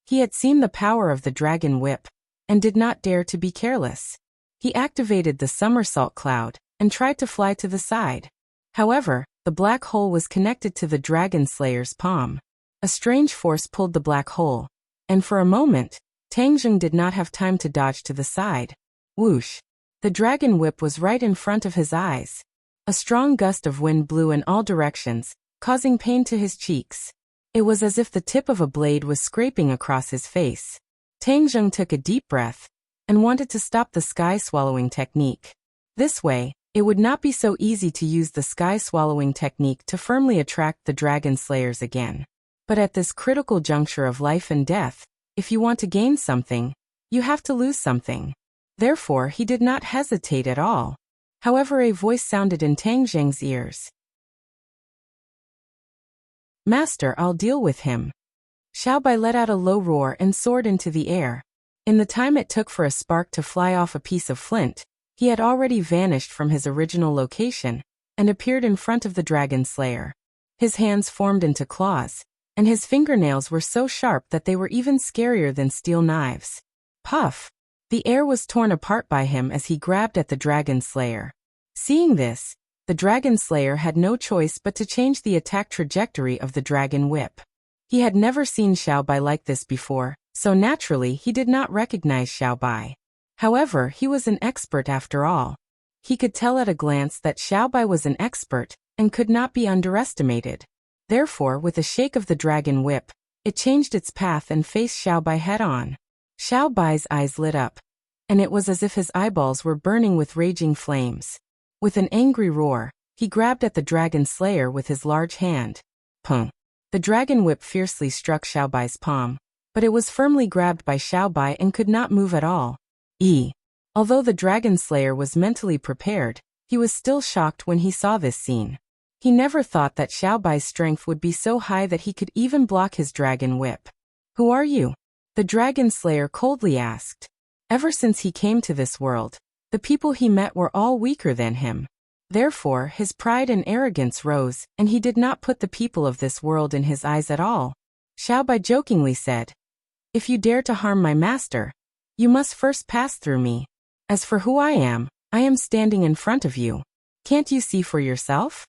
He had seen the power of the dragon whip and did not dare to be careless. He activated the somersault cloud and tried to fly to the side. However, the black hole was connected to the Dragon Slayer's palm. A strange force pulled the black hole, and for a moment, Tang Zheng did not have time to dodge to the side. Whoosh! The dragon whip was right in front of his eyes. A strong gust of wind blew in all directions, causing pain to his cheeks. It was as if the tip of a blade was scraping across his face. Tang Zheng took a deep breath and wanted to stop the sky-swallowing technique. This way, it would not be so easy to use the sky-swallowing technique to firmly attract the Dragon Slayers again. But at this critical juncture of life and death, if you want to gain something, you have to lose something. Therefore, he did not hesitate at all. However, a voice sounded in Tang Zheng's ears. "Master, I'll deal with him." Xiaobai let out a low roar and soared into the air. In the time it took for a spark to fly off a piece of flint, he had already vanished from his original location and appeared in front of the Dragon Slayer. His hands formed into claws, and his fingernails were so sharp that they were even scarier than steel knives. Puff! The air was torn apart by him as he grabbed at the Dragon Slayer. Seeing this, the Dragon Slayer had no choice but to change the attack trajectory of the dragon whip. He had never seen Xiaobai like this before, so naturally he did not recognize Xiaobai. However, he was an expert after all. He could tell at a glance that Xiaobai was an expert and could not be underestimated. Therefore, with a shake of the dragon whip, it changed its path and faced Xiaobai head-on. Xiaobai's eyes lit up, and it was as if his eyeballs were burning with raging flames. With an angry roar, he grabbed at the Dragon Slayer with his large hand. Pung! The dragon whip fiercely struck Xiaobai's palm, but it was firmly grabbed by Xiaobai and could not move at all. Although the Dragon Slayer was mentally prepared, he was still shocked when he saw this scene. He never thought that Xiaobai's strength would be so high that he could even block his dragon whip. "Who are you?" the Dragon Slayer coldly asked. Ever since he came to this world, the people he met were all weaker than him. Therefore, his pride and arrogance rose, and he did not put the people of this world in his eyes at all. Xiaobai jokingly said, "If you dare to harm my master, you must first pass through me. As for who I am standing in front of you. Can't you see for yourself?"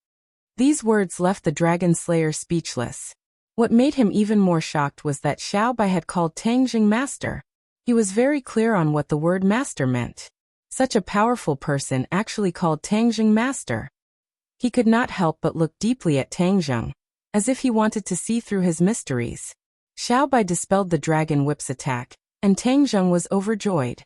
These words left the Dragon Slayer speechless. What made him even more shocked was that Xiaobai had called Tang Zheng master. He was very clear on what the word master meant. Such a powerful person actually called Tang Zheng master. He could not help but look deeply at Tang Zheng, as if he wanted to see through his mysteries. Xiaobai dispelled the dragon whip's attack, and Tang Zheng was overjoyed.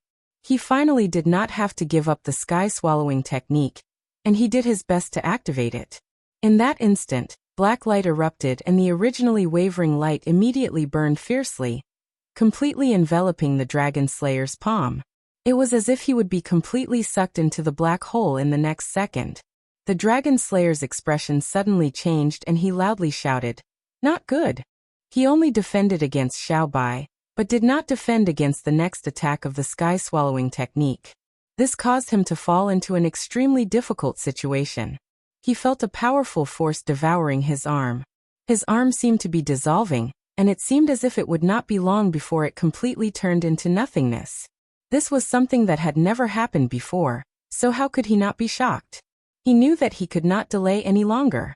He finally did not have to give up the sky-swallowing technique, and he did his best to activate it. In that instant, black light erupted and the originally wavering light immediately burned fiercely, completely enveloping the dragon slayer's palm. It was as if he would be completely sucked into the black hole in the next second. The dragon slayer's expression suddenly changed and he loudly shouted, "Not good." He only defended against Xiao Bai, but did not defend against the next attack of the sky-swallowing technique. This caused him to fall into an extremely difficult situation. He felt a powerful force devouring his arm. His arm seemed to be dissolving, and it seemed as if it would not be long before it completely turned into nothingness. This was something that had never happened before, so how could he not be shocked? He knew that he could not delay any longer.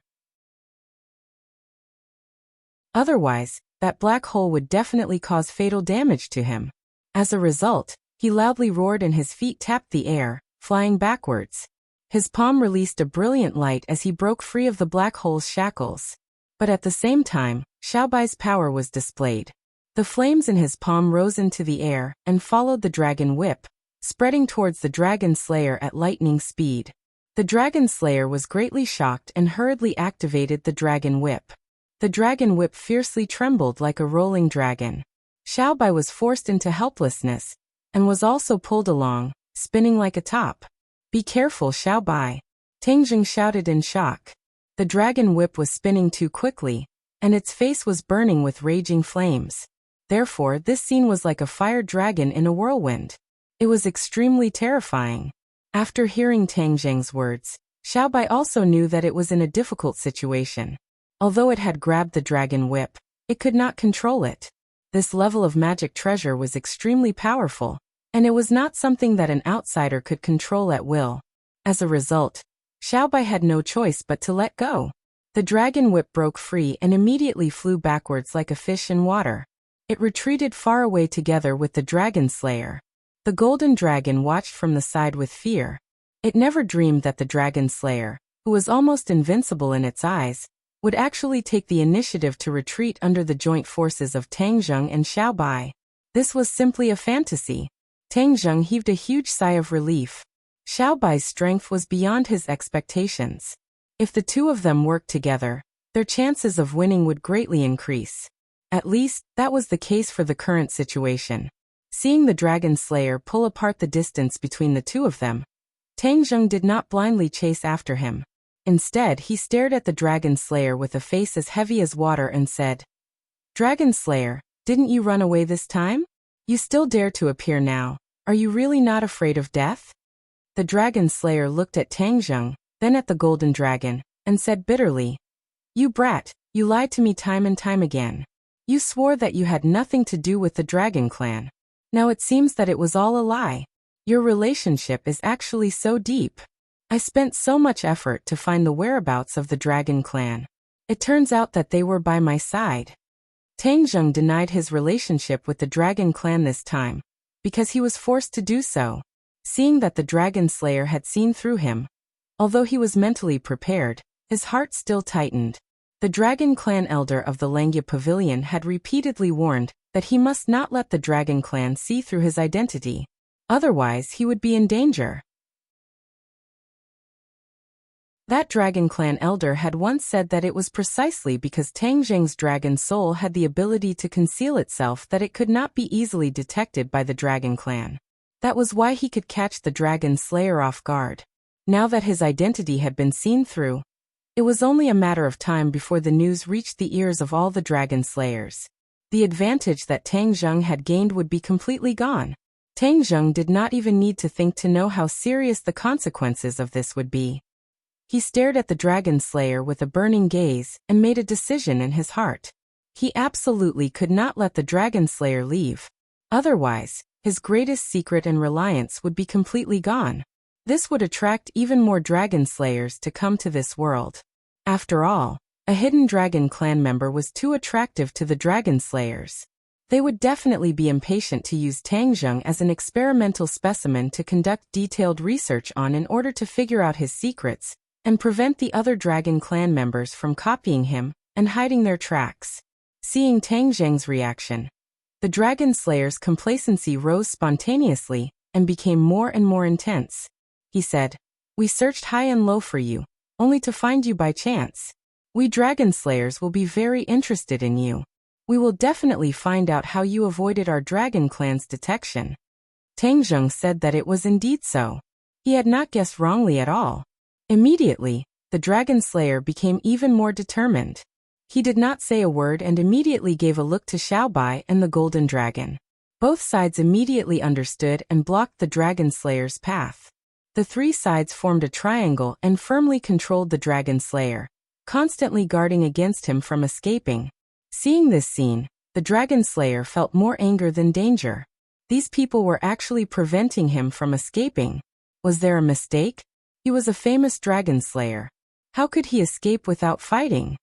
Otherwise, that black hole would definitely cause fatal damage to him. As a result, he loudly roared and his feet tapped the air, flying backwards. His palm released a brilliant light as he broke free of the black hole's shackles. But at the same time, Xiao Bai's power was displayed. The flames in his palm rose into the air and followed the dragon whip, spreading towards the dragon slayer at lightning speed. The dragon slayer was greatly shocked and hurriedly activated the dragon whip. The dragon whip fiercely trembled like a rolling dragon. Xiao Bai was forced into helplessness, and was also pulled along, spinning like a top. "Be careful, Xiao Bai," Tang Jing shouted in shock. The dragon whip was spinning too quickly, and its face was burning with raging flames. Therefore, this scene was like a fire dragon in a whirlwind. It was extremely terrifying. After hearing Tang Jing's words, Xiao Bai also knew that it was in a difficult situation. Although it had grabbed the dragon whip, it could not control it. This level of magic treasure was extremely powerful, and it was not something that an outsider could control at will. As a result, Xiao Bai had no choice but to let go. The dragon whip broke free and immediately flew backwards like a fish in water. It retreated far away together with the dragon slayer. The golden dragon watched from the side with fear. It never dreamed that the dragon slayer, who was almost invincible in its eyes, would actually take the initiative to retreat under the joint forces of Tang Jing and Xiao Bai. This was simply a fantasy. Tang Jing heaved a huge sigh of relief. Xiao Bai's strength was beyond his expectations. If the two of them worked together, their chances of winning would greatly increase. At least, that was the case for the current situation. Seeing the dragon slayer pull apart the distance between the two of them, Tang Jing did not blindly chase after him. Instead, he stared at the dragon slayer with a face as heavy as water and said, "Dragon slayer, didn't you run away this time? You still dare to appear now. Are you really not afraid of death?" The dragon slayer looked at Tang Jing, then at the golden dragon, and said bitterly, "You brat, you lied to me time and time again. You swore that you had nothing to do with the dragon clan. Now it seems that it was all a lie. Your relationship is actually so deep. I spent so much effort to find the whereabouts of the dragon clan. It turns out that they were by my side." Tang Jing denied his relationship with the dragon clan this time, because he was forced to do so. Seeing that the dragon slayer had seen through him, although he was mentally prepared, his heart still tightened. The dragon clan elder of the Langya Pavilion had repeatedly warned that he must not let the dragon clan see through his identity. Otherwise, he would be in danger. That dragon clan elder had once said that it was precisely because Tang Jing's dragon soul had the ability to conceal itself that it could not be easily detected by the dragon clan. That was why he could catch the dragon slayer off guard. Now that his identity had been seen through, it was only a matter of time before the news reached the ears of all the dragon slayers. The advantage that Tang Jing had gained would be completely gone. Tang Jing did not even need to think to know how serious the consequences of this would be. He stared at the dragon slayer with a burning gaze and made a decision in his heart. He absolutely could not let the dragon slayer leave. Otherwise, his greatest secret and reliance would be completely gone. This would attract even more dragon slayers to come to this world. After all, a hidden dragon clan member was too attractive to the dragon slayers. They would definitely be impatient to use Tang Jing as an experimental specimen to conduct detailed research on in order to figure out his secrets, and prevent the other dragon clan members from copying him and hiding their tracks. Seeing Tang Jing's reaction, the dragon slayer's complacency rose spontaneously, and became more and more intense. He said, "We searched high and low for you, only to find you by chance. We dragon slayers will be very interested in you. We will definitely find out how you avoided our dragon clan's detection." Tang Zheng said that it was indeed so. He had not guessed wrongly at all. Immediately, the dragon slayer became even more determined. He did not say a word and immediately gave a look to Xiaobai and the golden dragon. Both sides immediately understood and blocked the dragon slayer's path. The three sides formed a triangle and firmly controlled the dragon slayer, constantly guarding against him from escaping. Seeing this scene, the dragon slayer felt more anger than danger. These people were actually preventing him from escaping. Was there a mistake? He was a famous dragon slayer. How could he escape without fighting?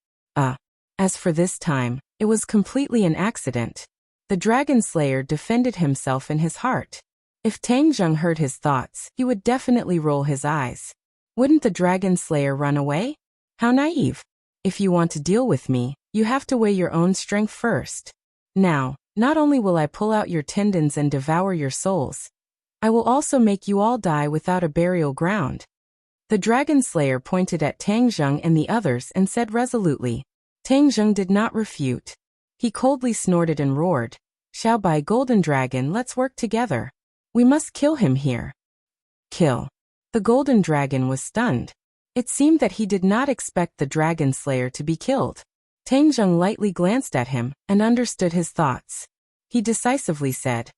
As for this time, it was completely an accident. The dragon slayer defended himself in his heart. If Tang Zheng heard his thoughts, he would definitely roll his eyes. Wouldn't the dragon slayer run away? How naive. If you want to deal with me, you have to weigh your own strength first. Now, not only will I pull out your tendons and devour your souls, I will also make you all die without a burial ground. The dragon slayer pointed at Tang Zheng and the others and said resolutely. Tang Zheng did not refute. He coldly snorted and roared, "Xiaobai Golden Dragon, let's work together. We must kill him here." Kill. The golden dragon was stunned. It seemed that he did not expect the dragon slayer to be killed. Tang Zheng lightly glanced at him and understood his thoughts. He decisively said,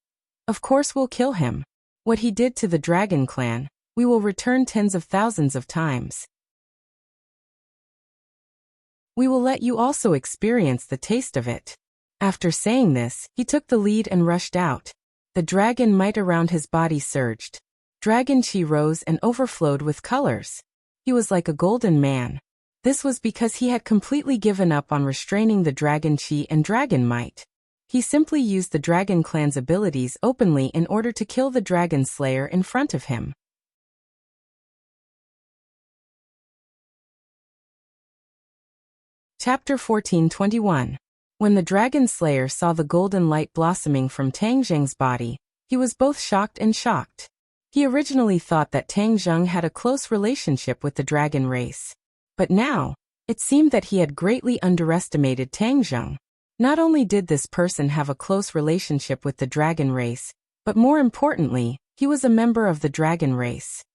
"Of course we'll kill him. What he did to the dragon clan, we will return tens of thousands of times. We will let you also experience the taste of it." After saying this, he took the lead and rushed out. The dragon might around his body surged. Dragon chi rose and overflowed with colors. He was like a golden man. This was because he had completely given up on restraining the dragon chi and dragon might. He simply used the dragon clan's abilities openly in order to kill the dragon slayer in front of him. Chapter 14:21. When the dragon slayer saw the golden light blossoming from Tang Zheng's body, he was both shocked and shocked. He originally thought that Tang Zheng had a close relationship with the dragon race. But now, it seemed that he had greatly underestimated Tang Zheng. Not only did this person have a close relationship with the dragon race, but more importantly, he was a member of the dragon race.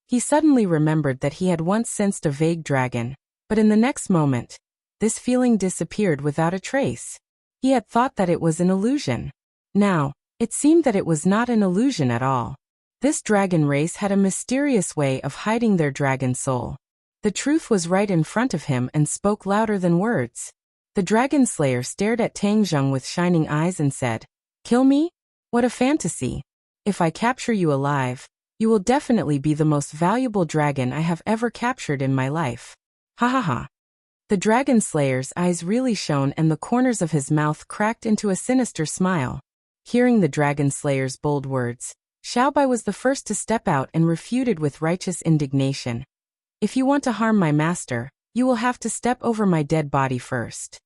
He suddenly remembered that he had once sensed a vague dragon, but in the next moment, this feeling disappeared without a trace. He had thought that it was an illusion. Now, it seemed that it was not an illusion at all. This dragon race had a mysterious way of hiding their dragon soul. The truth was right in front of him and spoke louder than words. The dragon slayer stared at Tang Zheng with shining eyes and said, "Kill me? What a fantasy. If I capture you alive, you will definitely be the most valuable dragon I have ever captured in my life. Ha ha ha." The dragon slayer's eyes really shone and the corners of his mouth cracked into a sinister smile. Hearing the dragon slayer's bold words, Xiaobai was the first to step out and refuted with righteous indignation. "If you want to harm my master, you will have to step over my dead body first."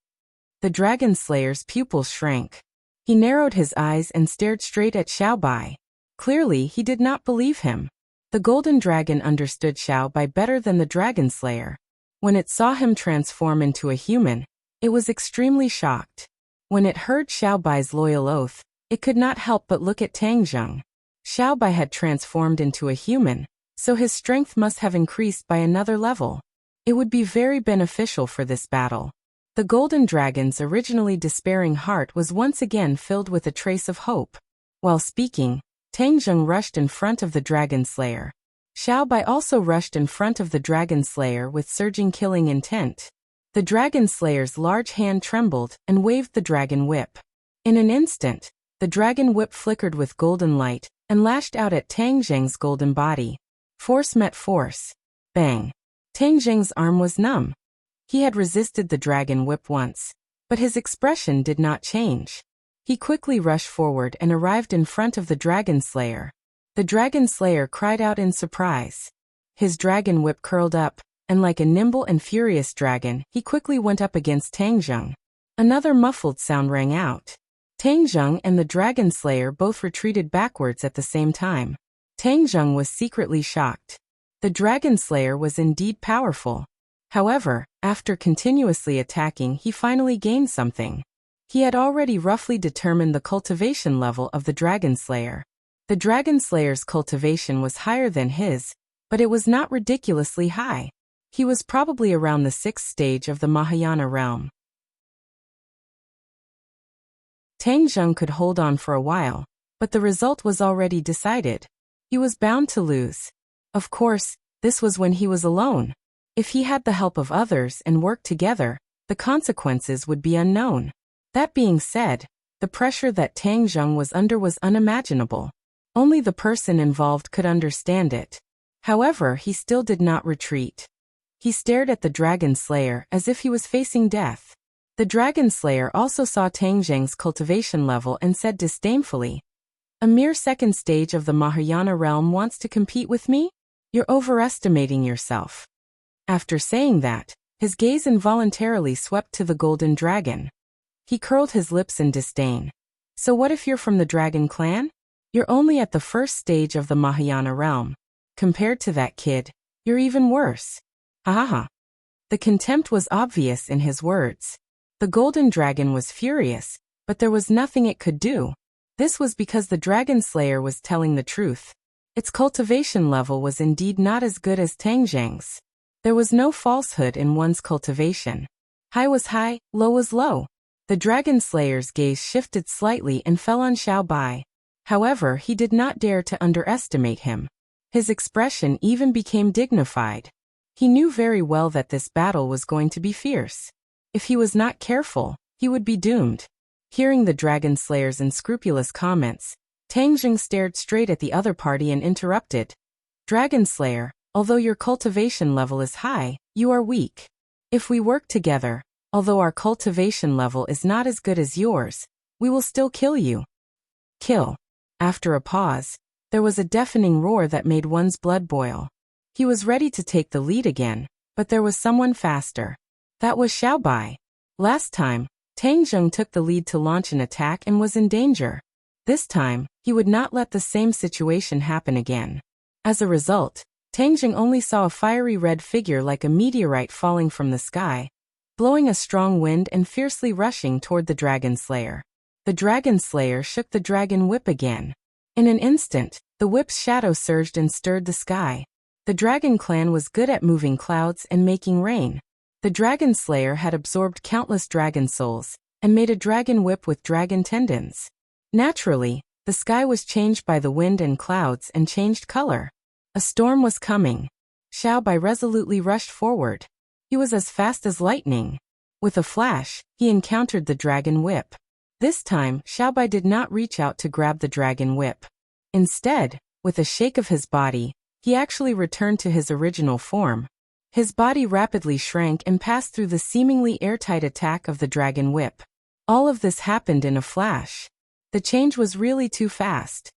The dragon slayer's pupils shrank. He narrowed his eyes and stared straight at Xiaobai. Clearly, he did not believe him. The golden dragon understood Xiaobai better than the dragon slayer. When it saw him transform into a human, it was extremely shocked. When it heard Xiaobai's loyal oath, it could not help but look at Tang Zheng. Xiaobai had transformed into a human, so his strength must have increased by another level. It would be very beneficial for this battle. The golden dragon's originally despairing heart was once again filled with a trace of hope. While speaking, Tang Zheng rushed in front of the dragon slayer. Xiaobai also rushed in front of the dragon slayer with surging killing intent. The dragon slayer's large hand trembled and waved the dragon whip. In an instant, the dragon whip flickered with golden light and lashed out at Tang Zheng's golden body. Force met force. Bang! Tang Zheng's arm was numb. He had resisted the dragon whip once, but his expression did not change. He quickly rushed forward and arrived in front of the dragon slayer. The dragon slayer cried out in surprise. His dragon whip curled up, and like a nimble and furious dragon, he quickly went up against Tang Zheng. Another muffled sound rang out. Tang Zheng and the dragon slayer both retreated backwards at the same time. Tang Zheng was secretly shocked. The Dragon Slayer was indeed powerful. However, after continuously attacking, he finally gained something. He had already roughly determined the cultivation level of the Dragon Slayer. The Dragon Slayer's cultivation was higher than his, but it was not ridiculously high. He was probably around the 6th stage of the Mahayana realm. Tang Zheng could hold on for a while, but the result was already decided. He was bound to lose. Of course, this was when he was alone. If he had the help of others and worked together, the consequences would be unknown. That being said, the pressure that Tang Zheng was under was unimaginable. Only the person involved could understand it. However, he still did not retreat. He stared at the Dragon Slayer as if he was facing death. The Dragon Slayer also saw Tang Zheng's cultivation level and said disdainfully, "A mere 2nd stage of the Mahayana realm wants to compete with me? You're overestimating yourself." After saying that, his gaze involuntarily swept to the golden dragon. He curled his lips in disdain. "So what if you're from the Dragon Clan? You're only at the 1st stage of the Mahayana realm. Compared to that kid, you're even worse." Ha ha. The contempt was obvious in his words. The golden dragon was furious, but there was nothing it could do. This was because the Dragon Slayer was telling the truth. Its cultivation level was indeed not as good as Tang Zheng's. There was no falsehood in one's cultivation. High was high, low was low. The Dragon Slayer's gaze shifted slightly and fell on Xiao Bai. However, he did not dare to underestimate him. His expression even became dignified. He knew very well that this battle was going to be fierce. If he was not careful, he would be doomed. Hearing the Dragon Slayer's unscrupulous comments, Tang Zheng stared straight at the other party and interrupted. "Dragon Slayer, although your cultivation level is high, you are weak. If we work together, although our cultivation level is not as good as yours, we will still kill you." Kill. After a pause, there was a deafening roar that made one's blood boil. He was ready to take the lead again, but there was someone faster. That was Xiao Bai. Last time, Tang Zheng took the lead to launch an attack and was in danger. This time, he would not let the same situation happen again. As a result, Tang Zheng only saw a fiery red figure like a meteorite falling from the sky, blowing a strong wind and fiercely rushing toward the Dragon Slayer. The Dragon Slayer shook the dragon whip again. In an instant, the whip's shadow surged and stirred the sky. The Dragon Clan was good at moving clouds and making rain. The Dragon Slayer had absorbed countless dragon souls and made a dragon whip with dragon tendons. Naturally, the sky was changed by the wind and clouds and changed color. A storm was coming. Xiao Bai resolutely rushed forward. He was as fast as lightning. With a flash, he encountered the dragon whip. This time, Xiao Bai did not reach out to grab the dragon whip. Instead, with a shake of his body, he actually returned to his original form. His body rapidly shrank and passed through the seemingly airtight attack of the dragon whip. All of this happened in a flash. The change was really too fast.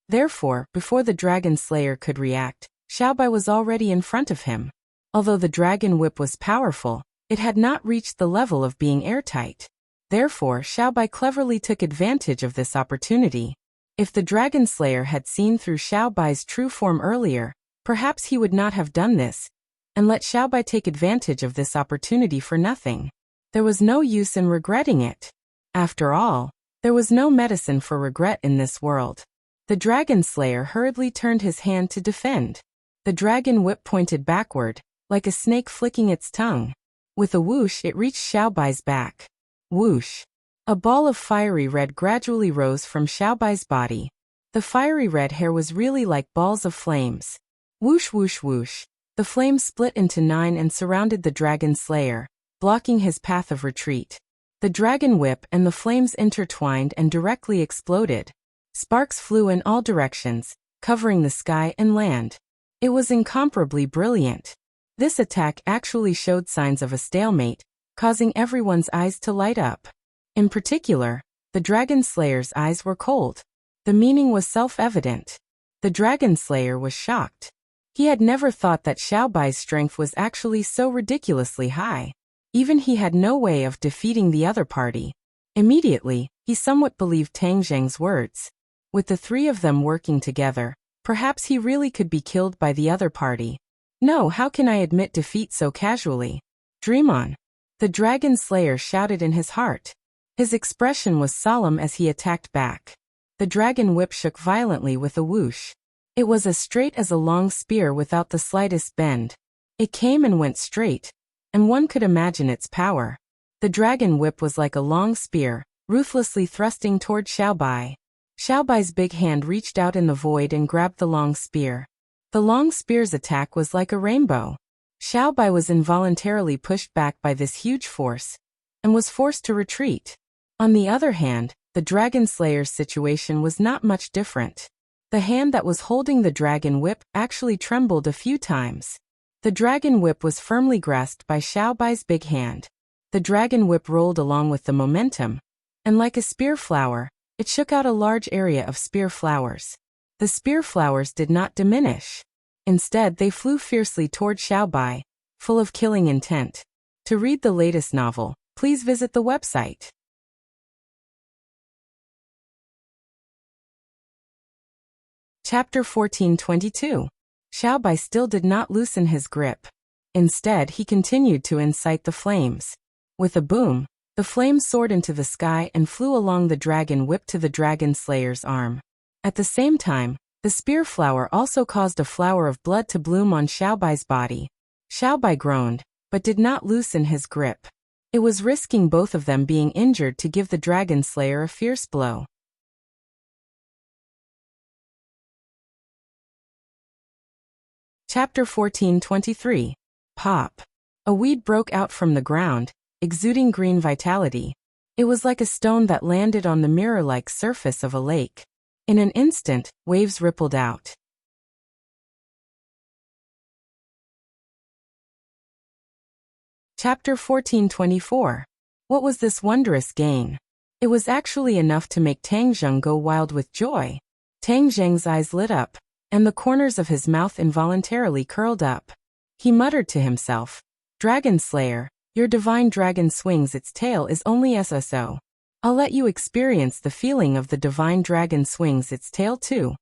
Therefore, before the Dragon Slayer could react, Xiao Bai was already in front of him. Although the dragon whip was powerful, it had not reached the level of being airtight. Therefore, Xiao Bai cleverly took advantage of this opportunity. If the Dragon Slayer had seen through Xiao Bai's true form earlier, perhaps he would not have done this, and let Xiao Bai take advantage of this opportunity for nothing. There was no use in regretting it. After all, there was no medicine for regret in this world. The Dragon Slayer hurriedly turned his hand to defend. The dragon whip pointed backward, like a snake flicking its tongue. With a whoosh, it reached Xiao Bai's back. Whoosh. A ball of fiery red gradually rose from Xiao Bai's body. The fiery red hair was really like balls of flames. Whoosh whoosh whoosh. The flames split into 9 and surrounded the Dragon Slayer, blocking his path of retreat. The dragon whip and the flames intertwined and directly exploded. Sparks flew in all directions, covering the sky and land. It was incomparably brilliant. This attack actually showed signs of a stalemate, causing everyone's eyes to light up. In particular, the Dragon Slayer's eyes were cold. The meaning was self-evident. The Dragon Slayer was shocked. He had never thought that Xiao Bai's strength was actually so ridiculously high. Even he had no way of defeating the other party. Immediately, he somewhat believed Tang Zheng's words. With the three of them working together, perhaps he really could be killed by the other party. No, how can I admit defeat so casually? Dream on. The dragon slayer shouted in his heart. His expression was solemn as he attacked back. The dragon whip shook violently with a whoosh. It was as straight as a long spear without the slightest bend. It came and went straight, and one could imagine its power. The dragon whip was like a long spear, ruthlessly thrusting toward Xiaobai. Xiaobai's big hand reached out in the void and grabbed the long spear. The long spear's attack was like a rainbow. Xiaobai was involuntarily pushed back by this huge force, and was forced to retreat. On the other hand, the dragon slayer's situation was not much different. The hand that was holding the dragon whip actually trembled a few times. The dragon whip was firmly grasped by Xiaobai's big hand. The dragon whip rolled along with the momentum, and like a spear flower, it shook out a large area of spear flowers. The spear flowers did not diminish. Instead, they flew fiercely toward Xiaobai, full of killing intent. To read the latest novel, please visit the website. Chapter 1422. Xiaobai still did not loosen his grip. Instead, he continued to incite the flames. With a boom, the flames soared into the sky and flew along the dragon whip to the dragon slayer's arm. At the same time, the spear flower also caused a flower of blood to bloom on Xiaobai's body. Xiaobai groaned, but did not loosen his grip. It was risking both of them being injured to give the dragon slayer a fierce blow. Chapter 1423. Pop. A weed broke out from the ground, exuding green vitality. It was like a stone that landed on the mirror-like surface of a lake. In an instant, waves rippled out. Chapter 1424. What was this wondrous gain? It was actually enough to make Tang Zheng go wild with joy. Tang Zheng's eyes lit up, and the corners of his mouth involuntarily curled up. He muttered to himself, "Dragon Slayer, your divine dragon swings its tail is only SSO. I'll let you experience the feeling of the divine dragon swings its tail too."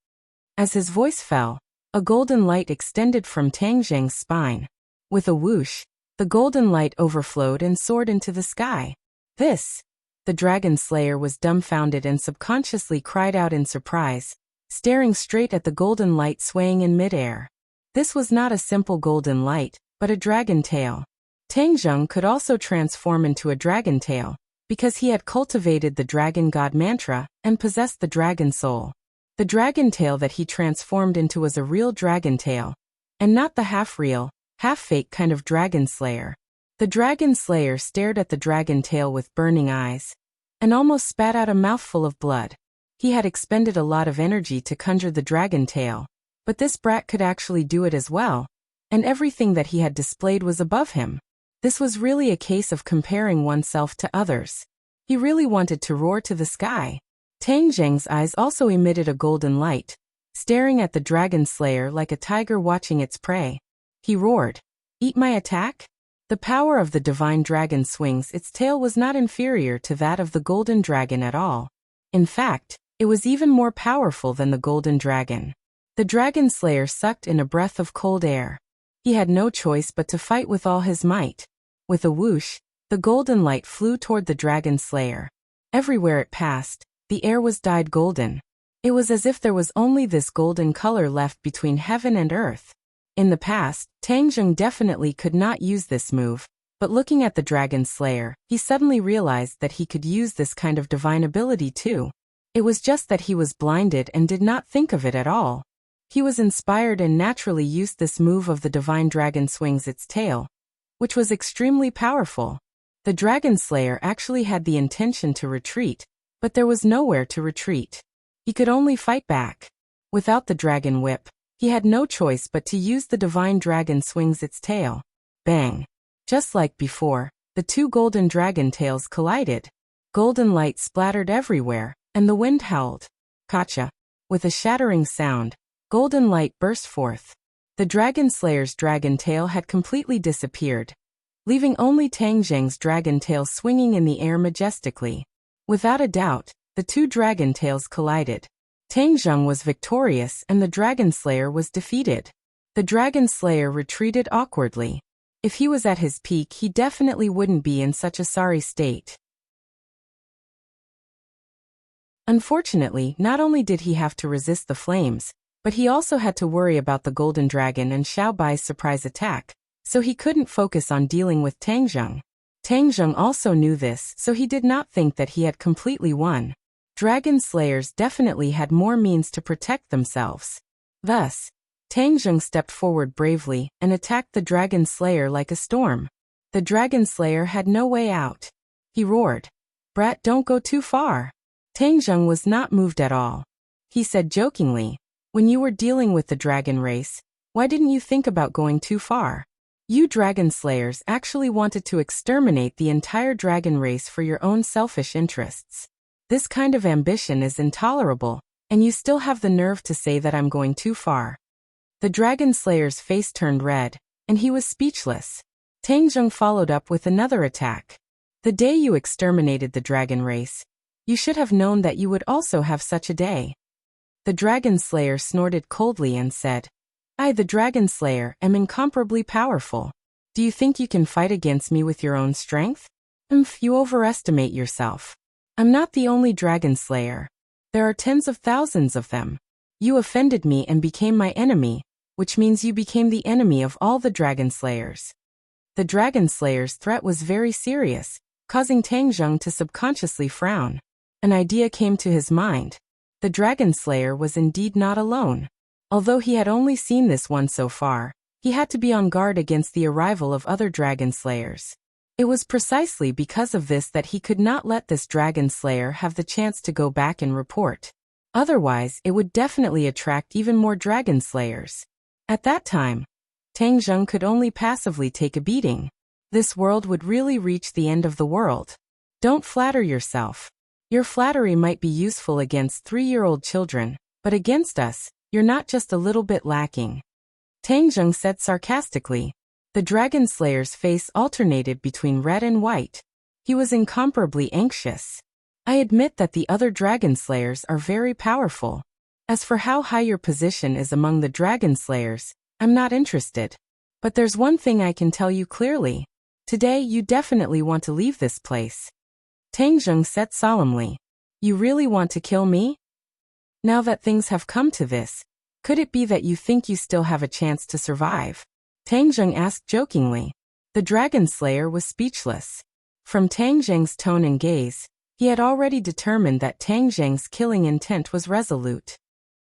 As his voice fell, a golden light extended from Tang Zheng's spine. With a whoosh, the golden light overflowed and soared into the sky. "This!" The dragon slayer was dumbfounded and subconsciously cried out in surprise, staring straight at the golden light swaying in midair. This was not a simple golden light, but a dragon tail. Tang Zheng could also transform into a dragon tail, because he had cultivated the dragon god mantra and possessed the dragon soul. The dragon tail that he transformed into was a real dragon tail, and not the half-real, half-fake kind of dragon slayer. The dragon slayer stared at the dragon tail with burning eyes, and almost spat out a mouthful of blood. He had expended a lot of energy to conjure the dragon tail, but this brat could actually do it as well, and everything that he had displayed was above him. This was really a case of comparing oneself to others. He really wanted to roar to the sky. Tang Zheng's eyes also emitted a golden light, staring at the dragon slayer like a tiger watching its prey. He roared, "Eat my attack?" The power of the divine dragon swings its tail was not inferior to that of the golden dragon at all. In fact, it was even more powerful than the golden dragon. The dragon slayer sucked in a breath of cold air. He had no choice but to fight with all his might. With a whoosh, the golden light flew toward the dragon slayer. Everywhere it passed, the air was dyed golden. It was as if there was only this golden color left between heaven and earth. In the past, Tang Zheng definitely could not use this move, but looking at the dragon slayer, he suddenly realized that he could use this kind of divine ability too. It was just that he was blinded and did not think of it at all. He was inspired and naturally used this move of the divine dragon swings its tail, which was extremely powerful. The dragon slayer actually had the intention to retreat, but there was nowhere to retreat. He could only fight back. Without the dragon whip, he had no choice but to use the divine dragon swings its tail. Bang! Just like before, the two golden dragon tails collided. Golden light splattered everywhere, and the wind howled. Gotcha! With a shattering sound, golden light burst forth. The dragon slayer's dragon tail had completely disappeared, leaving only Tang Zheng's dragon tail swinging in the air majestically. Without a doubt, the two dragon tails collided. Tang Zheng was victorious and the Dragon Slayer was defeated. The Dragon Slayer retreated awkwardly. If he was at his peak, he definitely wouldn't be in such a sorry state. Unfortunately, not only did he have to resist the flames, but he also had to worry about the Golden Dragon and Xiao Bai's surprise attack, so he couldn't focus on dealing with Tang Zheng. Tang Zheng also knew this, so he did not think that he had completely won. Dragon Slayers definitely had more means to protect themselves. Thus, Tang Zheng stepped forward bravely and attacked the Dragon Slayer like a storm. The Dragon Slayer had no way out. He roared, "Brat, don't go too far." Tang Zheng was not moved at all. He said jokingly, "When you were dealing with the dragon race, why didn't you think about going too far? You Dragon Slayers actually wanted to exterminate the entire dragon race for your own selfish interests. This kind of ambition is intolerable, and you still have the nerve to say that I'm going too far." The Dragon Slayer's face turned red, and he was speechless. Tang Zheng followed up with another attack. "The day you exterminated the dragon race, you should have known that you would also have such a day." The Dragon Slayer snorted coldly and said, "I, the Dragon Slayer, am incomparably powerful. Do you think you can fight against me with your own strength? You overestimate yourself. I'm not the only Dragon Slayer. There are tens of thousands of them. You offended me and became my enemy, which means you became the enemy of all the Dragon Slayers." The Dragon Slayer's threat was very serious, causing Tang Zheng to subconsciously frown. An idea came to his mind. The Dragon Slayer was indeed not alone. Although he had only seen this one so far, he had to be on guard against the arrival of other Dragon Slayers. It was precisely because of this that he could not let this Dragon Slayer have the chance to go back and report. Otherwise, it would definitely attract even more Dragon Slayers. At that time, Tang Zheng could only passively take a beating. This world would really reach the end of the world. Don't flatter yourself. Your flattery might be useful against 3-year-old children, but against us, you're not just a little bit lacking," Tang Zheng said sarcastically. The Dragon Slayer's face alternated between red and white. He was incomparably anxious. "I admit that the other Dragon Slayers are very powerful. As for how high your position is among the Dragon Slayers, I'm not interested. But there's one thing I can tell you clearly. Today you definitely want to leave this place." Tang Zheng said solemnly, "You really want to kill me? Now that things have come to this, could it be that you think you still have a chance to survive?" Tang Zheng asked jokingly. The Dragon Slayer was speechless. From Tang Zheng's tone and gaze, he had already determined that Tang Zheng's killing intent was resolute.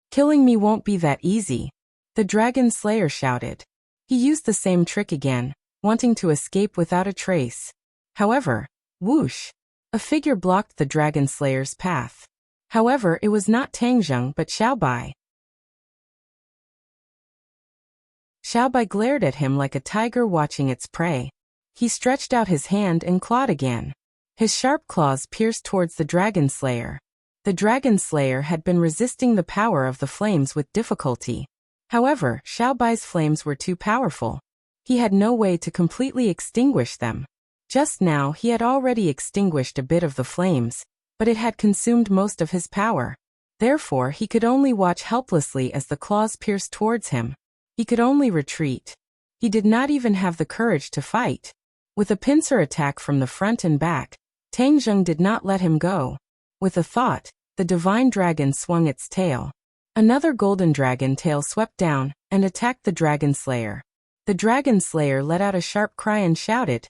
"Killing me won't be that easy," the Dragon Slayer shouted. He used the same trick again, wanting to escape without a trace. However, whoosh! A figure blocked the Dragon Slayer's path. However, it was not Tang Zheng but Xiao Bai. Xiao Bai glared at him like a tiger watching its prey. He stretched out his hand and clawed again. His sharp claws pierced towards the Dragon Slayer. The Dragon Slayer had been resisting the power of the flames with difficulty. However, Xiao Bai's flames were too powerful. He had no way to completely extinguish them. Just now he had already extinguished a bit of the flames, but it had consumed most of his power. Therefore he could only watch helplessly as the claws pierced towards him. He could only retreat. He did not even have the courage to fight. With a pincer attack from the front and back, Tang Zheng did not let him go. With a thought, the divine dragon swung its tail. Another golden dragon tail swept down and attacked the Dragon Slayer. The Dragon Slayer let out a sharp cry and shouted,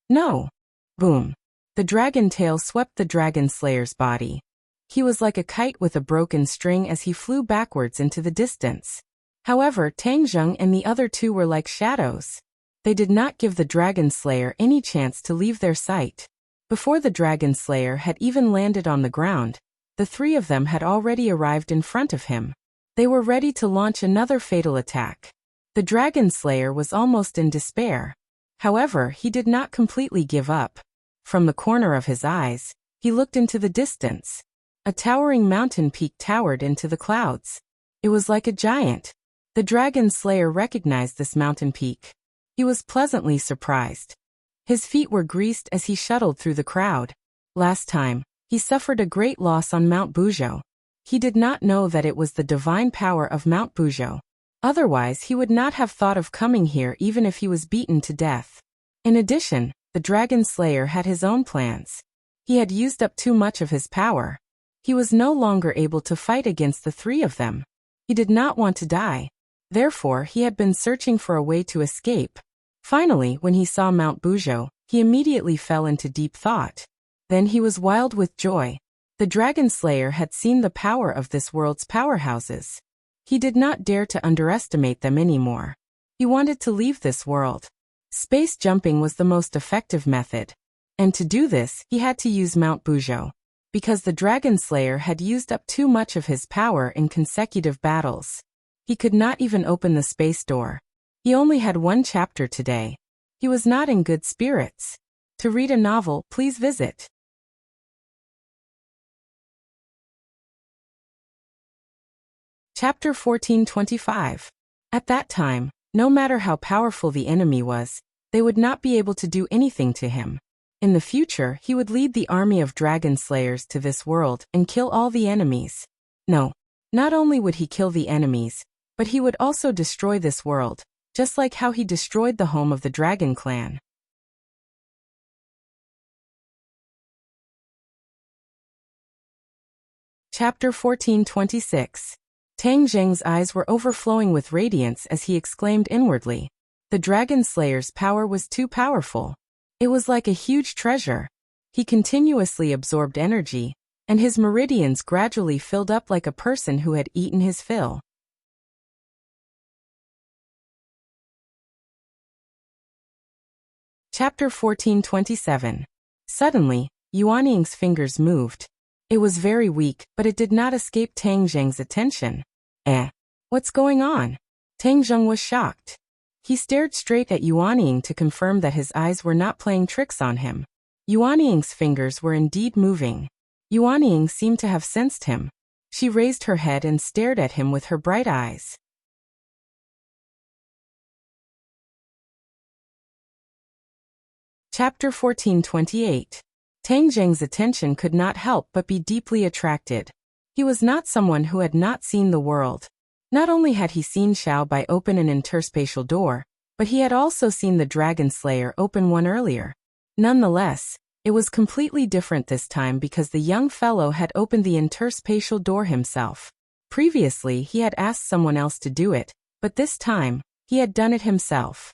"No!" Boom! The dragon tail swept the Dragon Slayer's body. He was like a kite with a broken string as he flew backwards into the distance. However, Tang Zheng and the other two were like shadows. They did not give the Dragon Slayer any chance to leave their sight. Before the Dragon Slayer had even landed on the ground, the three of them had already arrived in front of him. They were ready to launch another fatal attack. The Dragon Slayer was almost in despair. However, he did not completely give up. From the corner of his eyes, he looked into the distance. A towering mountain peak towered into the clouds. It was like a giant. The Dragon Slayer recognized this mountain peak. He was pleasantly surprised. His feet were greased as he shuttled through the crowd. Last time, he suffered a great loss on Mount Buzhou. He did not know that it was the divine power of Mount Buzhou. Otherwise, he would not have thought of coming here even if he was beaten to death. In addition, the Dragon Slayer had his own plans. He had used up too much of his power. He was no longer able to fight against the three of them. He did not want to die. Therefore, he had been searching for a way to escape. Finally, when he saw Mount Buzhou, he immediately fell into deep thought. Then he was wild with joy. The Dragon Slayer had seen the power of this world's powerhouses. He did not dare to underestimate them anymore. He wanted to leave this world. Space jumping was the most effective method. And to do this, he had to use Mount Buzhou. Because the Dragon Slayer had used up too much of his power in consecutive battles. He could not even open the space door. He only had one chapter today. He was not in good spirits. To read a novel, please visit Chapter 1425. At that time, no matter how powerful the enemy was, they would not be able to do anything to him. In the future, he would lead the army of dragon slayers to this world and kill all the enemies. No, not only would he kill the enemies, but he would also destroy this world, just like how he destroyed the home of the Dragon Clan. Chapter 1426. Tang Zheng's eyes were overflowing with radiance as he exclaimed inwardly. The Dragon Slayer's power was too powerful. It was like a huge treasure. He continuously absorbed energy, and his meridians gradually filled up like a person who had eaten his fill. Chapter 1427. Suddenly, Yuanying's fingers moved. It was very weak, but it did not escape Tang Zheng's attention. What's going on? Tang Zheng was shocked. He stared straight at Yuanying to confirm that his eyes were not playing tricks on him. Yuanying's fingers were indeed moving. Yuanying seemed to have sensed him. She raised her head and stared at him with her bright eyes. Chapter 1428. Tang Zheng's attention could not help but be deeply attracted. He was not someone who had not seen the world. Not only had he seen Xiao Bai open an interspatial door, but he had also seen the Dragon Slayer open one earlier. Nonetheless, it was completely different this time because the young fellow had opened the interspatial door himself. Previously, he had asked someone else to do it, but this time, he had done it himself.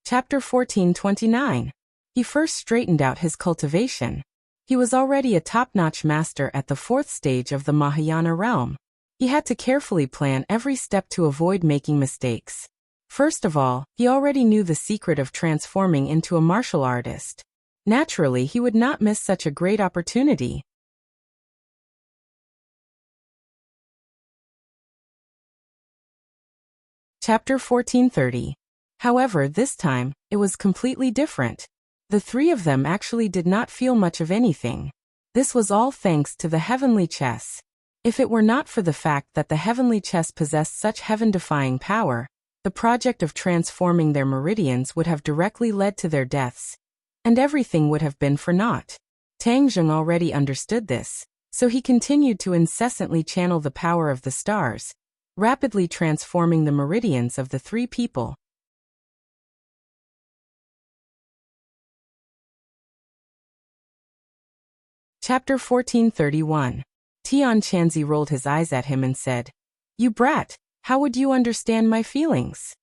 Chapter 1429. He first straightened out his cultivation. He was already a top-notch master at the 4th stage of the Mahayana realm. He had to carefully plan every step to avoid making mistakes. First of all, he already knew the secret of transforming into a martial artist. Naturally, he would not miss such a great opportunity. Chapter 1430. However, this time, it was completely different. The three of them actually did not feel much of anything. This was all thanks to the heavenly chess. If it were not for the fact that the heavenly chess possessed such heaven-defying power, the project of transforming their meridians would have directly led to their deaths, and everything would have been for naught. Tang Zheng already understood this, so he continued to incessantly channel the power of the stars, rapidly transforming the meridians of the three people. Chapter 1431. Tian Chanzi rolled his eyes at him and said, "You brat, how would you understand my feelings?"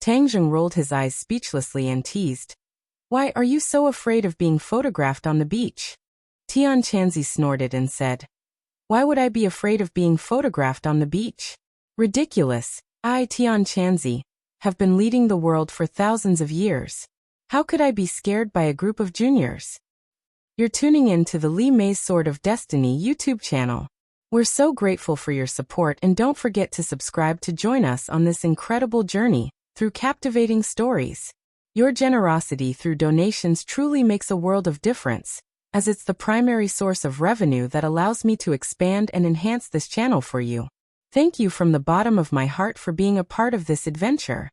Tang Zheng rolled his eyes speechlessly and teased, "Why are you so afraid of being photographed on the beach?" Tian Chanzi snorted and said, "Why would I be afraid of being photographed on the beach? Ridiculous. I, Tian Chanzi, have been leading the world for thousands of years. How could I be scared by a group of juniors?" You're tuning in to the Li Mei's Sword of Destiny YouTube channel. We're so grateful for your support, and don't forget to subscribe to join us on this incredible journey through captivating stories. Your generosity through donations truly makes a world of difference, as it's the primary source of revenue that allows me to expand and enhance this channel for you. Thank you from the bottom of my heart for being a part of this adventure.